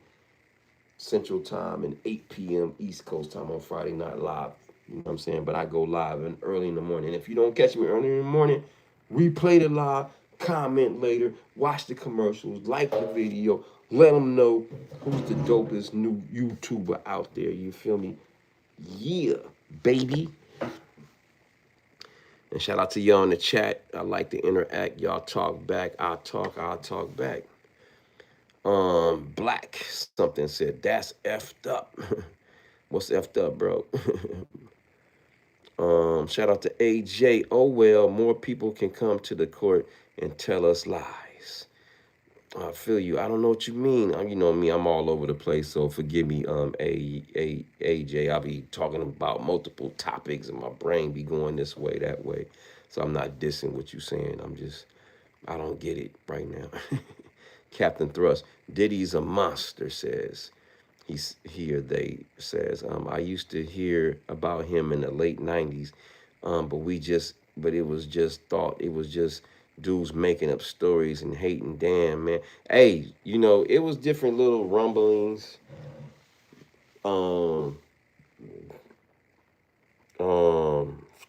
Central time, and 8 p.m. East Coast time on Friday night live. You know what I'm saying? But I go live and early in the morning. And if you don't catch me early in the morning, replay the live, comment later, watch the commercials, like the video, let them know who's the dopest new YouTuber out there. You feel me? Yeah, baby. And shout out to y'all in the chat. I like to interact. Y'all talk back. I'll talk back. Black something said that's effed up. What's effed up, bro? Shout out to AJ. Oh well, more people can come to the court and tell us lies. I feel you. I don't know what you mean. You know me. I'm all over the place. So forgive me, AJ. I'll be talking about multiple topics, and my brain be going this way, that way. So I'm not dissing what you saying. I don't get it right now. Captain Thrust. Diddy's a monster, says. He or they says. I used to hear about him in the late '90s, but it was just thought it was just dudes making up stories and hating. Damn, man. Hey, it was different little rumblings. Um,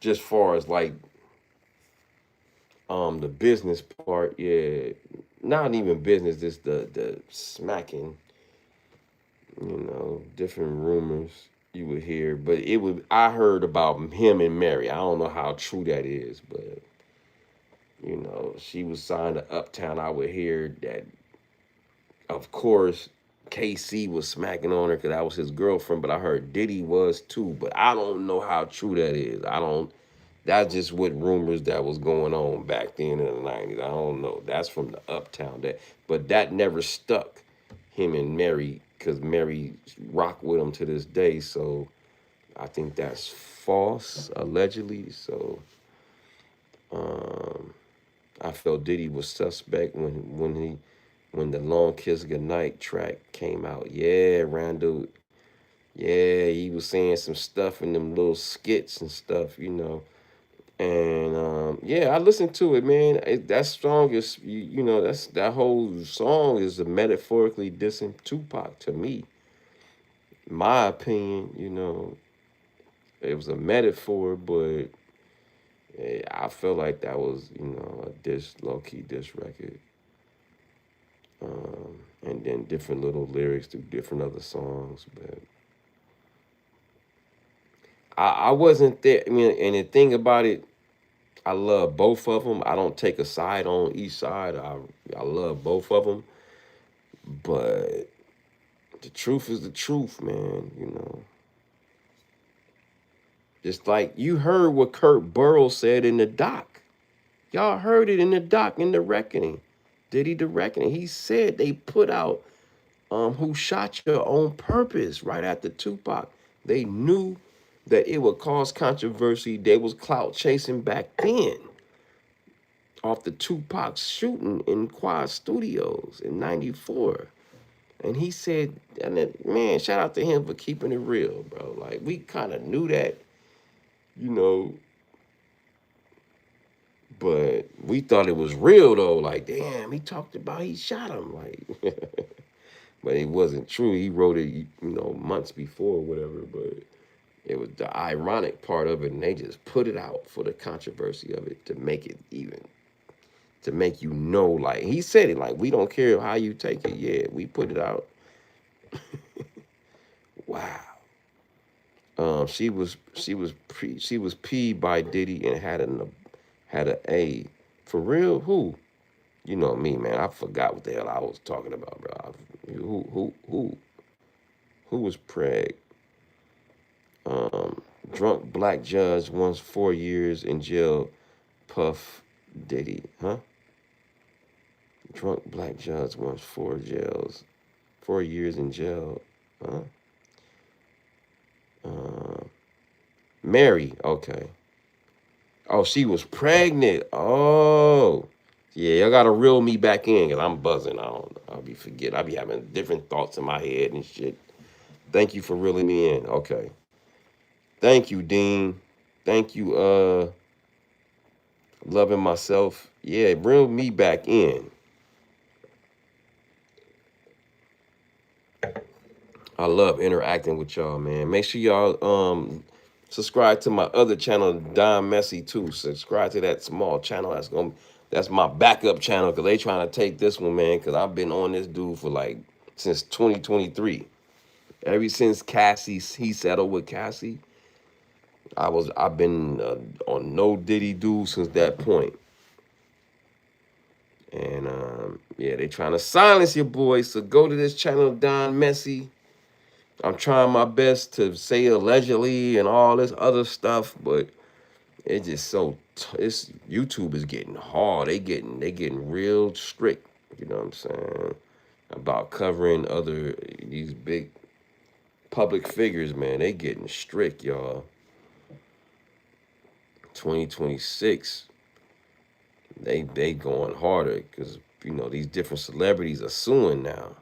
just far as like the business part, yeah, not even business, just the smacking, different rumors you would hear, but I heard about him and Mary. I don't know how true that is, but she was signed to Uptown. I would hear that, of course, KC was smacking on her because that was his girlfriend, but I heard Diddy was too, but I don't know how true that is. I don't That's just what rumors that was going on back then in the '90s. I don't know. That's from the Uptown. But that never stuck. Him and Mary, because Mary rock with him to this day. So I think that's false, allegedly. So um, I felt Diddy was suspect when the Long Kiss Goodnight track came out. Yeah, Randall. Yeah, he was saying some stuff in them little skits and stuff. And yeah, I listened to it, man. That song is, that whole song is a metaphorically dissing Tupac to me. My opinion, it was a metaphor, but I feel like that was, a low key diss record. And then different little lyrics to different other songs, but I wasn't there. I mean, and the thing about it, I love both of them. I don't take a side on each side. I love both of them. But the truth is the truth, man. Just like you heard what Kurt Burrow said in the doc. Y'all heard it in the doc in The Reckoning. Diddy The Reckoning. He said they put out Who Shot You on purpose right after Tupac. They knew that it would cause controversy. They was clout chasing back then off the Tupac shooting in Quad Studios in '94. And he said, and then, man, shout out to him for keeping it real, bro. Like, we kind of knew that, you know, but we thought it was real, though. Like, damn, he talked about he shot him. Like, but it wasn't true. He wrote it, months before or whatever. But it was the ironic part of it. And they just put it out for the controversy of it to make it even, to make like, he said it, like, we don't care how you take it. Yeah, we put it out. Wow. She was peed by Diddy and had a A. For real? Who? You know me, man. I forgot what the hell I was talking about, bro. Who was preg? Drunk black judge wants 4 years in jail. Puff Diddy, huh? Drunk black judge wants 4 years in jail, huh? Uh, Mary, okay. Oh, she was pregnant. Oh, yeah. Y'all gotta reel me back in because I'm buzzing. I'll be forget. I'll be having different thoughts in my head and shit. Thank you for reeling me in. Okay. Thank you, Dean. Thank you, loving myself. Yeah, reel me back in. I love interacting with y'all, man. Make sure y'all subscribe to my other channel, Don Messy too. Subscribe to that small channel. That's my backup channel because they trying to take this one, man. Because I've been on this dude for like since 2023. Ever since Cassie, he settled with Cassie. I've been on no Diddy dude since that point. And yeah, they trying to silence your boy. So go to this channel, Don Messy. I'm trying my best to say allegedly and all this other stuff, but it's just it's YouTube is getting hard. They getting real strict. You know what I'm saying? About covering these big public figures, man. They getting strict, y'all. 2026, they going harder because these different celebrities are suing now.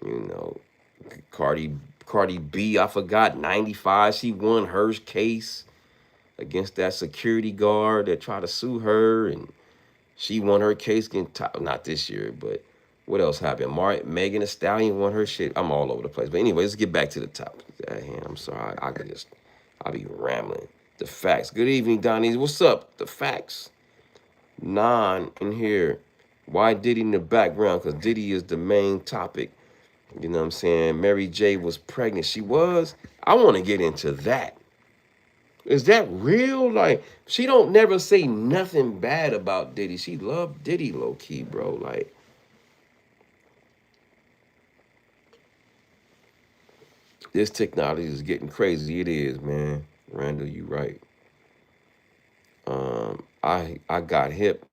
You know, Cardi Cardi B, I forgot, 95, she won her case against that security guard that tried to sue her, and she won her case against not this year, but what else happened? Megan Thee Stallion won her shit. I'm all over the place. But anyway, let's get back to the topic at hand. I'm sorry, I'll be rambling. The facts. Good evening, Donnie. What's up? The facts. In here. Why Diddy in the background? Because Diddy is the main topic. You know what I'm saying? Mary J was pregnant. She was. I want to get into that. Is that real? Like, she don't never say nothing bad about Diddy. She loved Diddy low key, bro. Like, this technology is getting crazy. It is, man. Randall, you right. I got hip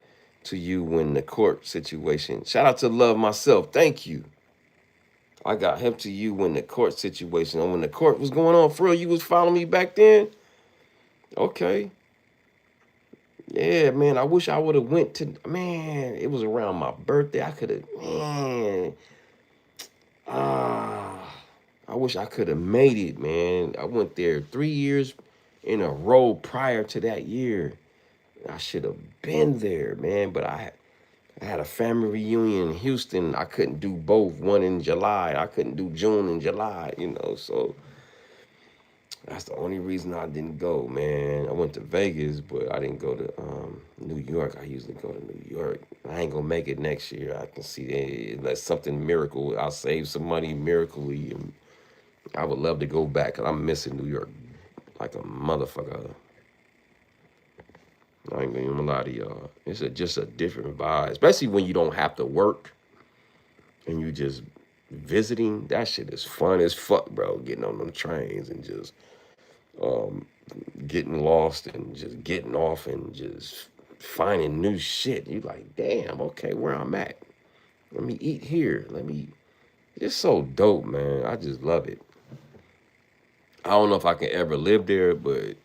to you when the court situation. Shout out to Love Myself. Thank you. I got hip to you when the court situation, or when the court was going on. For real, you was following me back then. Okay. Yeah, man. I wish I would have went to. Man, it was around my birthday. I could have. Man. Ah. I wish I could have made it, man. I went there 3 years in a row prior to that year. I should have been there, man. But I had a family reunion in Houston. I couldn't do both. One in July. I couldn't do June and July, So that's the only reason I didn't go, man. I went to Vegas, but I didn't go to New York. I usually go to New York. I ain't gonna make it next year. I can see that unless something miracle. I'll save some money miraculously, and I would love to go back. Cause I'm missing New York like a motherfucker. I ain't gonna even lie to y'all. It's just a different vibe, especially when you don't have to work and you just visiting. That shit is fun as fuck, bro. Getting on them trains and just um, getting lost and just getting off and just finding new shit. You like, damn, okay, where I'm at. Let me eat here. It's so dope, man. I just love it. I don't know if I can ever live there, but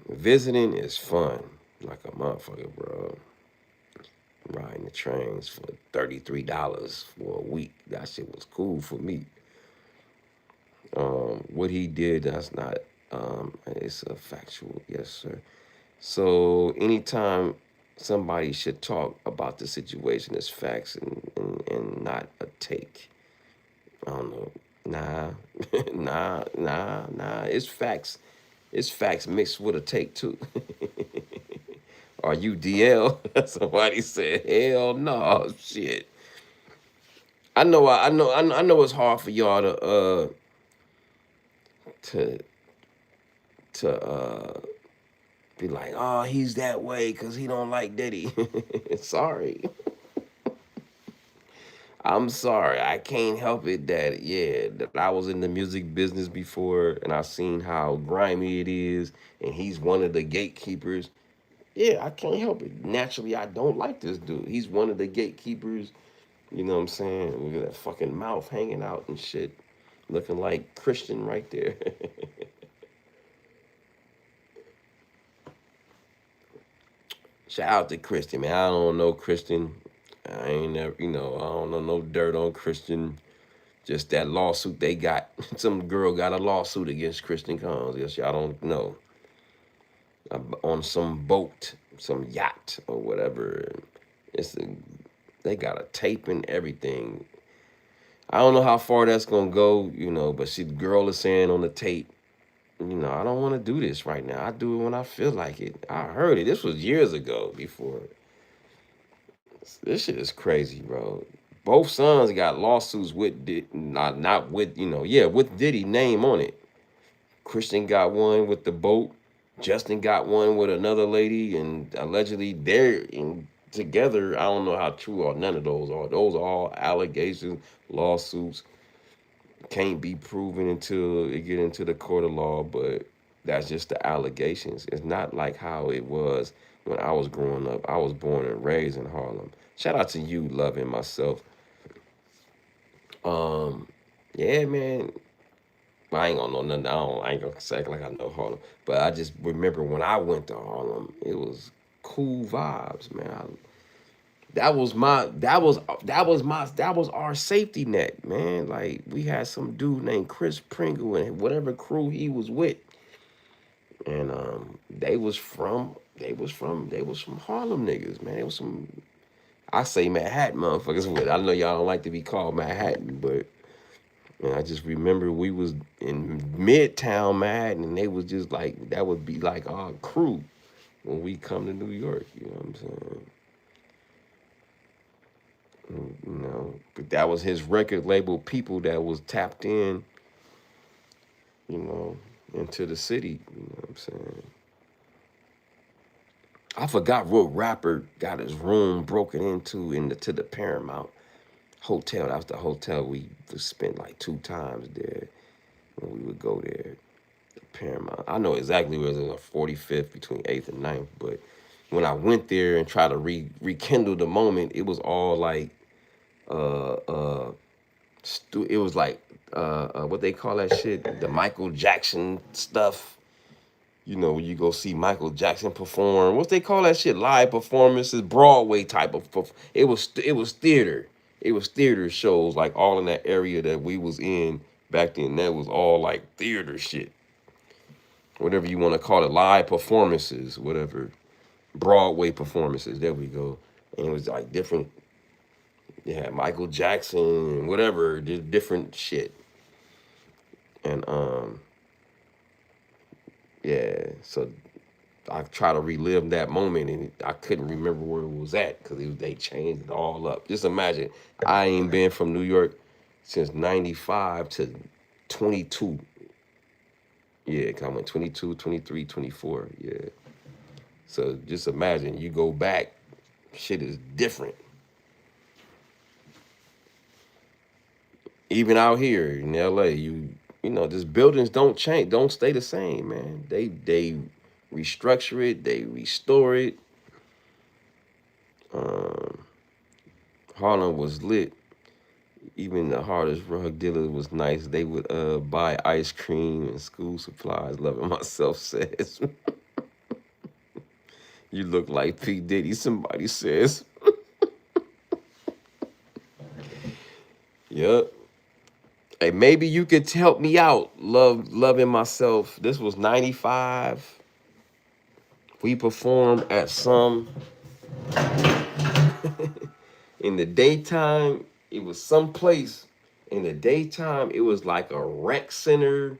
visiting is fun. Like a motherfucker, bro. Riding the trains for $33 for a week. That shit was cool for me. What he did, that's not, it's a factual, yes, sir. So anytime somebody should talk about the situation as facts and not a take. I don't know. Nah, nah. It's facts. It's facts mixed with a take too. Are you DL? Somebody said, hell no, shit. I know it's hard for y'all to to be like, oh, he's that way because he don't like Diddy. Sorry. I'm sorry. I can't help it that I was in the music business before and I seen how grimy it is and he's one of the gatekeepers. Yeah, I can't help it. Naturally, I don't like this dude. He's one of the gatekeepers. You know what I'm saying? Look at that fucking mouth hanging out and shit. Looking like Christian right there. Shout out to Christian, man. I don't know Christian. I ain't never, I don't know no dirt on Christian. Just that lawsuit they got. Some girl got a lawsuit against Christian Cons. Yes, y'all don't know. On some boat, some yacht or whatever. It's a, they got a tape and everything. I don't know how far that's gonna go, but the girl is saying on the tape, I don't want to do this right now. I do it when I feel like it. I heard it. This was years ago before. This shit is crazy, bro. Both sons got lawsuits with not with with Diddy name on it. Christian got one with the boat. Justin got one with another lady, and allegedly they're together. I don't know how true or none of those are. Those are all allegations, lawsuits. Can't be proven until it get into the court of law, but that's just the allegations. It's not like how it was when I was growing up. I was born and raised in Harlem. Shout out to you, loving myself. Um, yeah, man. I ain't gonna know nothing. I ain't gonna say like I know Harlem, but I just remember when I went to Harlem, it was cool vibes, man. that was our safety net, man. Like we had some dude named Chris Pringle and whatever crew he was with, and they was from Harlem niggas, man. It was some, I say Manhattan motherfuckers. With I know y'all don't like to be called Manhattan, but and I just remember we was in Midtown Manhattan, and they was just like that would be like our crew when we come to New York. You know what I'm saying? You know, but that was his record label people that was tapped in, you know, into the city. You know what I'm saying? I forgot what rapper got his room broken into to the Paramount Hotel. That was the hotel we spent like 2 times there when we would go there. The Paramount. I know exactly where it was, 45th between 8th and 9th, but when I went there and tried to rekindle the moment, it was all like uh uh it was like what they call that shit, the Michael Jackson stuff. You know, you go see Michael Jackson perform. What they call that shit? Live performances, Broadway type of. It was theater. It was theater shows like all in that area that we was in back then. That was all like theater shit, whatever you want to call it, live performances, whatever, Broadway performances. There we go. And it was like different. Yeah, Michael Jackson, whatever, different shit. And yeah, so I try to relive that moment, and I couldn't remember where it was at because they changed it all up. Just imagine, I ain't been from New York since '95 to 22. Yeah, 'cause I went 22, 23, 24. Yeah. So just imagine you go back, shit is different. Even out here in LA, you know, just buildings don't change, don't stay the same, man. They restructure it, they restore it. Um, Harlem was lit. Even the hardest drug dealer was nice. They would buy ice cream and school supplies. Loving myself says, "You look like P Diddy." Somebody says, "Yep." Hey, maybe you could help me out. Loving myself. This was '95. We performed at some in the daytime. It was some place in the daytime. It was like a rec center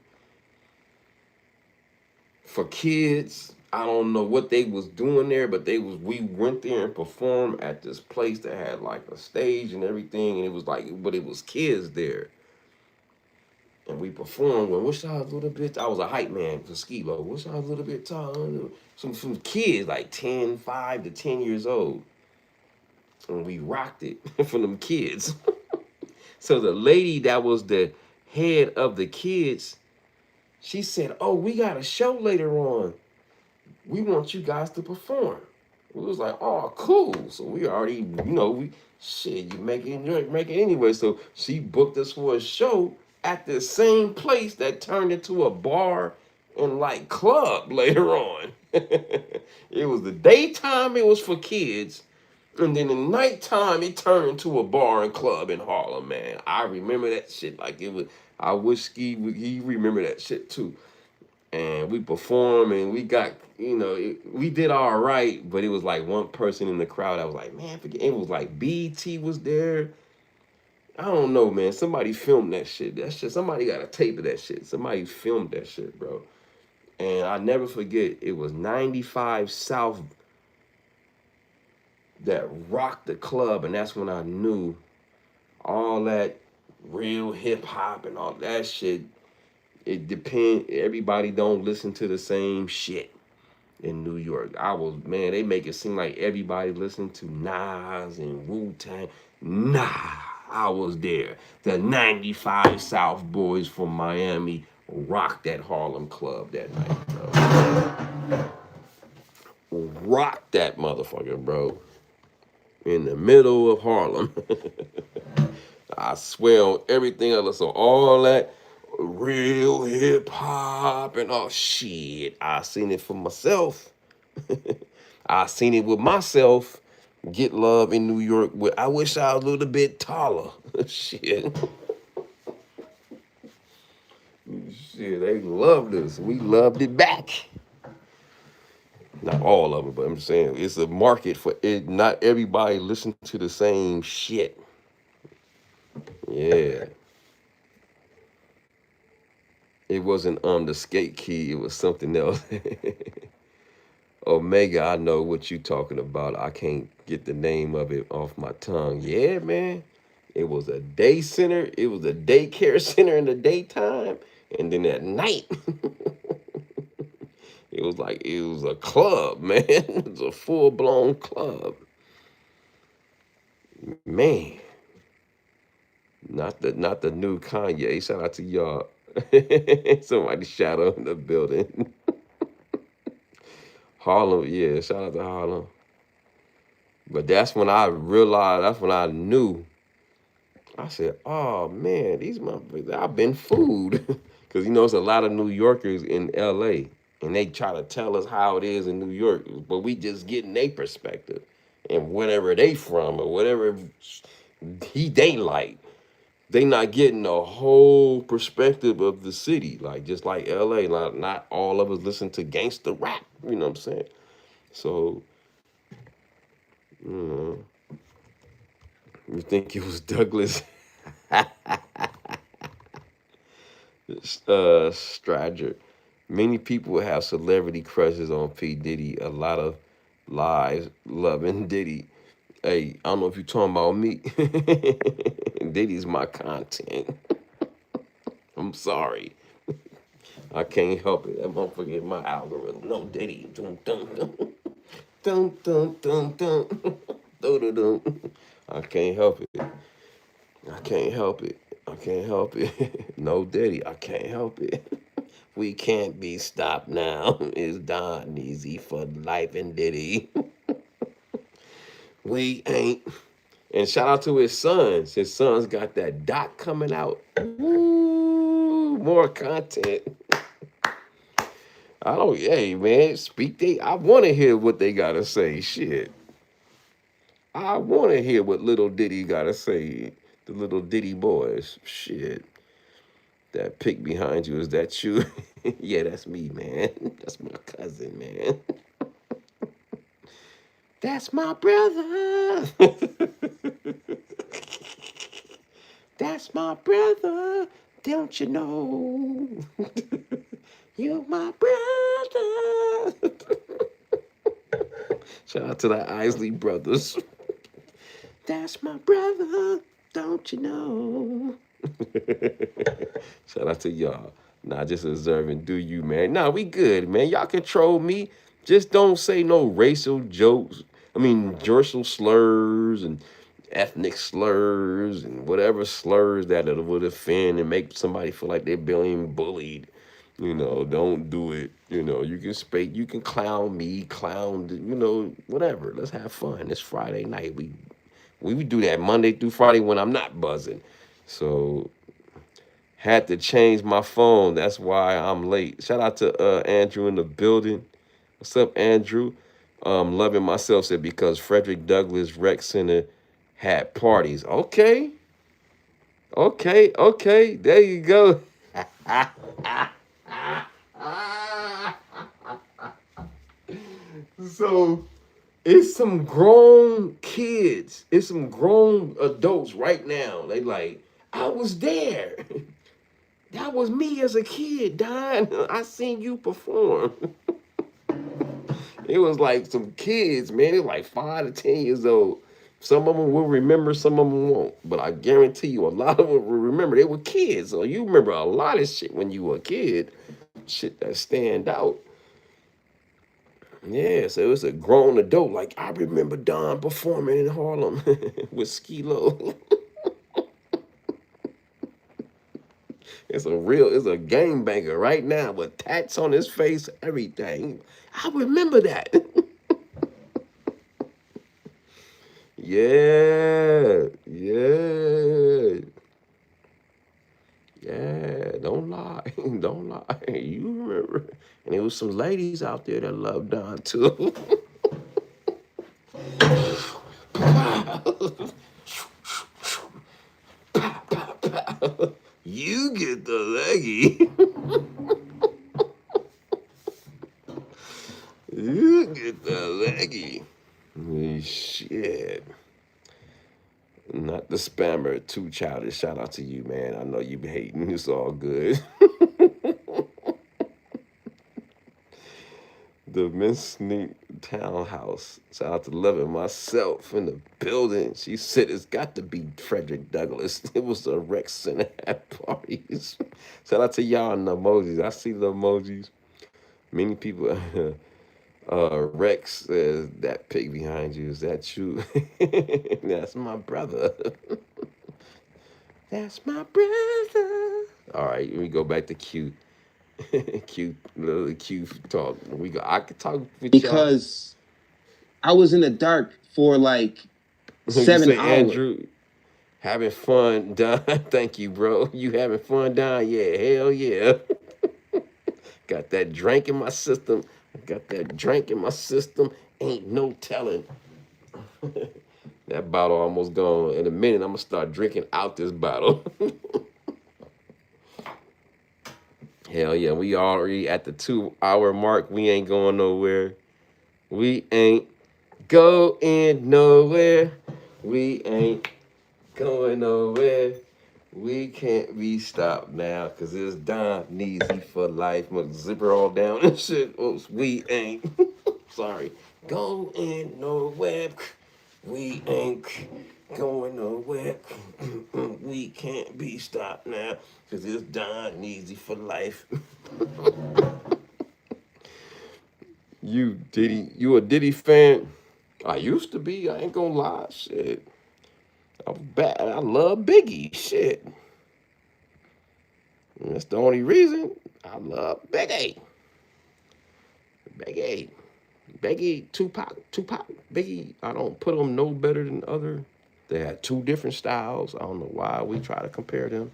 for kids. I don't know what they was doing there, but we went there and performed at this place that had like a stage and everything, and it was like, but it was kids there. And we performed when wish I was a little bit, I was a hype man for Skilo. Wish I was a little bit taller. Some kids like 5 to 10 years old. And we rocked it for them kids. So the lady that was the head of the kids, she said, "Oh, we got a show later on. We want you guys to perform." We was like, "Oh, cool." So we already, we shit, you make it anyway. So she booked us for a show at the same place that turned into a bar and like club later on. It was the daytime, it was for kids. And then the nighttime, it turned into a bar and club in Harlem, man. I remember that shit like it was. I wish he remember that shit too. And we performed and we got, we did all right, but it was like one person in the crowd that was like, man, forget. It was like BT was there. I don't know, man. Somebody filmed that shit. That shit. Somebody got a tape of that shit. Somebody filmed that shit, bro. And I never forget. It was 95 South that rocked the club, and that's when I knew all that real hip hop and all that shit. It depend. Everybody don't listen to the same shit in New York. Man, they make it seem like everybody listened to Nas and Wu Tang. Nah, I was there. The 95 South boys from Miami rocked that Harlem club that night, bro. Rocked that motherfucker, bro. In the middle of Harlem. I swear on everything else. So all that real hip hop and all shit, I seen it for myself. I seen it with myself. Get love in New York. I wish I was a little bit taller. Shit. Shit, they loved us. We loved it back. Not all of it, but I'm saying it's a market for it. Not everybody listen to the same shit. Yeah. It wasn't the skate key, it was something else. Omega, I know what you talking about. I can't get the name of it off my tongue. Yeah, man. It was a day center. It was a daycare center in the daytime. And then at night, it was a club, man. It was a full-blown club. Man. Not the new Kanye. Shout out to y'all. Somebody shadow in the building. Harlem, yeah, shout out to Harlem. But that's when I realized, that's when I knew. I said, oh man, these motherfuckers, I've been fooled. Because it's a lot of New Yorkers in LA. And they try to tell us how it is in New York. But we just getting their perspective. And whatever they from or whatever they like. They not getting the whole perspective of the city. Like just like LA. Not all of us listen to gangster rap. You know what I'm saying? So, you know, you think it was Douglas Stradger. Many people have celebrity crushes on P. Diddy. A lot of lies loving Diddy. Hey, I don't know if you're talking about me. Diddy's my content. I'm sorry. I can't help it. That motherfucker in my algorithm. No Diddy. Dun, dun, dun. Dun, dun, dun, dun. Dun, dun, dun. I can't help it. I can't help it. I can't help it. No Diddy. I can't help it. We can't be stopped now. It's Don Easy for life and Diddy. We ain't. And shout out to his sons. His sons got that doc coming out. Woo, more content. I don't, hey man, I want to hear what they got to say. Shit. I want to hear what little Diddy got to say. The little Diddy boys. Shit. That pic behind you, is that you? Yeah, that's me, man. That's my cousin, man. That's my brother. That's my brother. Don't you know? You're my brother. Shout out to the Isley brothers. That's my brother. Don't you know? Shout out to y'all. Nah, just observing. Do you, man? Nah, we good, man. Y'all control me. Just don't say no racial jokes. I mean, racial slurs and ethnic slurs and whatever slurs that it would offend and make somebody feel like they're being bullied. Don't do it. You can speak, you can clown me, whatever. Let's have fun. It's Friday night. We would do that Monday through Friday when I'm not buzzing. So had to change my phone. That's why I'm late. Shout out to Andrew in the building. What's up, Andrew? Loving myself said because Frederick Douglass Rec Center had parties. Okay. Okay. There you go. So it's some grown kids. It's some grown adults right now. They like, I was there. That was me as a kid, Don. I seen you perform. It was like some kids, man. It was like 5 to 10 years old. Some of them will remember, some of them won't. But I guarantee you, a lot of them will remember. They were kids, so you remember a lot of shit when you were a kid. Shit that stand out. Yeah, so it's a grown adult. Like I remember Don performing in Harlem with Skee-Lo. It's a gangbanger right now with tats on his face, everything. I remember that. Yeah. Yeah, don't lie. Don't lie. You remember. And there was some ladies out there that loved Don too. You get the leggy. You get the leggy. Shit. Not the spammer, too childish. Shout out to you, man. I know you be hating. It's all good. The Miss Sneak Townhouse. Shout out to Loving Myself in the building. She said it's got to be Frederick Douglass. It was the Rex and at parties. Shout out to y'all in the emojis. I see the emojis. Many people. Rex says that pig behind you. Is that you? That's my brother. That's my brother. All right, let me go back to Q. Q, little Q talk. We go. I could talk with y'all. Because I was in the dark for like You 7 say hours. Andrew having fun, Don. Thank you, bro. You having fun, Don? Yeah, hell yeah. Got that drink in my system. Got that drink in my system. Ain't no telling. That bottle almost gone. In a minute, I'm gonna start drinking out this bottle. Hell yeah, we already at the 2 hour mark. We ain't going nowhere. We ain't going nowhere. We ain't going nowhere. We can't be stopped now, cause it's Don Neasy for life. I'm gonna zip her all down and shit. Oops, we ain't. Sorry. Going nowhere. We ain't going nowhere. We can't be stopped now, cause it's Don Neasy for life. You Diddy, you a Diddy fan? I used to be. I ain't gonna lie. Shit, I was bad. I love Biggie. Shit, and that's the only reason I love Biggie. Biggie, Biggie, Tupac, Biggie. I don't put them no better than other. They had two different styles. I don't know why we try to compare them.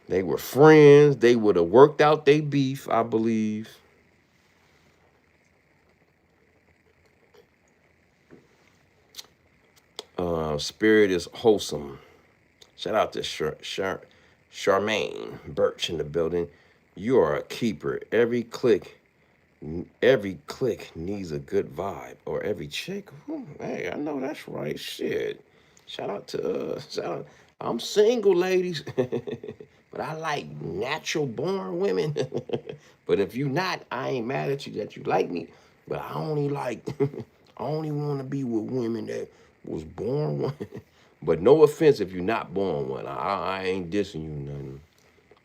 They were friends. They would have worked out their beef, I believe. Spirit is wholesome. Shout out to Charmaine Birch in the building. You are a keeper. Every click needs a good vibe, or every chick. Hey, I know that's right. Shit. Shout out to shout out. I'm single, ladies, but I like natural born women. But if you not, I ain't mad at you that you like me. But I only like, I only want to be with women that was born one. But no offense if you're not born one. I ain't dissing you nothing.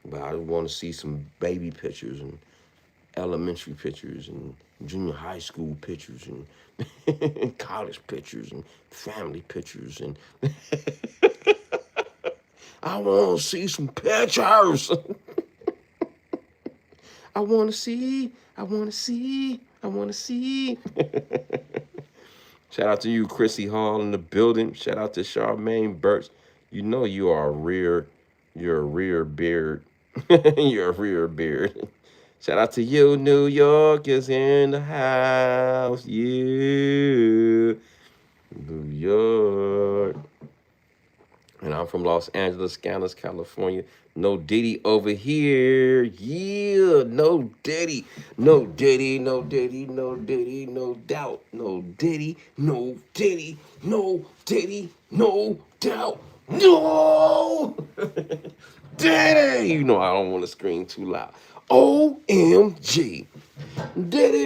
But I want to see some baby pictures and elementary pictures and junior high school pictures and college pictures and family pictures and I want to see some pictures. I want to see. I want to see. I want to see. Shout out to you, Chrissy Hall in the building. Shout out to Charmaine Burks. You know you are a rear. You're a rear beard. You're a rear beard. Shout out to you, New York is in the house. Yeah, New York. And I'm from Los Angeles, Scandalous, California. No Diddy over here. Yeah, no Diddy. No Diddy, no Diddy, no Diddy, no doubt. No Diddy, no Diddy, no Diddy, no doubt. No! Diddy! You know I don't want to scream too loud. OMG. Diddy.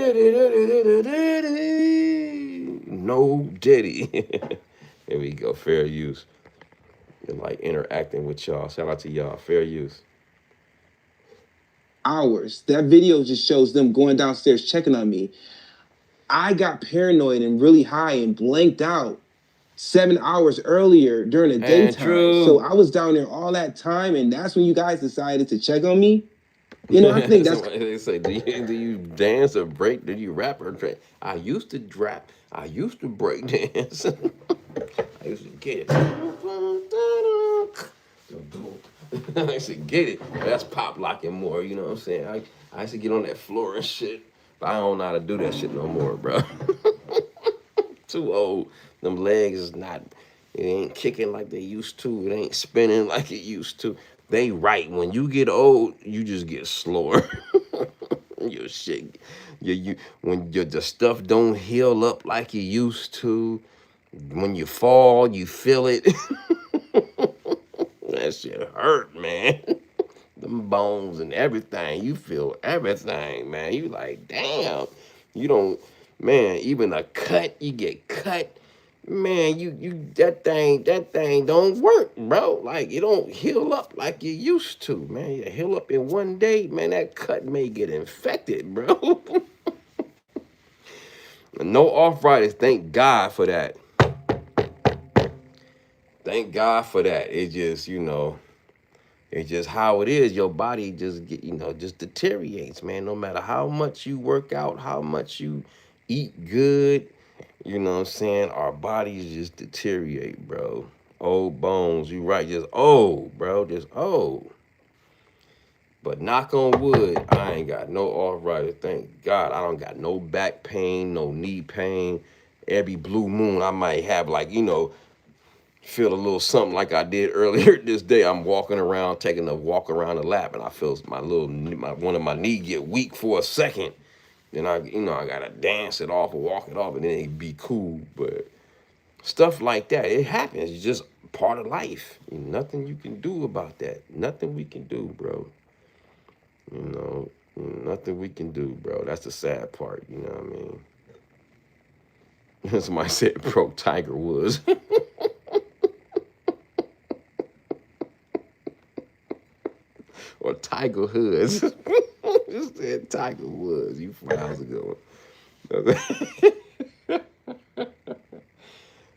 No Diddy. Here we go. Fair use. And like interacting with y'all. Shout out to y'all. Fair use. Hours. That video just shows them going downstairs checking on me. I got paranoid and really high and blanked out 7 hours earlier during the daytime. So I was down there all that time, and that's when you guys decided to check on me. You know, I think that's. They say, do you dance or break? Do you rap or break? I used to rap. I used to break dance. I used to get it. I used to get it. That's pop locking more. You know what I'm saying? I used to get on that floor and shit. But I don't know how to do that shit no more, bro. Too old. Them legs is not. It ain't kicking like they used to. It ain't spinning like it used to. They right. When you get old, you just get slower. Your shit, you when the stuff don't heal up like you used to. When you fall, you feel it. That shit hurt, man. Them bones and everything. You feel everything, man. You like, damn. You don't, man. Even a cut, you get cut. Man, you that thing don't work, bro. Like it don't heal up like you used to, man. You heal up in one day, man. That cut may get infected, bro. No arthritis. Thank God for that. Thank God for that. It just, it's just how it is. Your body just just deteriorates, man. No matter how much you work out, how much you eat good, you know what I'm saying? Our bodies just deteriorate, bro. Old bones, you right, just old, bro, just old. But knock on wood, I ain't got no arthritis. Thank God. I don't got no back pain, no knee pain. Every blue moon, I might have feel a little something like I did earlier this day. I'm walking around, taking a walk around the lap, and I feel one of my knee get weak for a second. Then I gotta dance it off or walk it off, and then it be cool. But stuff like that, it happens. It's just part of life. Nothing you can do about that. Nothing we can do, bro. You know, nothing we can do, bro. That's the sad part. You know what I mean? Somebody said, "Bro, Tiger Woods." Or Tiger Hoods. Just said Tiger Woods. You flies a good one.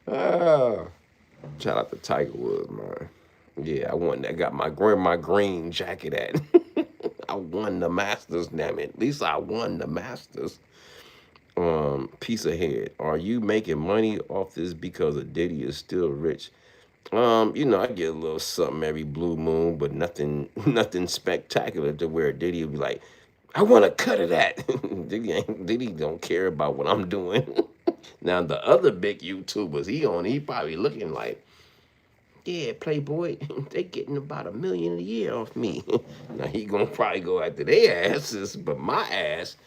Ah, shout out to Tiger Woods, man. Yeah, I won. I got my green jacket at. I won the Masters, damn it. At least I won the Masters. Piece of head. Are you making money off this because of Diddy is still rich? I get a little something every blue moon, but nothing nothing spectacular to where Diddy will be like, I want a cut of that. Diddy don't care about what I'm doing. Now the other big YouTubers, he probably looking like, yeah, Playboy, they getting about $1 million a year off me. Now he gonna probably go after their asses, but my ass,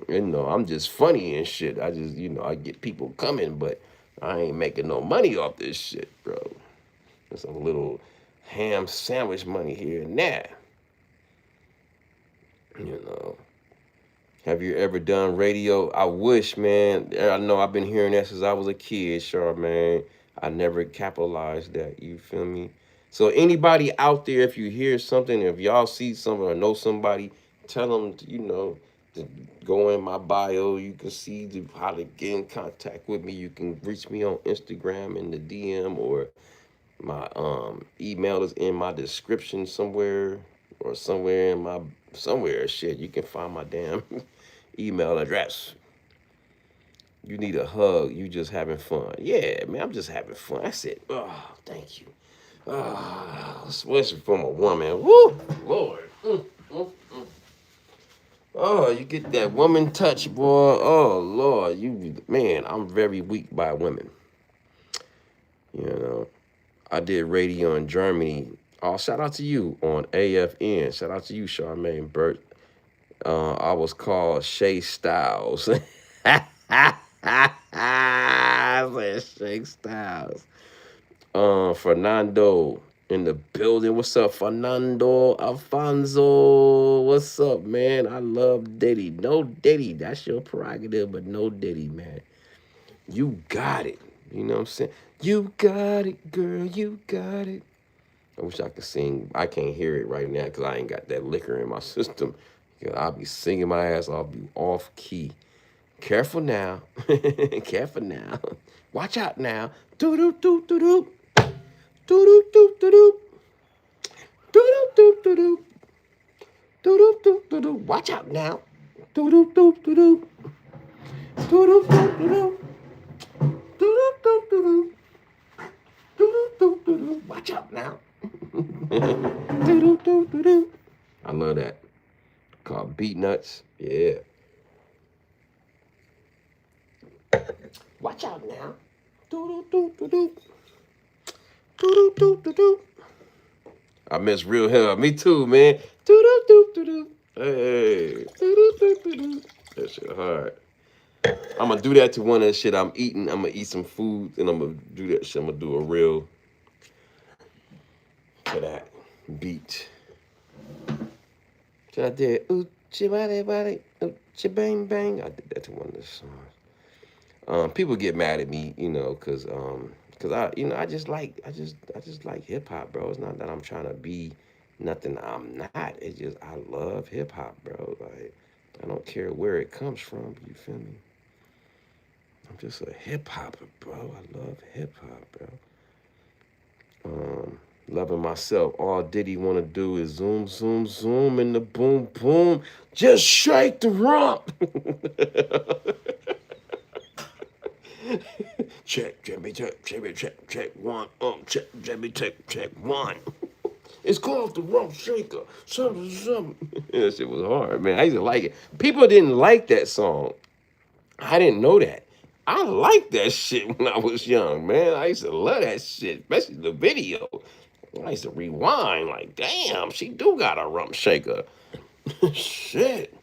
I'm just funny and shit. I just, I get people coming, but I ain't making no money off this shit, bro. There's a little ham sandwich money here and there. You know. Have you ever done radio? I wish, man. I know I've been hearing that since I was a kid, Charmaine. I never capitalized that. You feel me? So anybody out there, if you hear something, if y'all see something or know somebody, tell them, to go in my bio. You can see how to get in contact with me. You can reach me on Instagram in the DM, or my email is in my description somewhere, or somewhere. Shit, you can find my damn email address. You need a hug. You just having fun. Yeah, man, I'm just having fun. That's it. Oh, thank you. Especially from a woman. Woo, Lord. Oh, you get that woman touch, boy. Oh, Lord. Man, I'm very weak by women. You know. I did radio in Germany. Oh, shout out to you on AFN. Shout out to you, Charmaine Burt. I was called Shay Styles. I said Shay Styles. Fernando in the building. What's up, Fernando Alfonso? What's up, man? I love Diddy. No Diddy. That's your prerogative, but no Diddy, man. You got it. You know what I'm saying? You got it, girl. You got it. I wish I could sing. I can't hear it right now because I ain't got that liquor in my system. I'll be singing my ass. I'll be off key. Careful now. Careful now. Watch out now. Doo doo doo doo doo. Doo doo doo doo doo. Doo doo doo doo doo. Doo doo doo doo doo. Watch out now. Doo doo doo doo doo. Doo doo doo doo doo. Doo doo doo doo doo. Doo doo doo doo doo. Watch out now. Doo doo doo doo doo. I love that. Called Beat Nuts. Yeah. Watch out now. Doo doo doo doo doo. Doo doo doo doo. I miss real hell. Me too, man. Doo doo doo doo doo. Hey. Doo doo doo doo doo. That shit hard. I'm gonna do that to one of the shit I'm eating. I'm gonna eat some food and I'm gonna do that shit. I'm gonna do a reel for that beat. So I did Oochie Body Body, Oochie Bang Bang. I did that to one of the songs. People get mad at me, cause I just like hip hop, bro. It's not that I'm trying to be nothing I'm not. It's just I love hip hop, bro. Like I don't care where it comes from. You feel me? I'm just a hip hopper, bro. I love hip hop, bro. Loving myself. All Diddy wanna do is zoom, zoom, zoom, and the boom, boom. Just shake the rump. Check, one, check me, check, one. It's called the rump shaker. Something. That shit was hard, man. I used to like it. People didn't like that song. I didn't know that. I liked that shit when I was young, man. I used to love that shit, especially the video. I used to rewind, like, damn, she do got a rump shaker. Shit.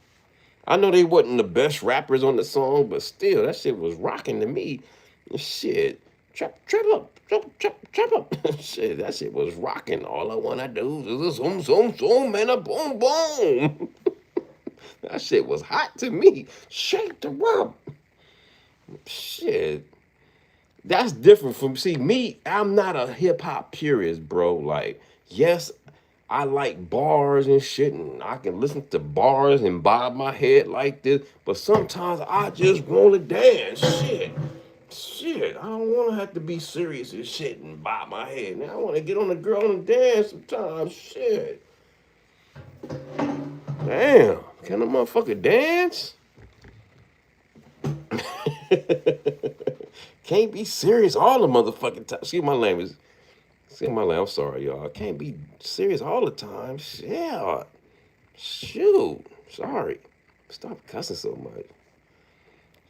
I know they wasn't the best rappers on the song, but still, that shit was rocking to me. Shit. Trap up. Shit, that shit was rocking. All I wanna do is a zoom, zoom, zoom, and a boom, boom. That shit was hot to me. Shake the rump. Shit. That's different from, see, me, I'm not a hip hop purist, bro. Like, yes, I like bars and shit, and I can listen to bars and bob my head like this, but sometimes I just want to dance. Shit, I don't want to have to be serious and shit and bob my head. Now I want to get on the girl and dance sometimes. Shit. Damn, can a motherfucker dance? Can't be serious all the motherfucking time. See my language. I'm sorry, y'all. I can't be serious all the time. Yeah. Shoot. Sorry. Stop cussing so much.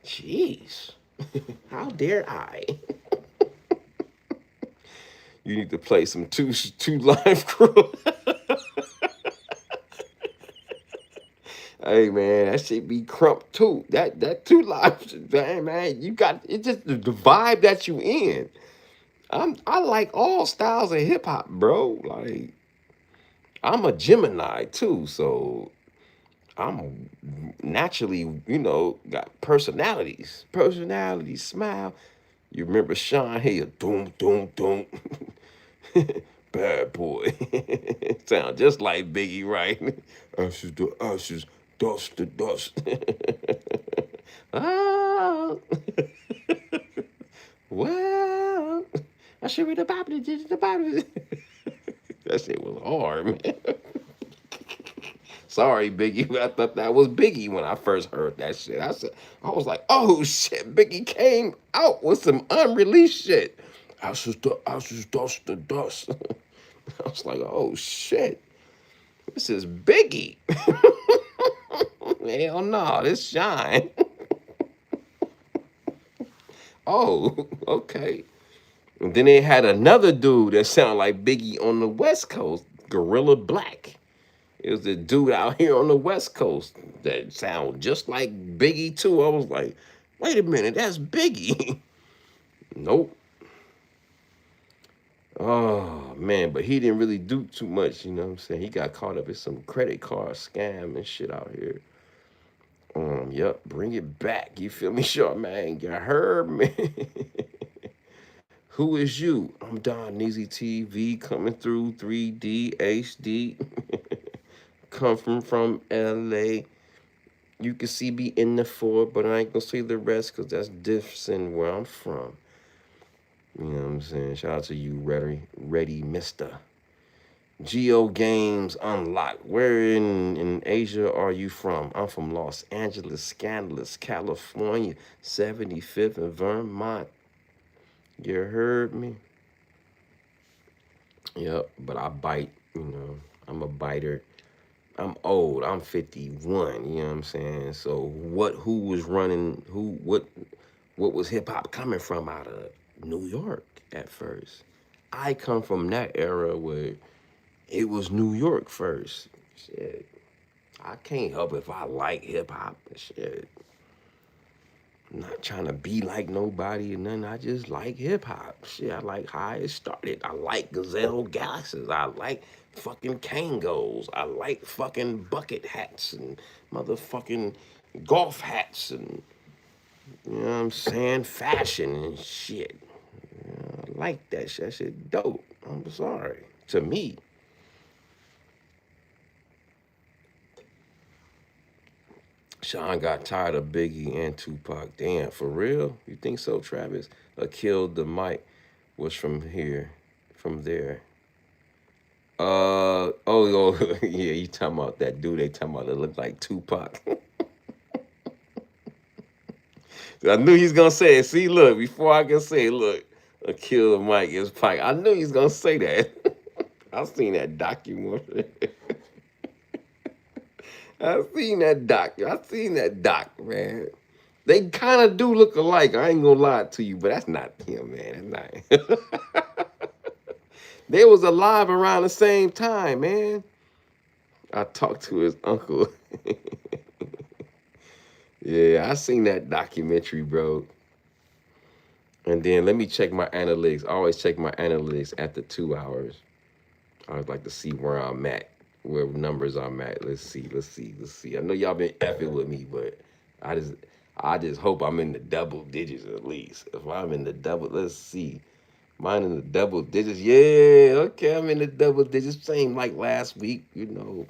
Jeez. How dare I? You need to play some two live crew. Hey man, that shit be crump too. That two lives, man. You got it's just the vibe that you in. I like all styles of hip hop, bro. Like I'm a Gemini too, so I'm naturally, got personalities. Personalities, smile. You remember Sean Hill, doom, doom, doom. Bad boy. Sound just like Biggie, right? Ashes to ashes, dust to dust. Oh, well, I should read about it, did about it. That shit was hard, man. Sorry, Biggie. I thought that was Biggie when I first heard that shit. I was like, oh shit, Biggie came out with some unreleased shit. Ashes to ashes, dust to dust. I was like, oh shit, this is Biggie. Hell no, this Shine. Oh, okay. And then they had another dude that sounded like Biggie on the West Coast, Gorilla Black. It was a dude out here on the West Coast that sounded just like Biggie too. I was like, wait a minute, that's Biggie. Nope. Oh man, but he didn't really do too much, you know what I'm saying? He got caught up in some credit card scam and shit out here. Yep, bring it back. You feel me, short man? You heard me. Who is you? I'm Don Easy TV coming through 3D HD. Come from LA. You can see me in the Ford, but I ain't gonna say the rest because that's different where I'm from. You know what I'm saying? Shout out to you, ready, mister. Geo Games Unlocked. Where in Asia are you from? I'm from Los Angeles, Scandalous, California, 75th and Vermont. You heard me? Yep, but I bite, I'm a biter. I'm old. I'm 51, you know what I'm saying? So who was running, what was hip hop coming from out of New York at first? I come from that era where it was New York first. Shit, I can't help if I like hip hop. Shit, I'm not trying to be like nobody and nothing. I just like hip hop. Shit, I like how it started. I like Gazelle Galaxies. I like fucking Kangos. I like fucking bucket hats and motherfucking golf hats and you know what I'm saying, fashion and shit. I like that shit. That shit dope. I'm sorry. To me, Sean got tired of Biggie and Tupac. Damn, for real? You think so, Travis? Killed the mic was from here, from there. Yeah, you talking about that dude they talking about that looked like Tupac. I knew he's gonna say it. See, look, before I can say it, look, Kill the mic is Pike. I knew he's gonna say that. I've seen that documentary. I've seen that doc, man. They kind of do look alike. I ain't gonna lie to you, but that's not him, man. That's not. They was alive around the same time, man. I talked to his uncle. Yeah, I seen that documentary, bro. And then let me check my analytics. I always check my analytics after 2 hours. I would like to see where I'm at, where numbers I'm at. Let's see. I know y'all been effing with me, but I just, I just hope I'm in the double digits at least. If I'm in the double, let's see. Mine in the double digits. Yeah, okay, I'm in the double digits. Same like last week, you know.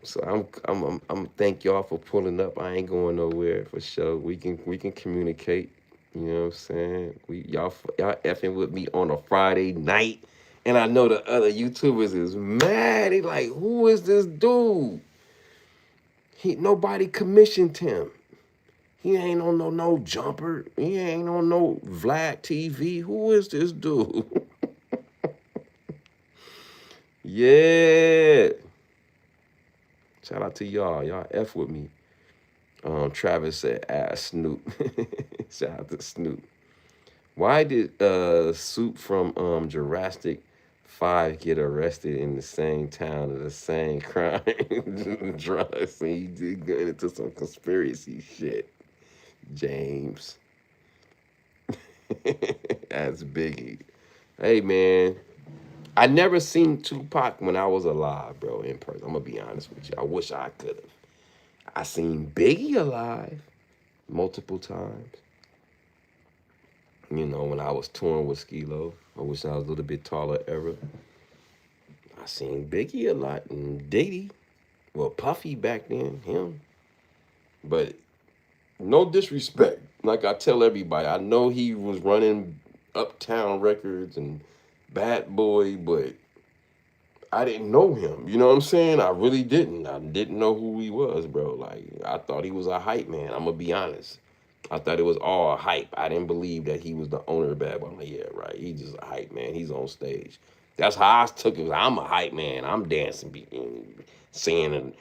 So I'm thank y'all for pulling up. I ain't going nowhere for sure. We can communicate. You know what I'm saying? Y'all effing with me on a Friday night, and I know the other YouTubers is mad. They like, who is this dude? Nobody commissioned him. He ain't on no jumper. He ain't on no Vlad TV. Who is this dude? Yeah. Shout out to y'all. Y'all F with me. Travis said, ask Snoop. Shout out to Snoop. Why did Soup from Jurassic 5 get arrested in the same town of the same crime? Drugs. And he did get into some conspiracy shit. James. That's Biggie. Hey, man. I never seen Tupac when I was alive, bro, in person. I'm going to be honest with you. I wish I could have. I seen Biggie alive multiple times. You know, when I was touring with Skilo, I wish I was a little bit taller ever. I seen Biggie a lot and Diddy. Well, Puffy back then, him. But no disrespect. Like I tell everybody, I know he was running Uptown Records and Bad Boy, but I didn't know him. You know what I'm saying? I really didn't. I didn't know who he was, bro. Like, I thought he was a hype man. I'm going to be honest. I thought it was all hype. I didn't believe that he was the owner of Bad Boy. I'm like, yeah, right. He's just a hype man. He's on stage. That's how I took it. I'm a hype man. I'm dancing, singing, and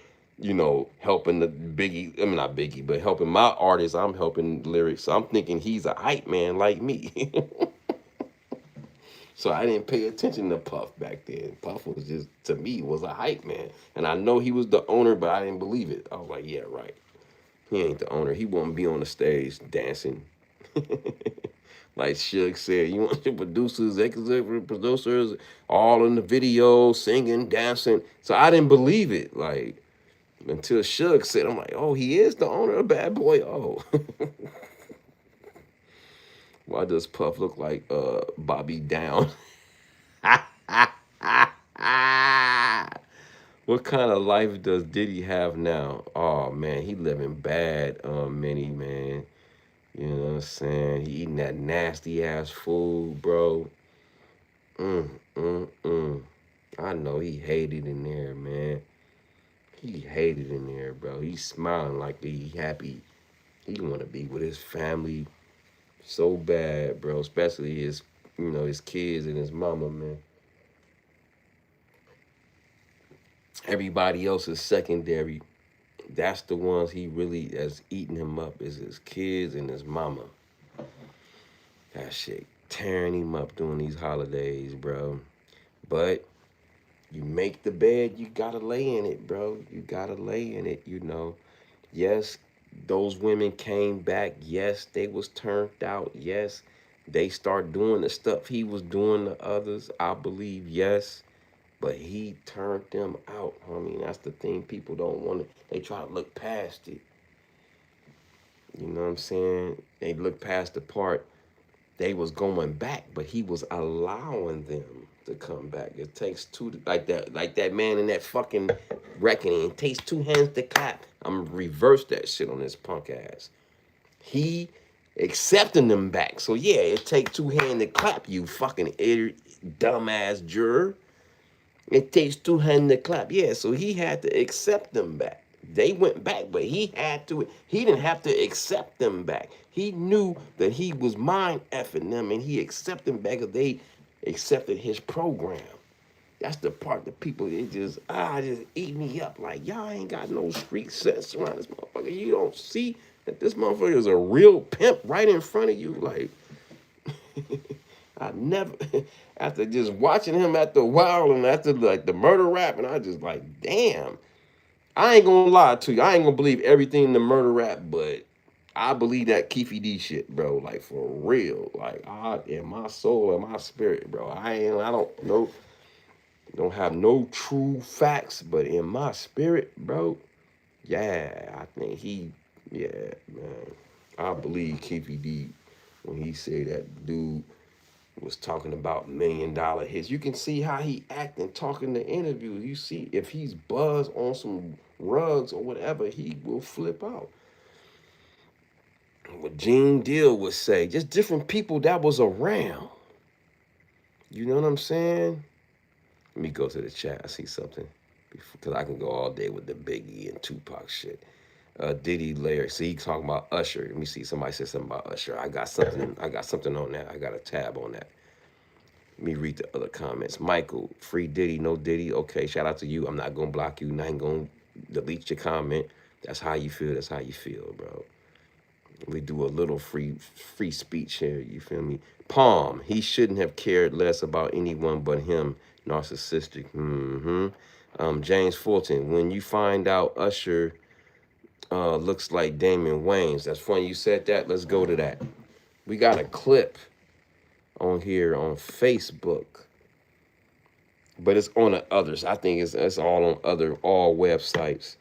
helping the Biggie. I mean, not Biggie, but helping my artists. I'm helping lyrics. So I'm thinking he's a hype man like me. So I didn't pay attention to Puff back then. Puff was just, to me, was a hype man. And I know he was the owner, but I didn't believe it. I was like, yeah, right. He ain't the owner. He won't be on the stage dancing. Like Suge said, you want your producers, executive producers, all in the video, singing, dancing. So I didn't believe it. Like, until Suge said, I'm like, oh, he is the owner of Bad Boy. Oh. Why does Puff look like Bobby Down? What kind of life does Diddy have now? Oh man, he living bad, many man. You know what I'm saying? He eating that nasty ass food, bro. Mm, mm, mm. I know he hated in there, man. He hated in there, bro. He's smiling like he happy. He want to be with his family so bad, bro. Especially his kids and his mama, man. Everybody else is secondary. That's the ones he really is eating him up is his kids and his mama. That shit. tearing him up during these holidays, bro. But you make the bed, you gotta lay in it, bro. You gotta lay in it, you know. Yes, those women came back. Yes, they was turned out. Yes, they start doing the stuff he was doing to others. I believe, yes. But he turned them out, homie. That's the thing people don't want to. They try to look past it. You know what I'm saying? They look past the part they was going back, but he was allowing them to come back. It takes two, like that man in that fucking reckoning. It takes two hands to clap. I'm gonna reverse that shit on this punk ass. He accepting them back. So yeah, it takes two hands to clap. You fucking idiot, dumbass juror. It takes two hands to clap. Yeah, so he had to accept them back. They went back, but he had to. He didn't have to accept them back. He knew that he was mind effing them, and he accepted them back because they accepted his program. That's the part that people it just eat me up. Like y'all ain't got no street sense around this motherfucker. You don't see that this motherfucker is a real pimp right in front of you. Like I never, after just watching him after a while and after like the murder rap, and I just like, damn. I ain't gonna lie to you. I ain't gonna believe everything in the murder rap, but I believe that Keefy D shit, bro. Like for real. Like in my soul and my spirit, bro. I don't know. Don't have no true facts, but in my spirit, bro, yeah, I think yeah, man. I believe Keefy D when he said that dude was talking about $1 million hits. You can see how he acting, talking the interviews. You see if he's buzzed on some rugs or whatever, he will flip out. What Gene Deal would say, just different people that was around. You know what I'm saying? Let me go to the chat. I see something because I can go all day with the Biggie and Tupac shit. Diddy Larry. See, he's talking about Usher. Let me see. Somebody said something about Usher. I got something on that. I got a tab on that. Let me read the other comments. Michael, free Diddy, no Diddy. Okay, shout out to you. I'm not gonna block you. I ain't gonna delete your comment. That's how you feel. That's how you feel, bro. We do a little free speech here. You feel me? Palm. He shouldn't have cared less about anyone but him. Narcissistic. James Fulton. When you find out Usher looks like Damon Wayans. That's funny you said that. Let's go to that. We got a clip on here on Facebook, but it's on the others. I think it's all on all websites.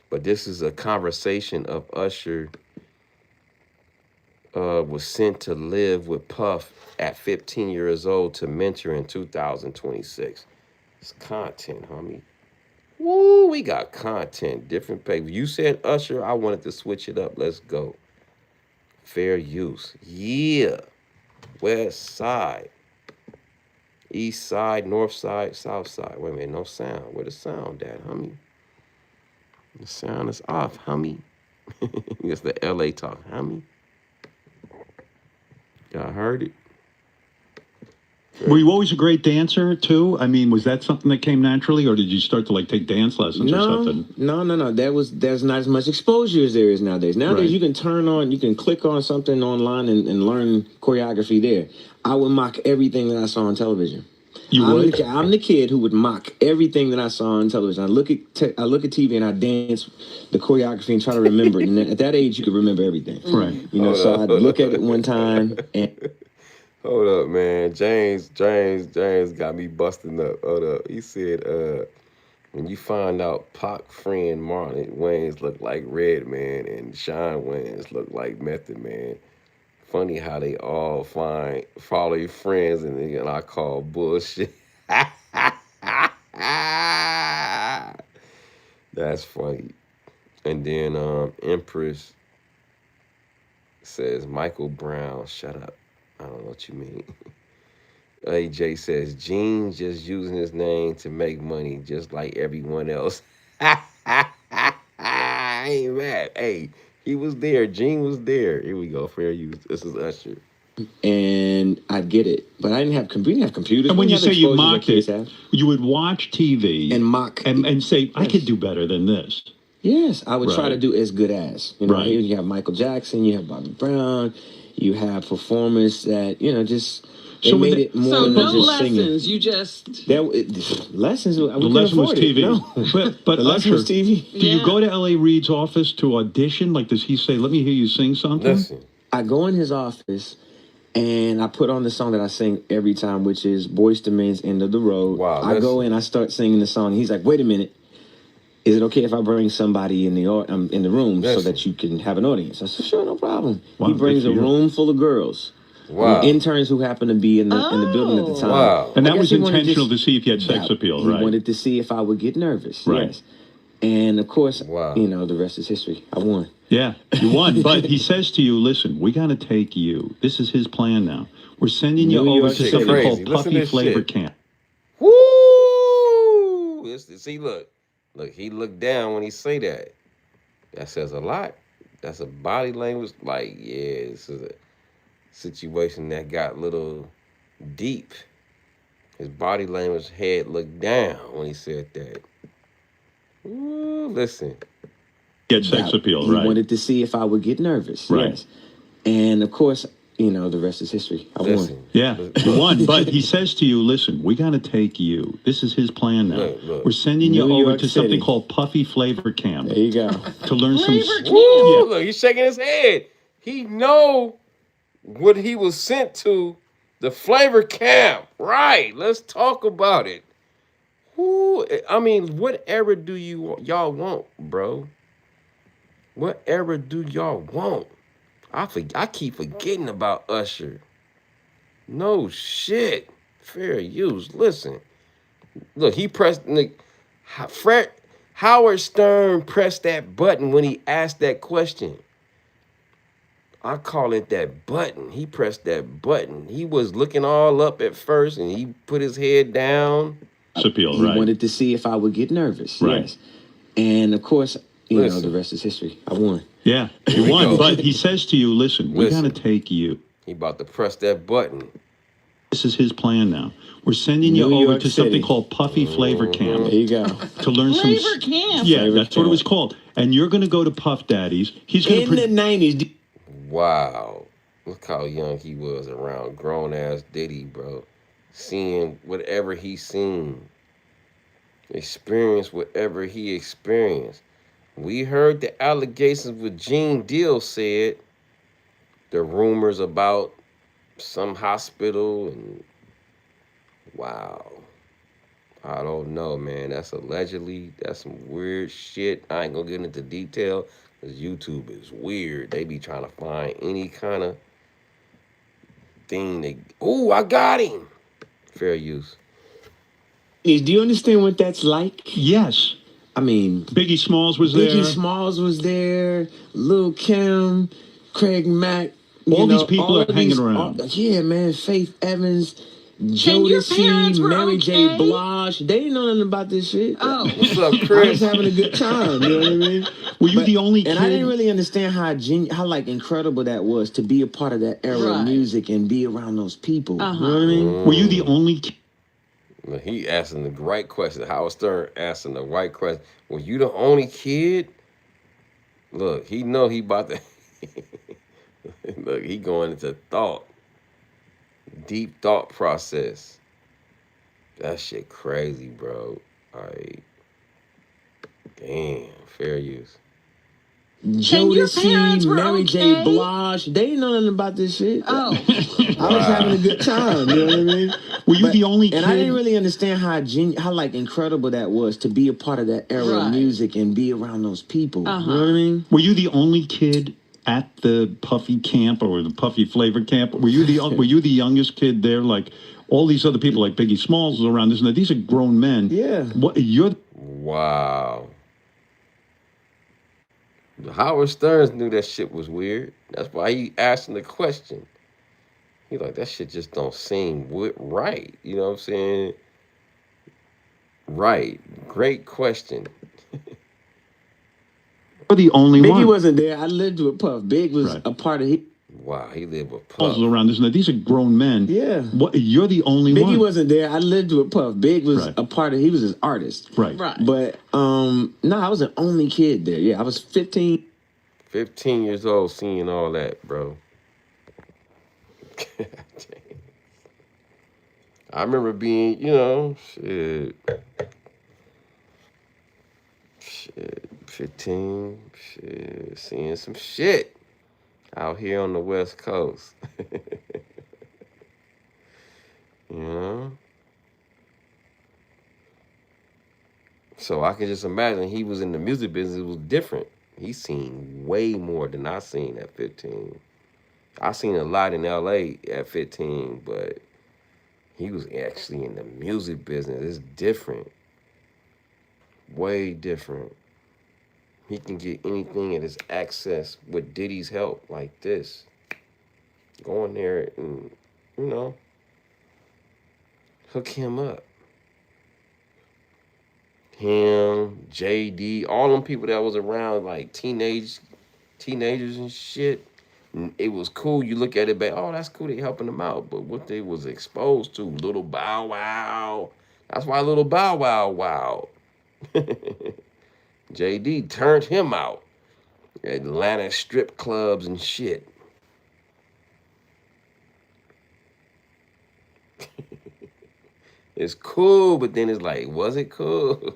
But this is a conversation of Usher was sent to live with Puff at 15 years old to mentor in 2026. It's content, homie. Woo, we got content, different papers. You said Usher, I wanted to switch it up. Let's go. Fair use. Yeah. West side. East side, north side, south side. Wait a minute, no sound. Where the sound at, homie? The sound is off, homie. It's the LA talk, homie. Y'all heard it? Were you always a great dancer too? I mean, was that something that came naturally, or did you start to like take dance lessons or something? No. There's not as much exposure as there is nowadays. Nowadays, you can you can click on something online and learn choreography there. I would mock everything that I saw on television. I'm the kid who would mock everything that I saw on television. I look at TV and I dance the choreography and try to remember it. And at that age, you could remember everything, right? You know, so I'd look at it one time and. Hold up, man. James got me busting up. Hold up. He said, when you find out Pac friend Marlon Wayans look like Redman and Sean Wayans look like Method Man. Funny how they all follow your friends and I call bullshit. That's funny. And then Empress says Michael Brown, shut up. I don't know what you mean. AJ says, Gene just using his name to make money just like everyone else. I ain't mad. Hey, he was there. Gene was there. Here we go. Fair use. This is Usher. And I'd get it. But we didn't have computers. And when you say you mocked it, you would watch TV and mock and say, I could do better than this. Yes, I would try to do as good as. You know, here you have Michael Jackson, you have Bobby Brown, You have performers that just they So when made they- it more So than no just singing. lessons. You just Lessons. We The couldn't lesson was afford it. TV. No, But the lesson was Usher, TV. do you Yeah. go to L.A. Reid's office to audition? Like, does he say, "Let me hear you sing something"? Listen, I go in his office and I put on the song that I sing every time, which is Boyz II Men's "End of the Road." Wow, I go listen. in, I start singing the song. He's like, "Wait a minute, is it okay if I bring somebody in the room so Listen. that you can have an audience?" I said, "Sure, no problem." Wow, He good brings for a you. room full of girls, Wow. interns who happen to be in the building at the time. Wow. And I that guess was he wanted intentional just- to see if you had sex that- appeal, He right? wanted to see if I would get nervous. Right. Yes, and of course, Wow. the rest is history. I won. Yeah, you won. But he says to you, "Listen, we got to take you. This is his plan now. We're sending you New over York to City. something Crazy. called Listen to Puffy this Flavor shit. Camp." Woo! See, look, he looked down when he say that. That says a lot. That's a body language. Like, yeah, this is a situation that got a little deep. His body language head looked down when he said that. Ooh, listen. Get sex appeal, He right? wanted to see if I would get nervous. Right. Yes, and of course, the rest is history. I won. Listen. Yeah, you won. But he says to you, "Listen, we got to take you. This is his plan now. Look. We're sending you New over York to something City. called Puffy Flavor Camp There you go. to learn some." Woo! Look, he's shaking his head. He know what he was sent to, the flavor camp. Right. Let's talk about it. Who? I mean, what era do y'all want, bro? What era do y'all want? I keep forgetting about Usher. No shit. Fair use. Listen. Look, he pressed. Fred Howard Stern pressed that button when he asked that question. I call it that button. He pressed that button. He was looking all up at first, and he put his head down. appeal, He right? wanted to see if I would get nervous. Right. Yes, and of course, Listen. the rest is history. I won. Yeah, you we won. go. But he says to you, "Listen, we got Listen. to take you. He about to press that button. This is his plan now. We're sending you New over York to something City. called Puffy Flavor Camp There you go. to learn Flavor some." Camp. Yeah, Flavor that's what it was Camp. called. And you're going to go to Puff Daddy's. He's going In the to. '90s. Wow. Look how young he was around grown ass Diddy, bro. Seeing whatever he seen. Experience whatever he experienced. We heard the allegations with Gene Deal said. The rumors about some hospital and wow. I don't know, man. That's allegedly. That's some weird shit. I ain't gonna get into detail because YouTube is weird. They be trying to find any kind of thing. Ooh, I got him. Fair use. Do you understand what that's like? Yes. I mean, Biggie Smalls was there. Biggie Smalls was there. Lil' Kim, Craig Mack. All these people are hanging around. Yeah, man. Faith Evans, And your Jodeci, parents were Mary J. okay? Blige. They didn't know nothing about this shit. Oh. What's up, I was Chris? having a good time. You know what I mean? Were you the only kid? And I didn't really understand how like incredible that was to be a part of that era of Right. music and be around those people. You Uh-huh. know what I mean? Were you the only kid? Look, he asking the right question. Howard Stern asking the right question. Were you the only kid? Look, he know he about to. Look, he going into thought. Deep thought process. That shit crazy, bro. Alright. Damn, fair use. And your parents Jodeci, were Mary J. okay? Blige. They didn't know nothing about this shit. Oh. I was having a good time. You know what I mean? Were you the only kid? And I didn't really understand how like incredible that was to be a part of that era Right. of music and be around those people. Uh-huh. You know what I mean? Were you the only kid at the Puffy camp or the Puffy Flavor camp? Were you the youngest kid there? Like all these other people, like Biggie Smalls, was around this and that. These are grown men. Yeah. What you're? Wow. Howard Stearns knew that shit was weird. That's why he asking the question. He like, that shit just don't seem right. You know what I'm saying? Right. Great question. You're the only Biggie one. wasn't there. I lived with Puff. Big was Right. a part of it. Wow, he lived with Smalls Puff. was around this and that. These are grown men. Yeah. What you're the only Biggie one. wasn't there. I lived with Puff. Big was Right. a part of. He was his artist. Right. Right. But no, I was the only kid there. Yeah, I was 15. 15 years old seeing all that, bro. I remember being, you know, shit, 15, shit, seeing some shit out here on the West Coast. You know? So I can just imagine he was in the music business, it was different. He seen way more than I seen at 15. I seen a lot in LA at 15, but he was actually in the music business. It's different. Way different. He can get anything at his access with Diddy's help like this. Go in there and, you know, hook him up. Him, JD, all them people that was around, like teenagers and shit. It was cool. You look at it back, oh, that's cool. They helping them out. But what they was exposed to, Little Bow Wow. That's why Little Bow Wow wow. JD turned him out. Atlanta strip clubs and shit. It's cool, but then it's like, was it cool?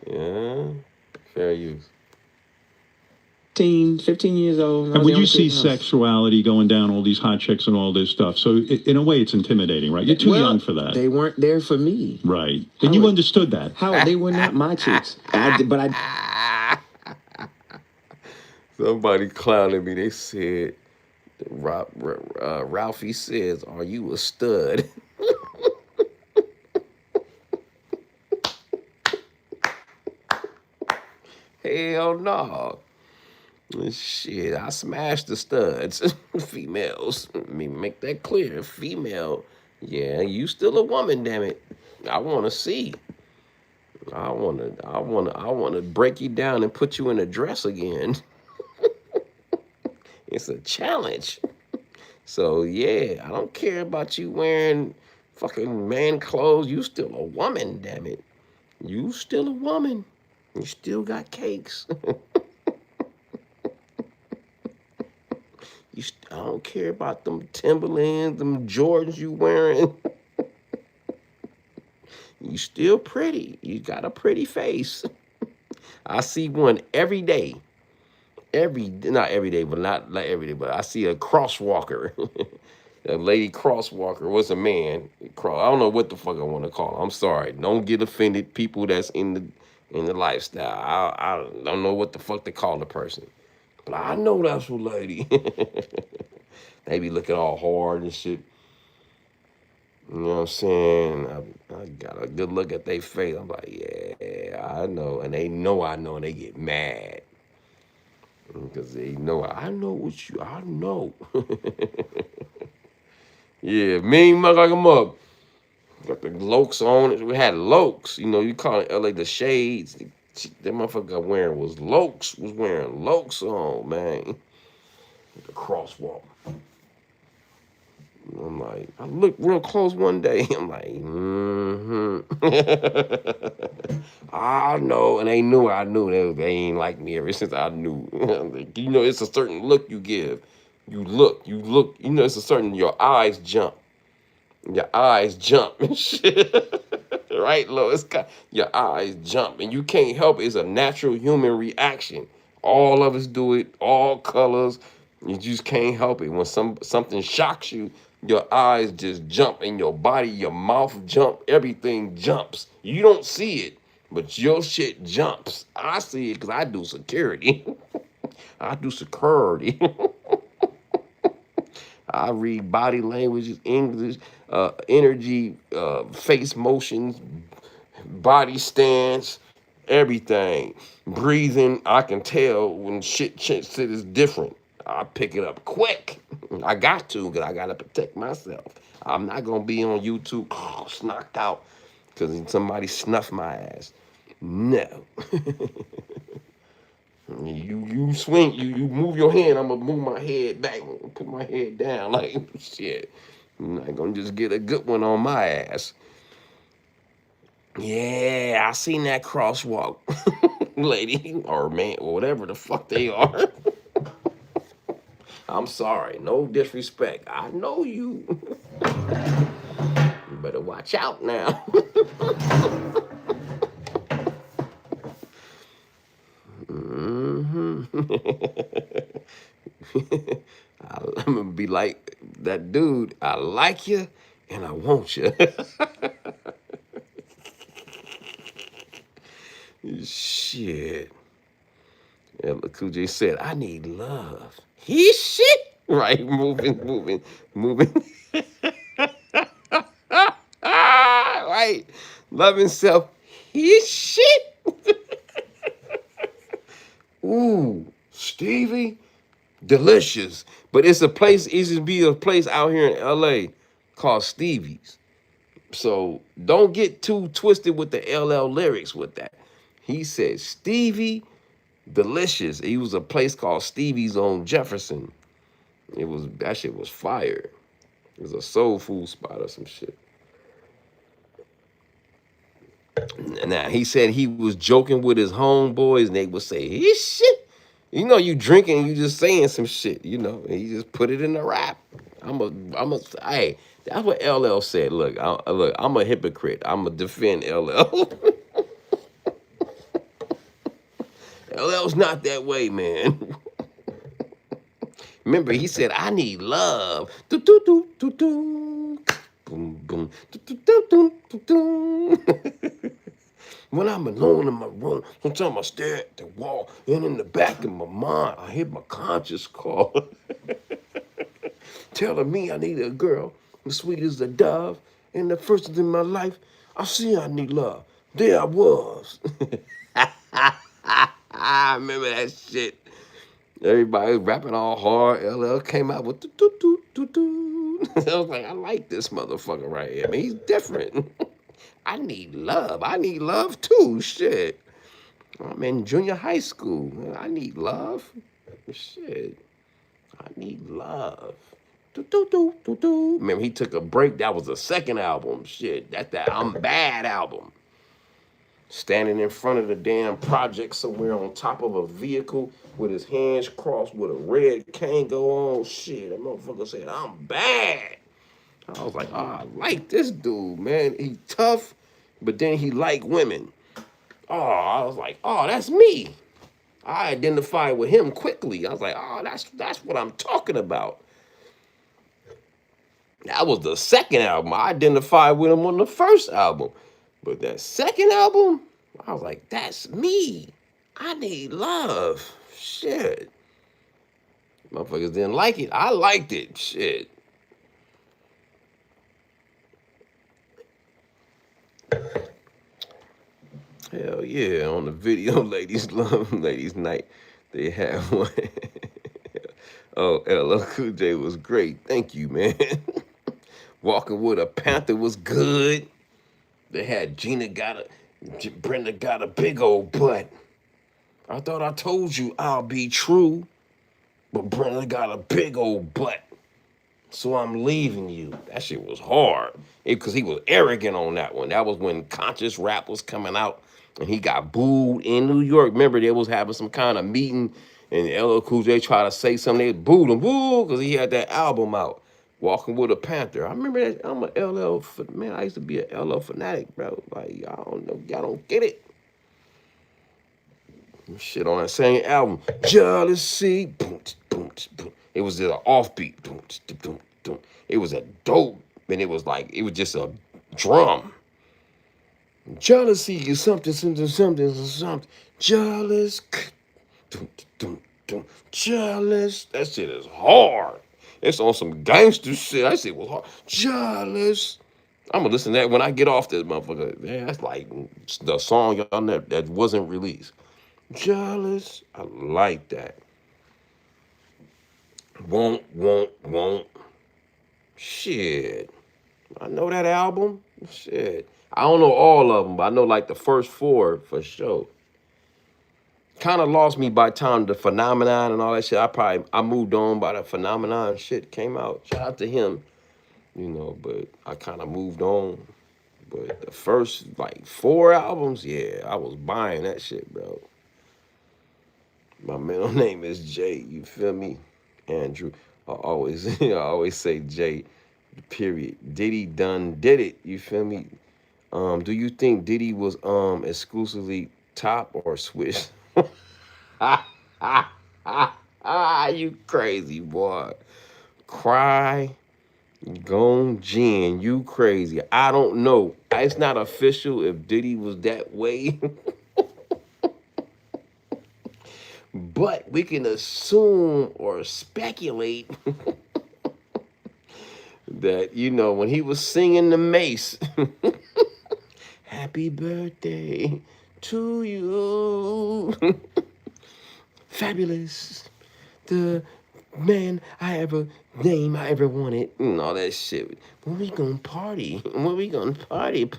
Yeah, fair use. 15 years old. And when you see sexuality going down, all these hot chicks and all this stuff, so in a way, it's intimidating, right? You're too young for that. They weren't there for me. Right. And you understood that. How they were not my chicks. Somebody clowning me. They said, Ralphie says, "Are you a stud?" Hell no. Shit, I smashed the studs. Females. I mean, make that clear. Female. Yeah, you still a woman, damn it. I wanna see. I wanna break you down and put you in a dress again. It's a challenge. So yeah, I don't care about you wearing fucking man clothes. You still a woman, damn it. You still a woman. You still got cakes. I don't care about them Timberlands, them Jordans you wearing. You still pretty. You got a pretty face. I see one every day. Not every day, but not like every day, but I see a crosswalker. A lady crosswalker was a man. I don't know what the fuck I want to call him. I'm sorry. Don't get offended, people that's in the lifestyle. I don't know what the fuck they call the person. But I know that's a lady. They be looking all hard and shit. You know what I'm saying? I got a good look at their face. I'm like, yeah, I know. And they know I know, and they get mad. Because they know, I know. Yeah, mean mug like a mug. Got the lokes on it. We had lokes. You know, you call it LA the shades. That motherfucker was wearing lokes on, man. The crosswalk. I'm like, I looked real close one day. I'm like, I know, and they knew I knew they ain't like me ever since I knew. You know, it's a certain look you give. You look. You know, it's a certain, your eyes jump. Your eyes jump and shit. Right, Lois? Your eyes jump, and you can't help it. It's a natural human reaction. All of us do it, all colors. You just can't help it. When something shocks you, your eyes just jump, and your body, your mouth jump, everything jumps. You don't see it, but your shit jumps. I see it because I do security. I do security. I read body languages, English, energy, face motions, body stance, everything. Breathing, I can tell when shit is different. I pick it up quick. I got to, because I got to protect myself. I'm not going to be on YouTube knocked out because somebody snuffed my ass. No. You swing, you move your hand, I'm gonna move my head back, put my head down, like, shit. I'm not gonna just get a good one on my ass. Yeah, I seen that crosswalk, lady, or man, or whatever the fuck they are. I'm sorry. No disrespect. I know you. You better watch out now. hmm I'm gonna be like that dude. I like you and I want you. Shit. Yeah, Cool J said, I need love. He shit. Right, moving. Right. Love himself. He shit. Ooh, Stevie. Delicious. But it's a place, it used to be a place out here in LA called Stevie's. So don't get too twisted with the LL lyrics with that. He said Stevie Delicious. It was a place called Stevie's on Jefferson. It was that shit was fire. It was a soul food spot or some shit. Now he said he was joking with his homeboys and they would say, he shit. You know, you drinking, you just saying some shit, you know, and he just put it in the rap. Hey, that's what LL said. Look, I'm a hypocrite. I'm a defend LL. LL's not that way, man. Remember, he said, I need love. Do, do, do, do, do. Boom, boom. Do, do, do, do, do, do. When I'm alone in my room, sometimes I stare at the wall, and in the back of my mind, I hear my conscience call, telling me I need a girl as sweet as a dove. And the first in my life, I see I need love. There I was. I remember that shit. Everybody was rapping all hard. LL came out with do do do do. I was like, I like this motherfucker right here. I mean, he's different. I need love. I need love too. Shit. I'm in junior high school. I need love. Shit. I need love. Do, do, do, do, do. Remember, he took a break. That was the second album. Shit. That's that I'm Bad album. Standing in front of the damn project somewhere on top of a vehicle with his hands crossed with a red cane go on. Shit, that motherfucker said, I'm bad. I was like, oh, I like this dude, man. He tough, but then he like women. Oh, I was like, oh, that's me. I identified with him quickly. I was like, oh, that's what I'm talking about. That was the second album. I identified with him on the first album. But that second album, I was like, that's me. I need love. Shit. Motherfuckers didn't like it. I liked it. Shit. Hell yeah. On the video, Ladies Love, Ladies Night, they have one. Oh, LL Cool J was great. Thank you, man. Walking with a Panther was good. They had Brenda got a big old butt. I thought I told you I'll be true, but Brenda got a big old butt. So I'm leaving you. That shit was hard. Because he was arrogant on that one. That was when conscious rap was coming out and he got booed in New York. Remember, they was having some kind of meeting and LL Cool J tried to say something. They booed him, boo, because he had that album out, Walking with a Panther. I remember that. I'm a man. I used to be a LL fanatic, bro. Like, y'all don't know. Y'all don't get it. Shit on that same album. Jealousy. Boom, boom, boom. It was an offbeat. Boom, boom, boom. It was a dope, and it was just a drum. Jealousy is something, something, something, something. Jealous. Boom, boom, boom. Jealous. That shit is hard. It's on some gangster shit. That shit was hard. Jealous. I'm gonna listen to that when I get off this motherfucker. Man, that's like the song y'all never, that wasn't released. Jealous. I like that. Won't. Shit. I know that album. Shit. I don't know all of them, but I know like the first four for sure. Kind of lost me by the time the Phenomenon and all that shit. I moved on by the Phenomenon shit came out. Shout out to him, but I kind of moved on. But the first like four albums, yeah, I was buying that shit, bro. My middle name is Jay, you feel me? Andrew. I always say Jay. Period. Diddy done did it. You feel me? Do you think Diddy was exclusively top or Swiss? You crazy boy. Cry, gone gin. You crazy. I don't know. It's not official if Diddy was that way, but we can assume or speculate that when he was singing the Mace, "Happy birthday to you," fabulous. The man I ever wanted, and all that shit. When we gonna party? When we gonna party?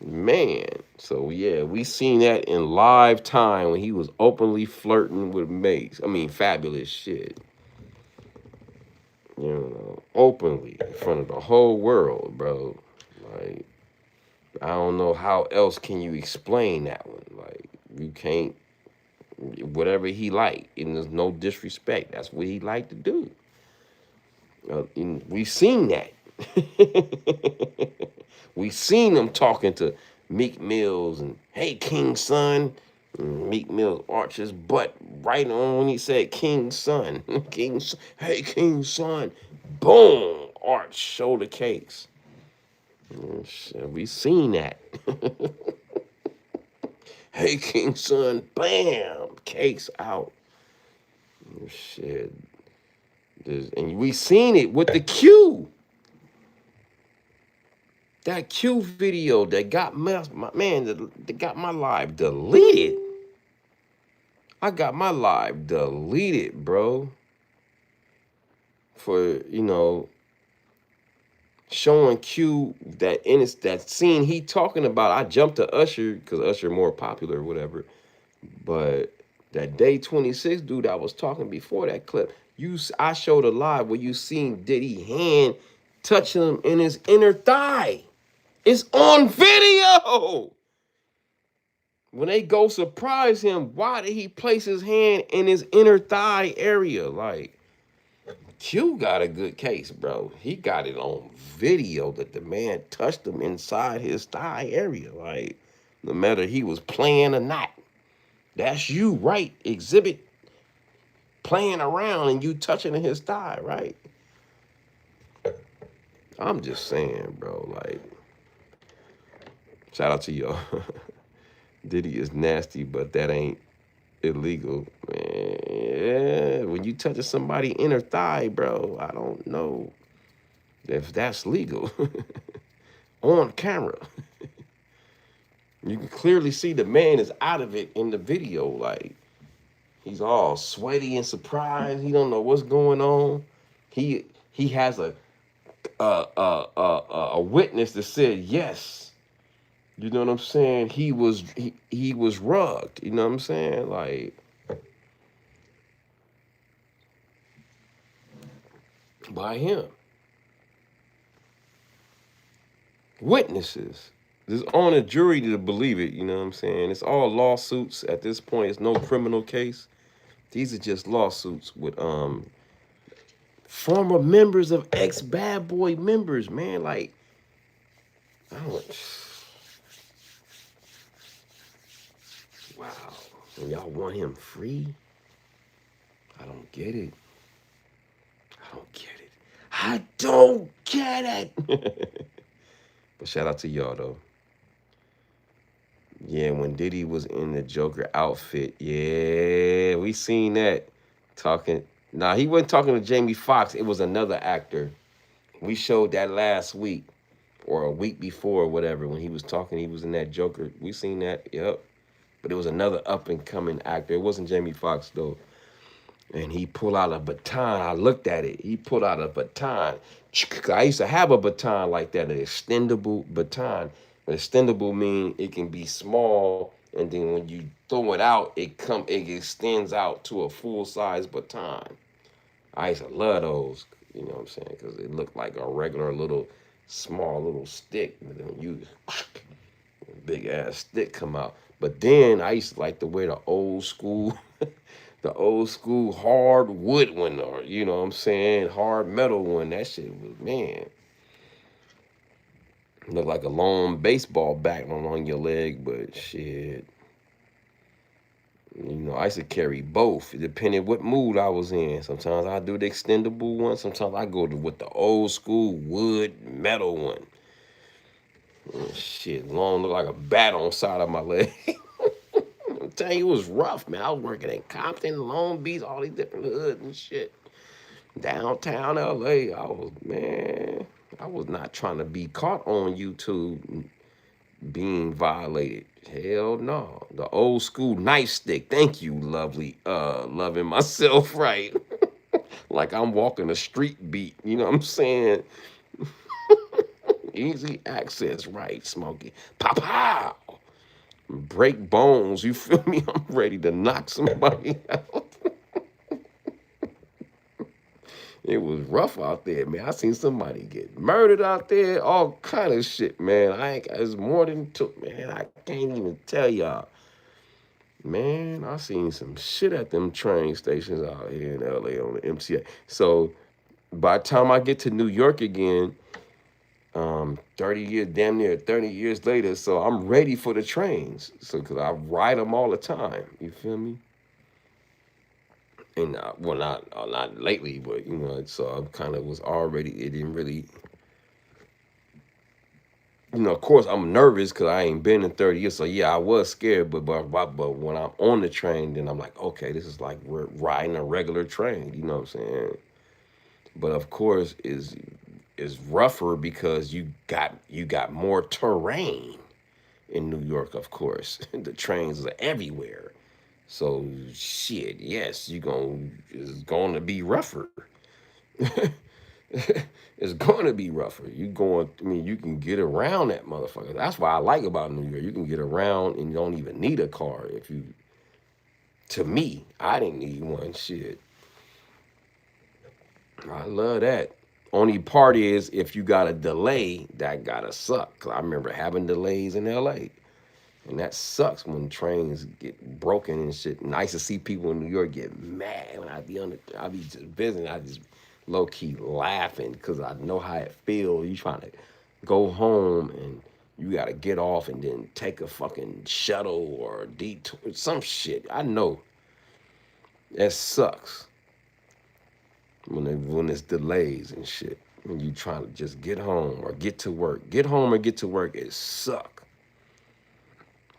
Man. So yeah, we seen that in live time when he was openly flirting with Mace. I mean, fabulous shit. Openly in front of the whole world, bro. Like, I don't know how else can you explain that one. Like, you can't. Whatever he liked, and there's no disrespect. That's what he liked to do. And we seen that. We seen him talking to Meek Mills and hey King's son. And Meek Mills arched his butt right on when he said King's son. Hey King's son. Boom, arch shoulder cakes. We seen that. Hey King's son. Bam, cakes out. Shit. And we seen it with the Q. That Q video that got that got my live deleted. I got my live deleted, bro. For showing Q that scene he talking about. I jumped to Usher because Usher more popular or whatever. But that day 26 dude I was talking before that clip, I showed a live where you seen Diddy hand touching him in his inner thigh. It's on video. When they go surprise him, why did he place his hand in his inner thigh area? Like, Q got a good case, bro. He got it on video that the man touched him inside his thigh area. Like, no matter he was playing or not. That's you, right? Exhibit playing around and you touching his thigh, right? I'm just saying, bro. Like, shout out to y'all. Diddy is nasty, but that ain't illegal, man. Yeah, when you touching somebody inner thigh, bro, I don't know if that's legal on camera. You can clearly see the man is out of it in the video. Like, he's all sweaty and surprised. He don't know what's going on. He has a witness that said yes. You know what I'm saying? He was rugged. You know what I'm saying? Like, by him. Witnesses. There's on a jury to believe it, you know what I'm saying? It's all lawsuits at this point. It's no criminal case. These are just lawsuits with former members of ex Bad Boy members, man. Like, I don't. Wow. And y'all want him free? I don't get it. I don't get it. I don't get it. But shout out to y'all though. Yeah, when Diddy was in the Joker outfit, yeah, we seen that. Talking. Nah, he wasn't talking to Jamie Foxx. It was another actor. We showed that last week or a week before or whatever when he was talking. He was in that Joker. We seen that. Yep. But it was another up and coming actor. It wasn't Jamie Foxx though. And he pulled out a baton. I looked at it. He pulled out a baton. I used to have a baton like that, an extendable baton. An extendable mean it can be small, and then when you throw it out, it extends out to a full size baton. I used to love those, you know what I'm saying, because it looked like a regular little small little stick. And then you big ass stick come out. But then I used to like to wear the old school The old school hard wood one, or you know what I'm saying, hard metal one. That shit was, man, look like a long baseball bat on your leg, but shit. You know, I used to carry both, depending what mood I was in. Sometimes I do the extendable one. Sometimes I go with the old school wood metal one. Shit, long look like a bat on the side of my leg. I'm telling you, it was rough, man. I was working in Compton, Long Beach, all these different hoods and shit. Downtown LA, I was not trying to be caught on YouTube being violated. Hell no. The old school nightstick. Thank you, lovely. Loving myself right. Like I'm walking a street beat. You know what I'm saying? Easy access, right, Smokey? Pow pow. Break bones. You feel me? I'm ready to knock somebody out. It was rough out there, man. I seen somebody get murdered out there, all kind of shit, man. I ain't, it's more than took, man. I can't even tell y'all. Man, I seen some shit at them train stations out here in LA on the MTA. So by the time I get to New York again, 30 years, damn near 30 years later, so I'm ready for the trains. So, cause I ride them all the time. You feel me? And well, not lately, but you know, so I kind of was already. It didn't really, you know. Of course, I'm nervous because I ain't been in 30 years. So yeah, I was scared. But when I'm on the train, then I'm like, okay, this is like we're riding a regular train. You know what I'm saying? But of course, is rougher because you got more terrain in New York. Of course, the trains are everywhere. So shit, yes, it's going to be rougher. It's going to be rougher. I mean, you can get around that motherfucker. That's why I like about New York. You can get around and you don't even need a car. To me, I didn't need one. Shit, I love that. Only part is if you got a delay, that gotta suck. 'Cause I remember having delays in LA. And that sucks when trains get broken and shit. And I used to see people in New York get mad when I be just visiting. I just low key laughing because I know how it feels. You trying to go home and you gotta get off and then take a fucking shuttle or a detour, some shit. I know that sucks when it's delays and shit. When you trying to just get home or get to work, it suck.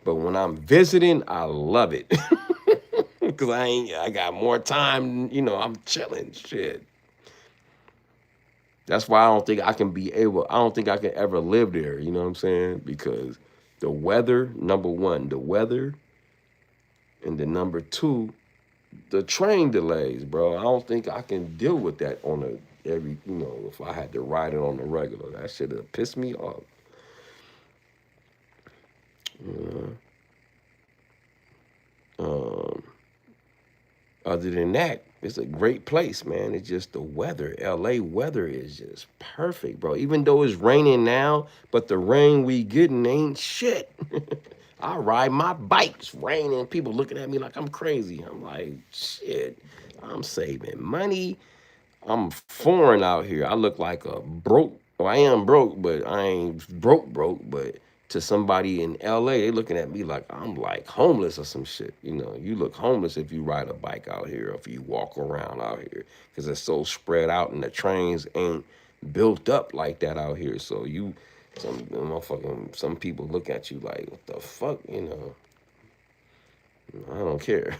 But when I'm visiting, I love it. Cause I got more time, you know, I'm chilling, shit. That's why I don't think I can ever live there, you know what I'm saying? Because the weather, number one, the weather, and then number two, the train delays, bro. I don't think I can deal with that on if I had to ride it on the regular. That shit would piss me off. You know? Other than that, it's a great place, man. It's just the weather. LA weather is just perfect, bro. Even though it's raining now, but the rain we getting ain't shit. I ride my bike, it's raining. People looking at me like I'm crazy. I'm like, shit, I'm saving money. I'm foreign out here. I look like a broke. Well, I am broke, but I ain't broke. But to somebody in LA, they looking at me like I'm like homeless or some shit. You know, you look homeless if you ride a bike out here, or if you walk around out here, because it's so spread out and the trains ain't built up like that out here. So some people look at you like, what the fuck, you know? I don't care.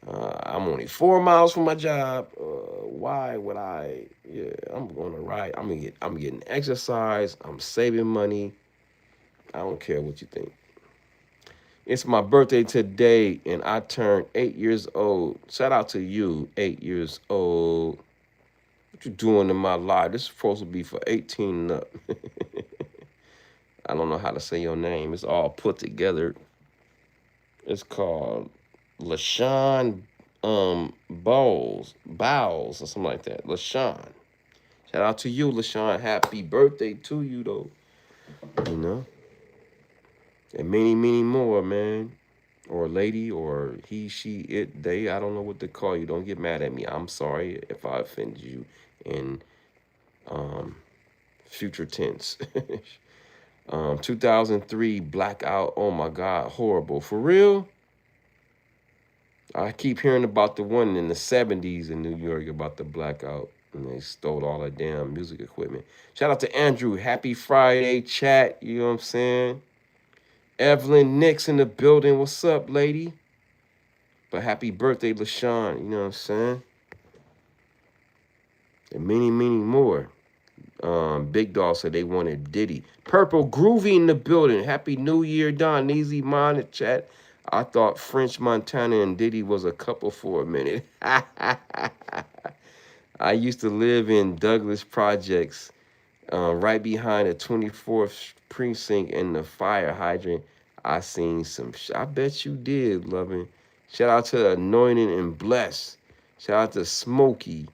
I'm only 4 miles from my job. Why would I? Yeah, I'm going to ride. I'm getting exercise. I'm saving money. I don't care what you think. It's my birthday today, and I turned 8 years old. Shout out to you, 8 years old. What you doing in my life? This is supposed to be for 18 and up. I don't know how to say your name. It's all put together. It's called LaShawn Bowles or something like that. LaShawn. Shout out to you, LaShawn. Happy birthday to you though. You know? And many, many more, man. or lady, or he, she, it, they. I don't know what to call you. Don't get mad at me. I'm sorry if I offended you in um, future tense. 2003 blackout. Oh my God, horrible. For real? I keep hearing about the one in the 70s in New York about the blackout. And they stole all that damn music equipment. Shout out to Andrew. Happy Friday, chat. You know what I'm saying? Evelyn Nix in the building. What's up, lady? But happy birthday, LaShawn. You know what I'm saying? And many, many more. Big Dog said they wanted Diddy. Purple Groovy in the building. Happy New Year, Don. Easy mind in chat. I thought French Montana and Diddy was a couple for a minute. I used to live in Douglas Projects, right behind the 24th precinct and the fire hydrant. I seen some. I bet you did, loving. Shout out to Anointing and Bless. Shout out to Smokey.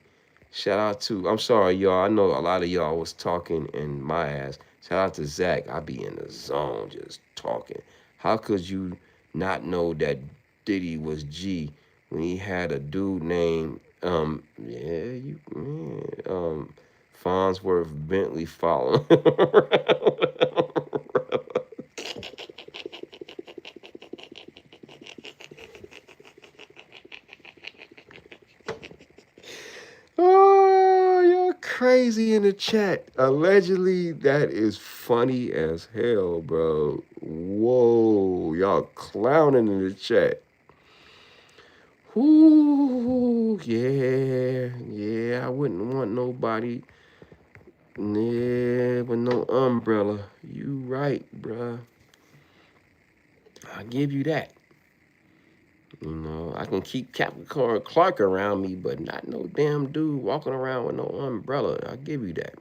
Shout out to, I'm sorry, y'all. I know a lot of y'all was talking in my ass. Shout out to Zach. I be in the zone just talking. How could you not know that Diddy was G when he had a dude named, Farnsworth Bentley following? Oh, you're crazy in the chat. Allegedly, that is funny as hell, bro. Whoa, y'all clowning in the chat. Ooh, yeah, yeah. I wouldn't want nobody, yeah, with no umbrella. You right, bruh. I'll give you that. You know, I can keep Capricorn Clark around me, but not no damn dude walking around with no umbrella. I'll give you that.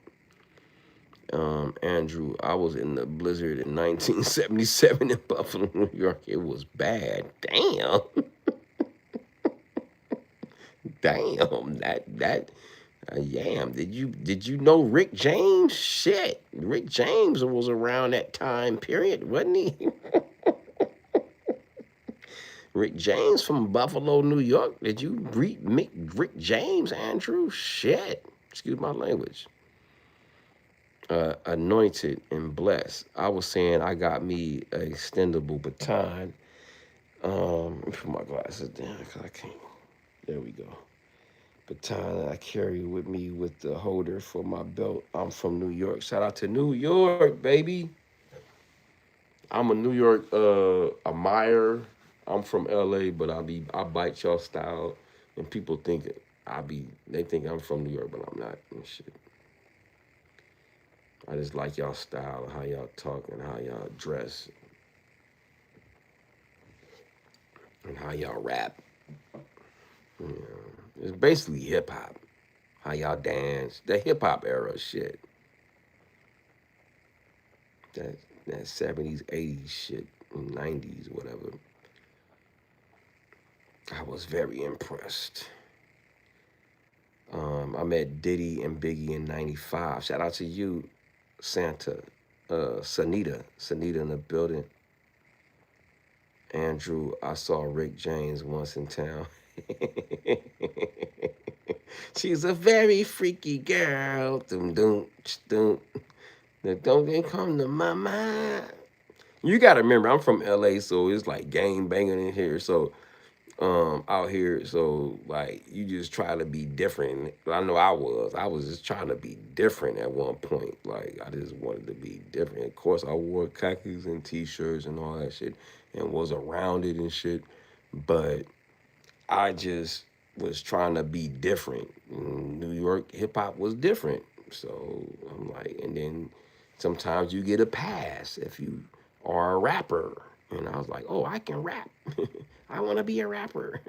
Andrew, I was in the blizzard in 1977 in Buffalo, New York. It was bad. Damn. Damn. Damn. Did you know Rick James? Shit. Rick James was around that time period, wasn't he? Rick James from Buffalo, New York. Did you meet Rick James, Andrew? Shit. Excuse my language. Anointed and blessed. I was saying I got me a extendable baton. Let me put my glasses down because I can't. There we go. Baton that I carry with me with the holder for my belt. I'm from New York. Shout out to New York, baby. I'm a New York admirer. I'm from LA, but I bite y'all style, and people think they think I'm from New York, but I'm not and shit. I just like y'all style, how y'all talk, and how y'all dress, and how y'all rap. You know, it's basically hip hop. How y'all dance, the hip hop era shit. That that 70s, 80s shit, 90s, whatever. I was very impressed. I met Diddy and Biggie in '95. Shout out to you, Santa, Sanita in the building. Andrew, I saw Rick James once in town. She's a very freaky girl. Doom doom doom. Don't come to my mind. You gotta remember, I'm from LA, so it's like gang banging in here. So out here, so like you just try to be different. I know I was just trying to be different at one point. Like I just wanted to be different. Of course, I wore khakis and t-shirts and all that shit, and was around it and shit. But I just was trying to be different. New York hip hop was different, so I'm like, and then sometimes you get a pass if you are a rapper, and I was like, oh, I can rap. I want to be a rapper.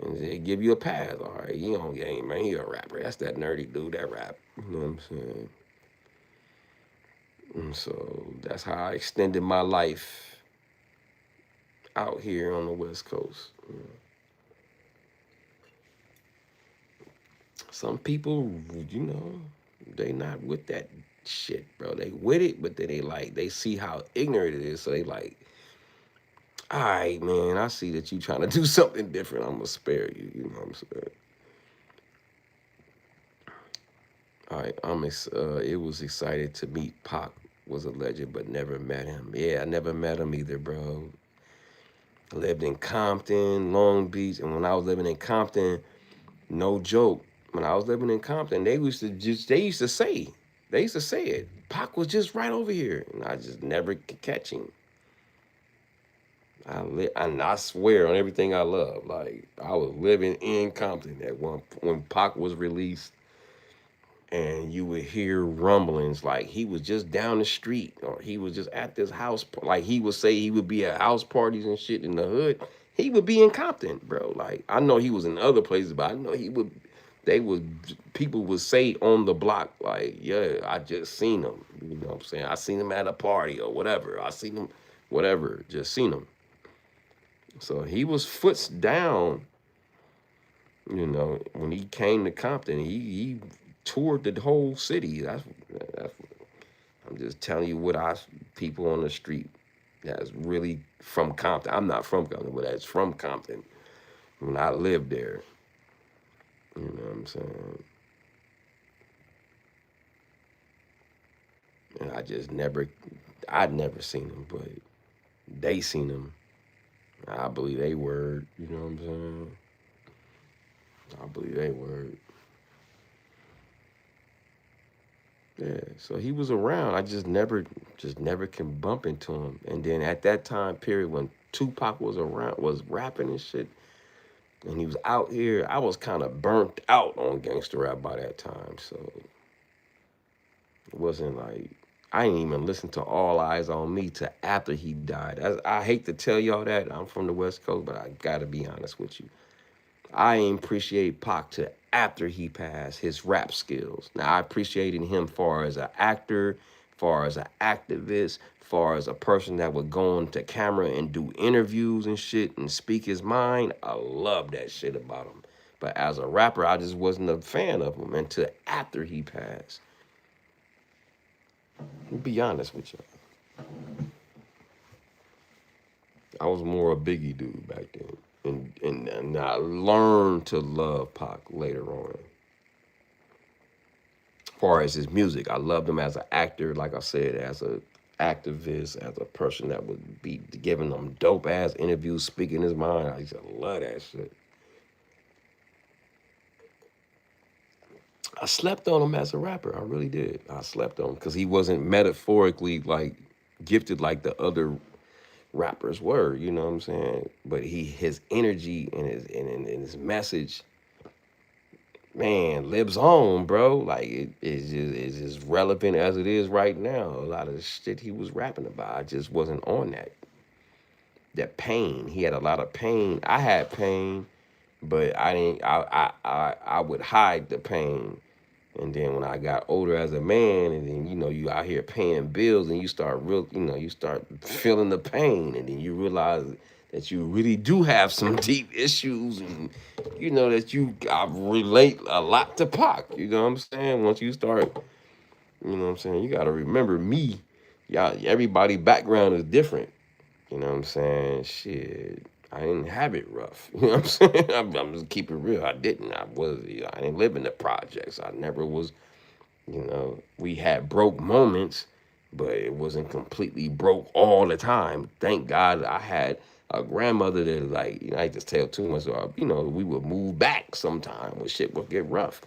And they give you a pass. All right, you don't game, man. He a rapper. That's that nerdy dude that rap. You know what I'm saying? And so that's how I extended my life out here on the West Coast. You know. Some people, you know, they not with that shit, bro. They with it, but then they see how ignorant it is. So they like, All right, man. I see that you trying to do something different. I'm gonna spare you. You know what I'm saying? All right. It was excited to meet Pac. Was a legend, but never met him. Yeah, I never met him either, bro. I lived in Compton, Long Beach, and when I was living in Compton, no joke. When I was living in Compton, they used to say it. Pac was just right over here, and I just never could catch him. And I swear on everything I love, like I was living in Compton at one when Pac was released, and you would hear rumblings like he was just down the street or he was just at this house. Like he would say he would be at house parties and shit in the hood. He would be in Compton, bro. Like I know he was in other places, but I know he would. They would people would say on the block like, "Yeah, I just seen him." You know what I'm saying? I seen him at a party or whatever. I seen him, whatever. Just seen him. So he was foots down. You know, when he came to Compton, he toured the whole city. That's I'm just telling you what I people on the street that's really from Compton. I'm not from Compton, but that's from Compton. When I lived there, you know what I'm saying? And I'd never seen him, but they seen him. I believe they word. You know what I'm saying? I believe they word. Yeah, so he was around. I just never can bump into him. And then at that time period when Tupac was around, was rapping and shit, and he was out here, I was kind of burnt out on gangster rap by that time. So it wasn't like I didn't even listen to All Eyes on Me till after he died. I hate to tell y'all that I'm from the West Coast, but I gotta be honest with you. I ain't appreciate Pac till after he passed his rap skills. Now I appreciated him far as an actor, far as an activist, far as a person that would go on to camera and do interviews and shit and speak his mind. I love that shit about him. But as a rapper, I just wasn't a fan of him until after he passed. To be honest with you, I was more a Biggie dude back then. And I learned to love Pac later on. Far as his music, I loved him as an actor, like I said, as a activist, as a person that would be giving them dope ass interviews, speaking his mind. I used to love that shit. I slept on him as a rapper. I really did. I slept on him because he wasn't metaphorically like gifted like the other rappers were. You know what I'm saying? But his energy and his message, man, lives on, bro. Like it's just relevant as it is right now. A lot of the shit he was rapping about, I just wasn't on that pain. He had a lot of pain. I had pain, but I didn't. I would hide the pain. And then when I got older as a man, and then you out here paying bills, and you start you start feeling the pain, and then you realize that you really do have some deep issues, and that I relate a lot to Pac. You know what I'm saying? Once you start, you know what I'm saying, you got to remember me. Y'all, everybody background is different. You know what I'm saying? Shit, I didn't have it rough. You know what I'm saying? I'm just keep it real. I didn't. I didn't live in the projects. I never was. We had broke moments, but it wasn't completely broke all the time. Thank God I had a grandmother that, like, I just tell too much. We would move back sometime when shit would get rough.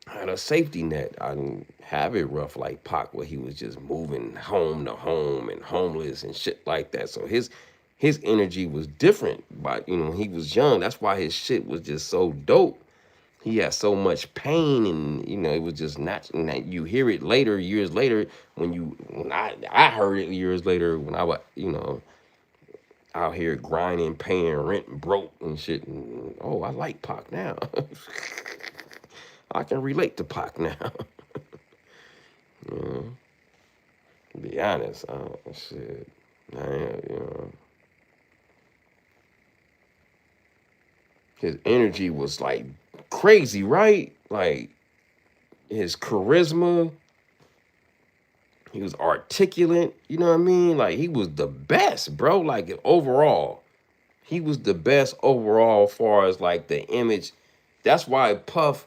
I had a safety net. I didn't have it rough like Pac, where he was just moving home to home and homeless and shit like that. So his energy was different. But when he was young, that's why his shit was just so dope. He had so much pain, and it was just natural. And you hear it later, years later, when I heard it years later when I was out here grinding, paying rent, and broke and shit. And oh, I like Pac now. I can relate to Pac now. you know, to be honest, shit, I his energy was like crazy, right? Like his charisma. He was articulate. You know what I mean? Like he was the best, bro. Like overall, he was the best overall as far as like the image. That's why Puff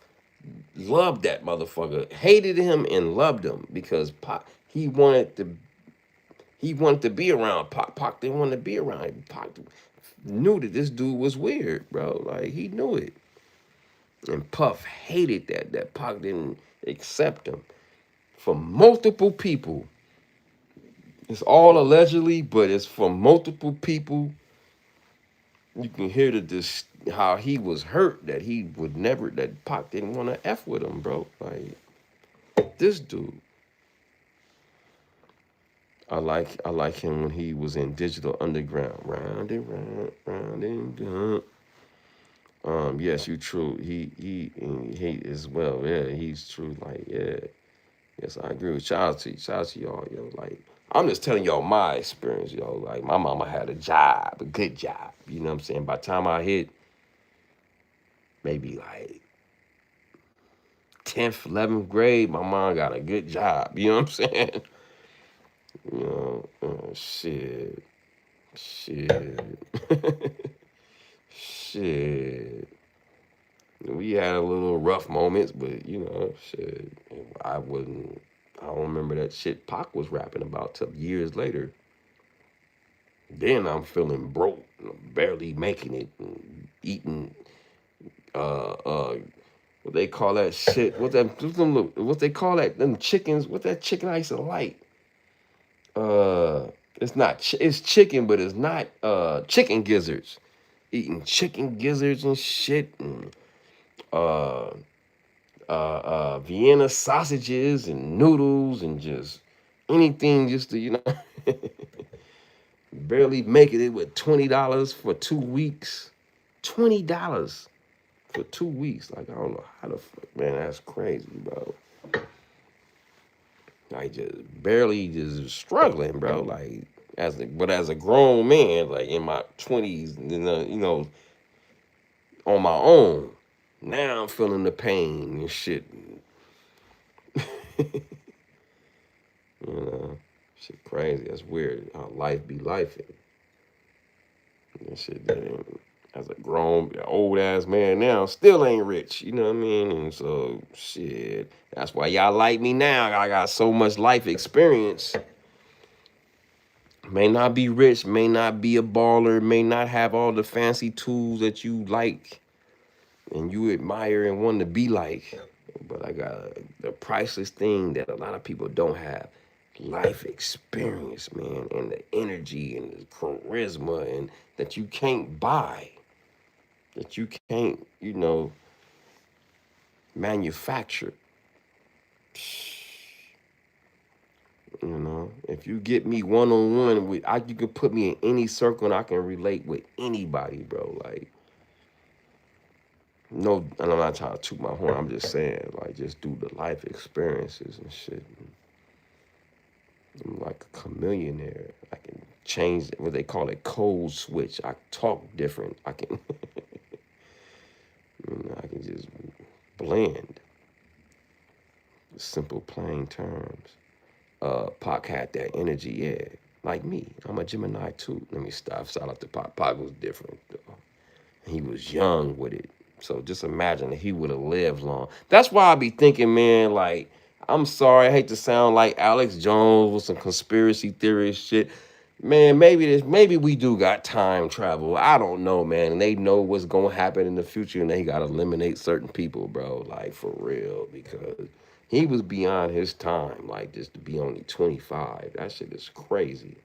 loved that motherfucker, hated him and loved him because Pac, he wanted to be around Pac. Pac didn't want to be around him. Pac knew that this dude was weird, bro. Like he knew it, and Puff hated that Pac didn't accept him from multiple people. It's all allegedly, but it's from multiple people. You can hear this how he was hurt that he would never that Pac didn't want to f with him, bro. Like this dude. I like him when he was in Digital Underground. Round and round, round and round. Yes, you true. He as well. Yeah, he's true. Like, yeah. Yes, I agree with shout out to you. Shout out to y'all, yo. Like, I'm just telling y'all my experience, yo. Like my mama had a job, a good job. You know what I'm saying? By the time I hit maybe like 10th, 11th grade, my mom got a good job. You know what I'm saying? You know, shit. Shit. Shit. We had a little rough moments, but you know, shit. I wouldn't. I don't remember that shit Pac was rapping about till years later. Then I'm feeling broke, barely making it, and eating. What they call that shit? What they call that? Them chickens? What that chicken I used to like? Uh, it's not. It's chicken, but it's not. Chicken gizzards. Eating chicken gizzards and shit, and uh, Vienna sausages and noodles and just anything just to barely make it with $20 for 2 weeks. $20 for 2 weeks. Like I don't know how the fuck, man. That's crazy, bro. Like just barely just struggling, bro. Like as a grown man, like in my 20s, on my own. Now I'm feeling the pain and shit. You know, shit crazy. That's weird how life be life. And shit, as a grown, old ass man now, still ain't rich. You know what I mean? And so, shit. That's why y'all like me now. I got so much life experience. May not be rich, may not be a baller, may not have all the fancy tools that you like and you admire and want to be like. But I got the priceless thing that a lot of people don't have. Life experience, man, and the energy and the charisma and that you can't buy, that you can't, manufacture. If you get me one on one with, you can put me in any circle and I can relate with anybody, bro. Like, no, and I'm not trying to toot my horn. I'm just saying, like, just do the life experiences and shit. I'm like a chameleon. I can change what they call it, code switch. I talk different. I can, I can just blend. Simple, plain terms. Pac had that energy, yeah. Like me, I'm a Gemini too. Let me stop. Shout out to Pac. Pac was different though. He was young with it. So just imagine that he would have lived long. That's why I be thinking, man, like, I'm sorry, I hate to sound like Alex Jones with some conspiracy theorist shit. Man, maybe we do got time travel. I don't know, man. And they know what's gonna happen in the future and they gotta eliminate certain people, bro. Like for real. Because he was beyond his time, like just to be only 25. That shit is crazy.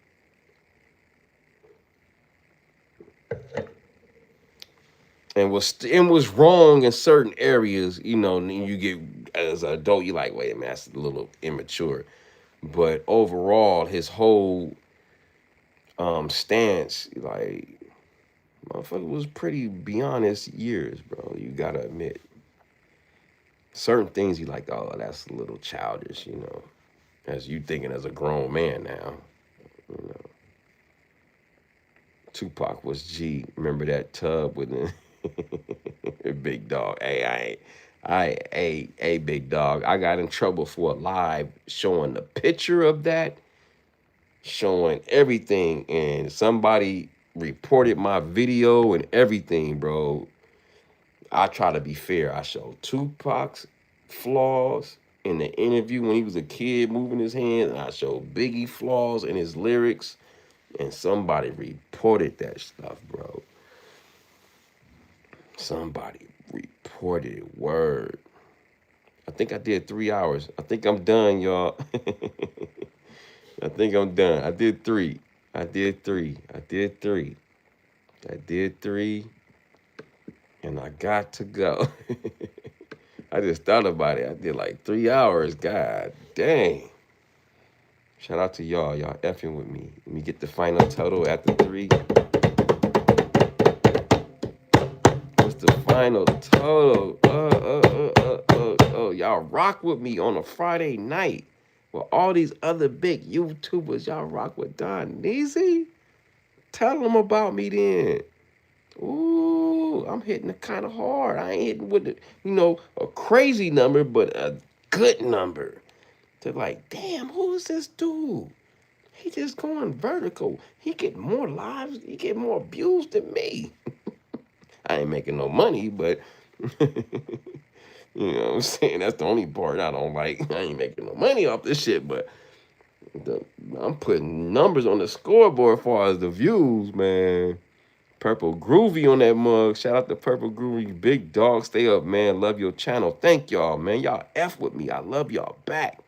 And was wrong in certain areas, and you get as an adult, you're like, wait a minute, that's a little immature. But overall, his whole stance, like, motherfucker was pretty beyond his years, bro. You gotta admit. Certain things you like, oh, that's a little childish. As you thinking as a grown man now. You know. Tupac was G. Remember that tub with the big dog? Hey, Big dog. I got in trouble for a live showing the picture of that, showing everything, and somebody reported my video and everything, bro. I try to be fair. I showed Tupac's flaws in the interview when he was a kid moving his hands, and I showed Biggie flaws in his lyrics, and somebody reported that stuff, bro. Somebody reported it. Word. I think I did 3 hours. I think I'm done, y'all. I think I'm done. I did three. I did three. I did three. I did three. And I got to go. I just thought about it. I did like 3 hours. God dang. Shout out to y'all. Y'all effing with me. Let me get the final total after three. What's the final total? Y'all rock with me on a Friday night. Well, all these other big YouTubers, y'all rock with Don Neasy? Tell them about me then. Ooh, I'm hitting it kind of hard. I ain't hitting with a crazy number, but a good number. They're like, damn, who is this dude? He just going vertical. He get more lives. He get more views than me. I ain't making no money, but you know what I'm saying? That's the only part I don't like. I ain't making no money off this shit, but the, I'm putting numbers on the scoreboard as far as the views, man. Purple Groovy on that mug. Shout out to Purple Groovy. Big dog, stay up, man. Love your channel. Thank y'all, man. Y'all F with me. I love y'all back.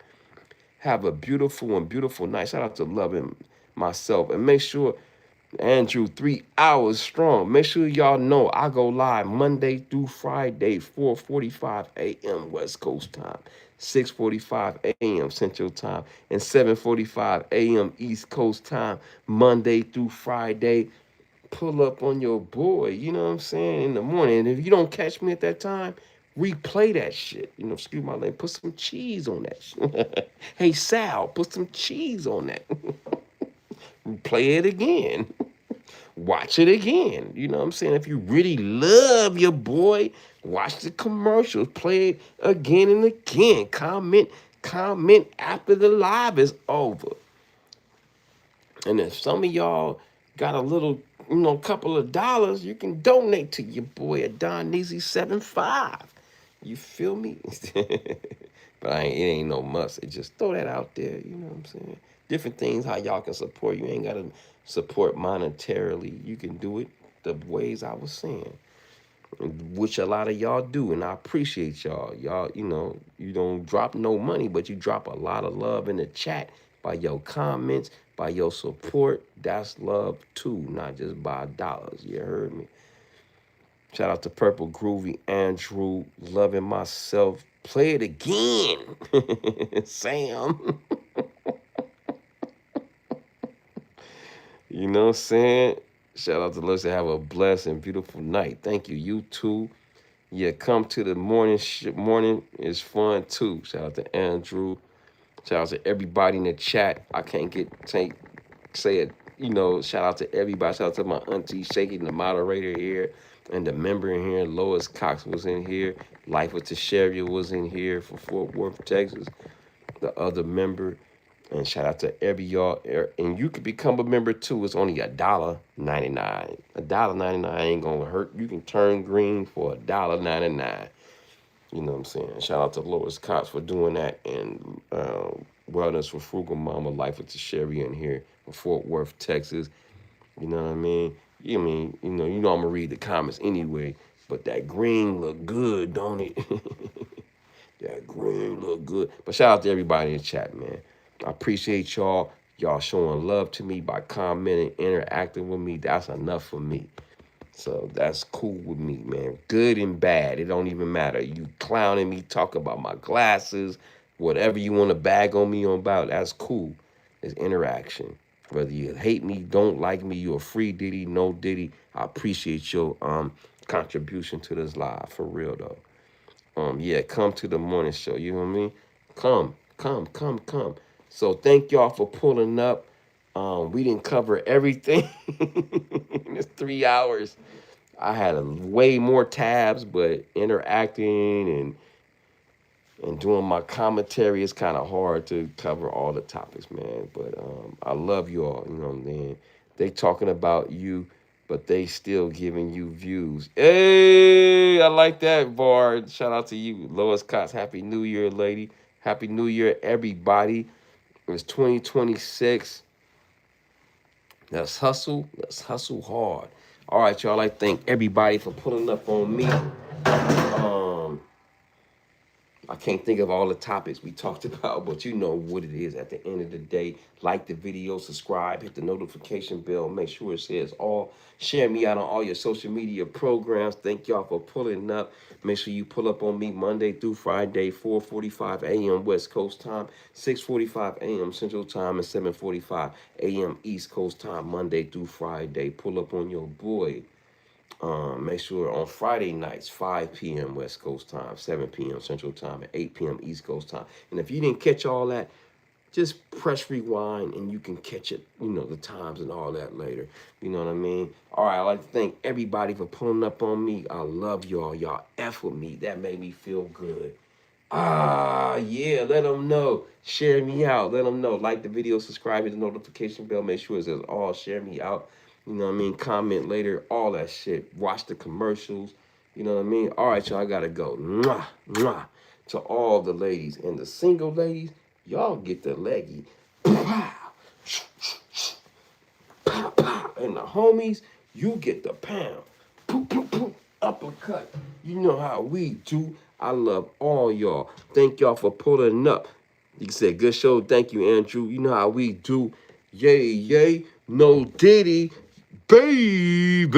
Have a beautiful and beautiful night. Shout out to loving myself. And make sure, Andrew, 3 hours strong. Make sure y'all know I go live Monday through Friday, 4:45 a.m. West Coast time, 6:45 a.m. Central time, and 7:45 a.m. East Coast time, Monday through Friday. Pull up on your boy, you know what I'm saying, in the morning. And if you don't catch me at that time, replay that shit. Excuse my language. Put some cheese on that shit. Hey, Sal, put some cheese on that. Play it again. Watch it again. You know what I'm saying? If you really love your boy, watch the commercials. Play it again and again. Comment after the live is over. And if some of y'all got a little, couple of dollars, you can donate to your boy at Don Neasy 75. You feel me? But it ain't no must. Just throw that out there. You know what I'm saying? Different things how y'all can support. You ain't gotta support monetarily. You can do it the ways I was saying, which a lot of y'all do, and I appreciate y'all. Y'all, you don't drop no money, but you drop a lot of love in the chat by your comments, by your support. That's love too, not just by dollars. You heard me? Shout out to Purple Groovy, Andrew, loving myself. Play it again, Sam. You know what I'm saying? Shout out to Lucy. Have a blessed and beautiful night. Thank you. You too. Yeah, come to the morning. Morning is fun too. Shout out to Andrew. Shout out to everybody in the chat. I can't say it. Shout out to everybody. Shout out to my auntie Shaky, the moderator here, and the member in here. Lois Cox was in here. Life with Tasharia was in here for Fort Worth, Texas. The other member. And shout out to every y'all. And you can become a member too. It's only $1.99. $1.99 ain't gonna hurt. You can turn green for $1.99. You know what I'm saying? Shout out to Lois Cox for doing that. And Wellness for Frugal Mama, Life with Tasharia in here in Fort Worth, Texas. You know what I mean? I'm gonna read the comments anyway. But that green look good, don't it? That green look good. But shout out to everybody in the chat, man. I appreciate y'all. Y'all showing love to me by commenting, interacting with me. That's enough for me. So that's cool with me, man. Good and bad. It don't even matter. You clowning me, talk about my glasses, whatever you want to bag on me on about, that's cool. It's interaction. Whether you hate me, don't like me, you're a free Diddy, no Diddy. I appreciate your contribution to this live, for real though. Yeah, come to the morning show. You know what I mean? Come. So thank y'all for pulling up. We didn't cover everything in this 3 hours. I had way more tabs, but interacting and And doing my commentary, it's kind of hard to cover all the topics, man. But I love you all. You know what I'm saying? They talking about you, but they still giving you views. Hey, I like that, Bard. Shout out to you, Lois Cox. Happy New Year, lady. Happy New Year, everybody. It's 2026. Let's hustle. Let's hustle hard. All right, y'all. I thank everybody for pulling up on me. I can't think of all the topics we talked about, but you know what it is at the end of the day. Like the video, subscribe, hit the notification bell, make sure it says all. Share me out on all your social media programs. Thank y'all for pulling up. Make sure you pull up on me Monday through Friday, 4:45 a.m. West Coast time, 6:45 a.m. Central time, and 7:45 a.m. East Coast time, Monday through Friday. Pull up on your boy. Make sure on Friday nights, 5 p.m. West Coast time, 7 p.m. Central time, and 8 p.m. East Coast time. And if you didn't catch all that, just press rewind and you can catch it, the times and all that later. You know what I mean? All right, I'd like to thank everybody for pulling up on me. I love y'all. Y'all F with me. That made me feel good. Yeah, let them know. Share me out. Let them know. Like the video, subscribe, hit the notification bell. Make sure it says all. Share me out. You know what I mean? Comment later. All that shit. Watch the commercials. You know what I mean? All right, y'all. I got to go. Mwah, mwah. To all the ladies and the single ladies, y'all get the leggy. Pow, pow, pow. And the homies, you get the pound. Poop, poop, poop. Uppercut. You know how we do. I love all y'all. Thank y'all for pulling up. You can say good show. Thank you, Andrew. You know how we do. Yay, yay. No Diddy, baby.